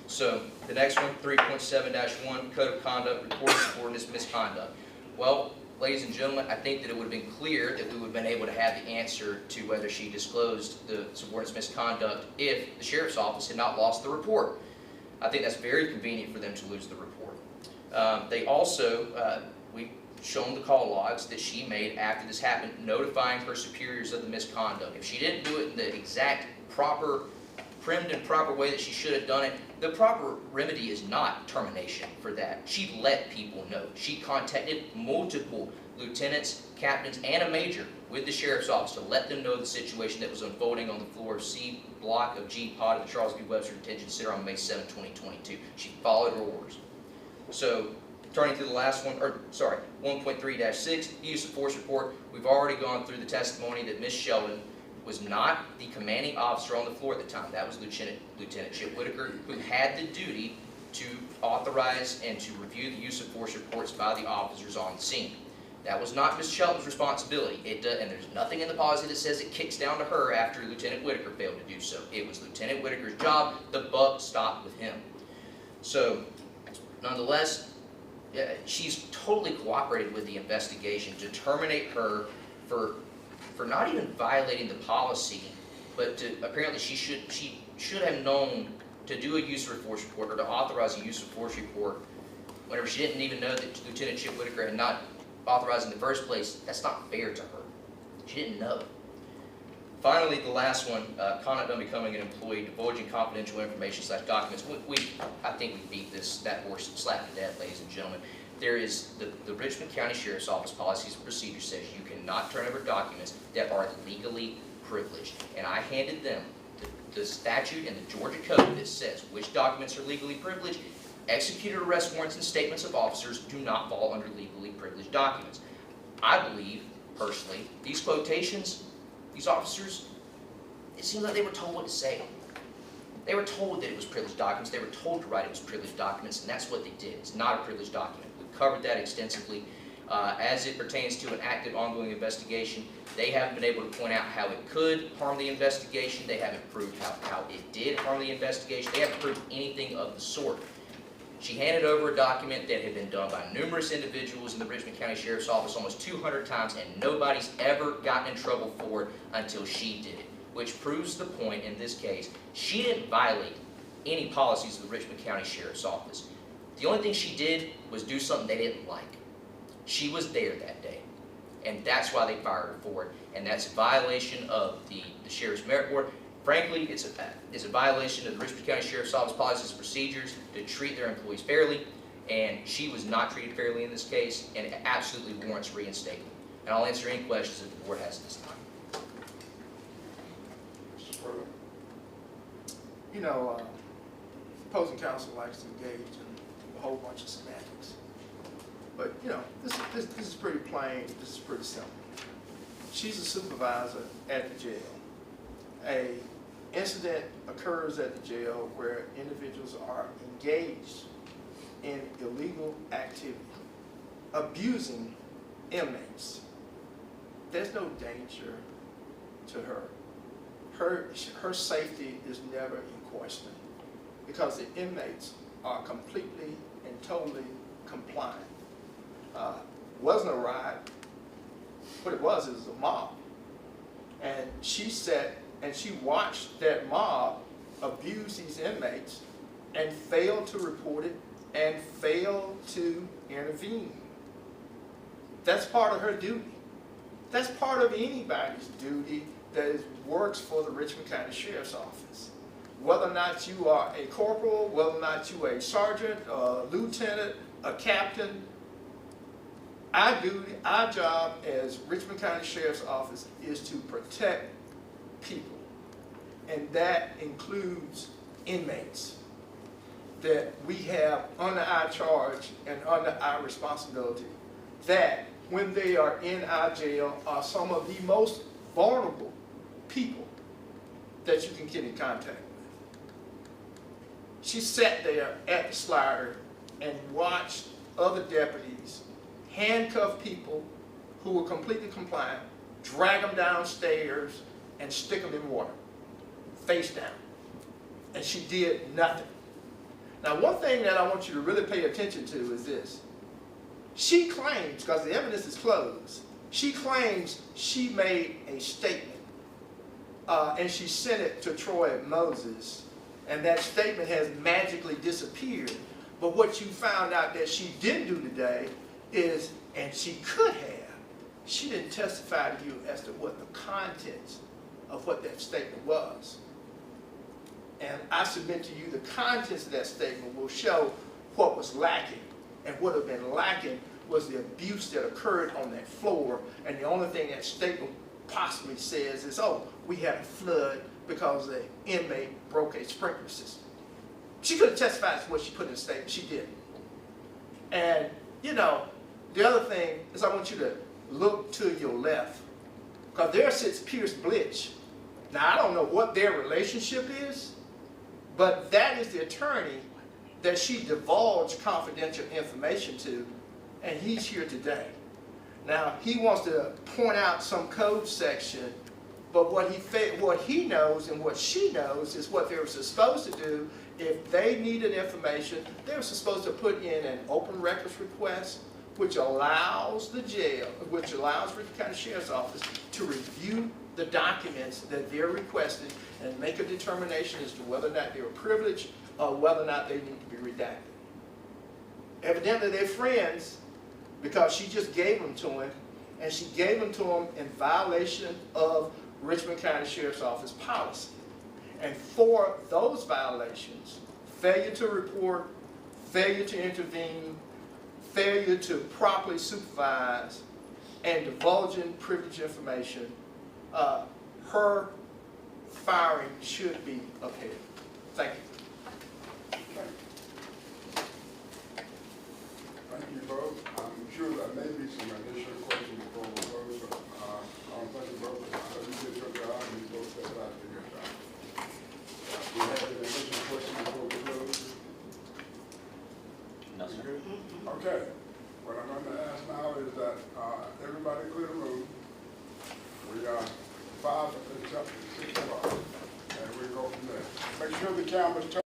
So the next one, 3.7-1, Code of Conduct, reporting subordinates misconduct. Well, ladies and gentlemen, I think that it would have been clear that we would have been able to have the answer to whether she disclosed the subordinate's misconduct if the sheriff's office had not lost the report. I think that's very convenient for them to lose the report. They also, we've shown the call logs that she made after this happened, notifying her superiors of the misconduct. If she didn't do it in the exact proper, primmed and proper way that she should have done it, the proper remedy is not termination for that. She let people know. She contacted multiple lieutenants, captains, and a major with the sheriff's office to let them know the situation that was unfolding on the floor of C block of G pod of the Charles B. Webster Detention Center on May 7, 2022. She followed her orders. So, turning to the last one, 1.3-6, use of force report. We've already gone through the testimony that Ms. Sheldon was not the commanding officer on the floor at the time. That was Lieutenant Chip Whitaker, who had the duty to authorize and to review the use of force reports by the officers on the scene. That was not Ms. Sheldon's responsibility. And there's nothing in the policy that says it kicks down to her after Lieutenant Whitaker failed to do so. It was Lieutenant Whitaker's job. The buck stopped with him. So, nonetheless, she's totally cooperated with the investigation to terminate her for not even violating the policy, but apparently she should have known to do a use of force report or to authorize a use of force report whenever she didn't even know that Lieutenant Chip Whitaker had not authorized in the first place. That's not fair to her. She didn't know. Finally, the last one, conduct on becoming an employee, divulging confidential information / documents. I think we beat that horse slap to death, ladies and gentlemen. There is the Richmond County Sheriff's Office policies and procedures says you cannot turn over documents that are legally privileged. And I handed them the statute and the Georgia code that says which documents are legally privileged. Executed arrest warrants and statements of officers do not fall under legally privileged documents. I believe, personally, these quotations, these officers, it seems like they were told what to say. They were told that it was privileged documents. They were told to write it was privileged documents, and that's what they did. It's not a privileged document. We've covered that extensively. As it pertains to an active, ongoing investigation, they haven't been able to point out how it could harm the investigation. They haven't proved how it did harm the investigation. They haven't proved anything of the sort. She handed over a document that had been done by numerous individuals in the Richmond County Sheriff's Office almost 200 times, and nobody's ever gotten in trouble for it until she did it, which proves the point in this case. She didn't violate any policies of the Richmond County Sheriff's Office. The only thing she did was do something they didn't like. She was there that day, and that's why they fired her for it, and that's a violation of the Sheriff's Merit Board. Frankly, it's a violation of the Richmond County Sheriff's Office policies and procedures to treat their employees fairly, and she was not treated fairly in this case, and it absolutely warrants reinstatement. And I'll answer any questions that the board has at this time. You know, opposing counsel likes to engage in a whole bunch of semantics. But, you know, this is pretty plain, this is pretty simple. She's a supervisor at the jail. A incident occurs at the jail where individuals are engaged in illegal activity, abusing inmates. There's no danger to her. Her safety is never in question because the inmates are completely and totally compliant. Wasn't a riot. What it was a mob. And she sat and she watched that mob abuse these inmates and failed to report it and failed to intervene. That's part of her duty. That's part of anybody's duty that works for the Richmond County Sheriff's Office. Whether or not you are a corporal, whether or not you are a sergeant, a lieutenant, a captain, our job as Richmond County Sheriff's Office is to protect people. And that includes inmates that we have under our charge and under our responsibility, that when they are in our jail are some of the most vulnerable people that you can get in contact with. She sat there at the slider and watched other deputies handcuff people who were completely compliant, drag them downstairs, and stick them in water, face down. And she did nothing. Now, one thing that I want you to really pay attention to is this. She claims, because the evidence is closed, she claims she made a statement, and she sent it to Troy Moses, and that statement has magically disappeared. But what you found out that she didn't do today is, and she could have, she didn't testify to you as to what the contents of what that statement was. And I submit to you the contents of that statement will show what was lacking. And what had been lacking was the abuse that occurred on that floor. And the only thing that statement possibly says is, oh, we had a flood because the inmate broke a sprinkler system. She could have testified to what she put in the statement. She didn't. And, you know, the other thing is I want you to look to your left. Because there sits Pierce Blitch. Now, I don't know what their relationship is, but that is the attorney that she divulged confidential information to, and he's here today. Now, he wants to point out some code section, but what he knows and what she knows is what they were supposed to do. If they needed information, they were supposed to put in an open records request, which allows the jail, which allows Richmond County Sheriff's Office to review the documents that they're requesting and make a determination as to whether or not they were privileged or whether or not they need to be redacted. Evidently they're friends because she just gave them to him, and she gave them to him in violation of Richmond County Sheriff's Office policy. And for those violations, failure to report, failure to intervene, failure to properly supervise, and divulging privileged information, her firing should be upheld. Thank you. Thank you both. I'm sure there may be some additional questions before we close. Thank you both. You did your job and you both stepped out to your job. Do you have any additional questions before we close? No, sir. You good? Okay. What I'm going to ask now is that everybody clear the room. We are 5 except 6 o'clock, and we go from there. Make sure the cameras turn.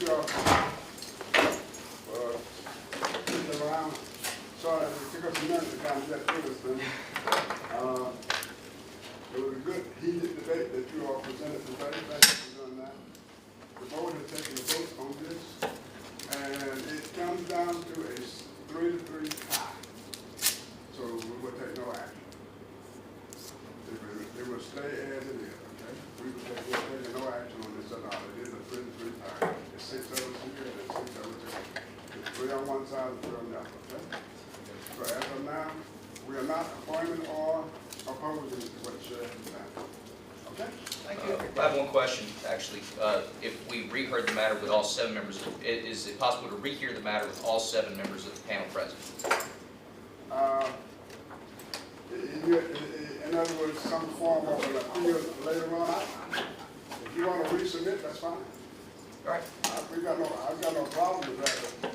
you all for sticking around. Sorry, it took us a minute to kind of get through this thing. It was a good heated debate that you all presented today. Thank you for doing that. The board has taken a vote on this, and it comes down to a 3-3 tie. So we will take no action. It will stay as it is, okay? We're taking no action on this at all. It is a 3-3 tie. It's 6 of us here and 6 of us here. It's 3 on one side and 3 on the other, okay? So as of now, we are not appointing or opposing what the sheriff has done. Okay? Thank you. I have one question, actually. If we reheard the matter with all 7 members, is it possible to rehear the matter with all 7 members of the panel present? In other words, some form of an appeal later on. If you want to resubmit, that's fine. All right. I've got no problem with that.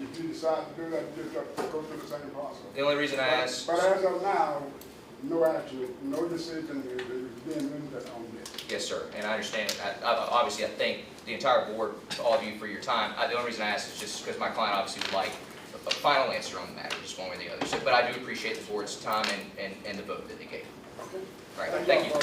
If you decide to do that, you just have to go through the same process. The only reason I asked... But as of now, no action, no decision is being rendered on this. Yes, sir, and I understand it. Obviously, I thank the entire board, all of you, for your time. The only reason I asked is just because my client obviously would like a final answer on the matter, just one way or the other. So, but I do appreciate the board's time and the vote that they gave. Okay? All right, thank you. all.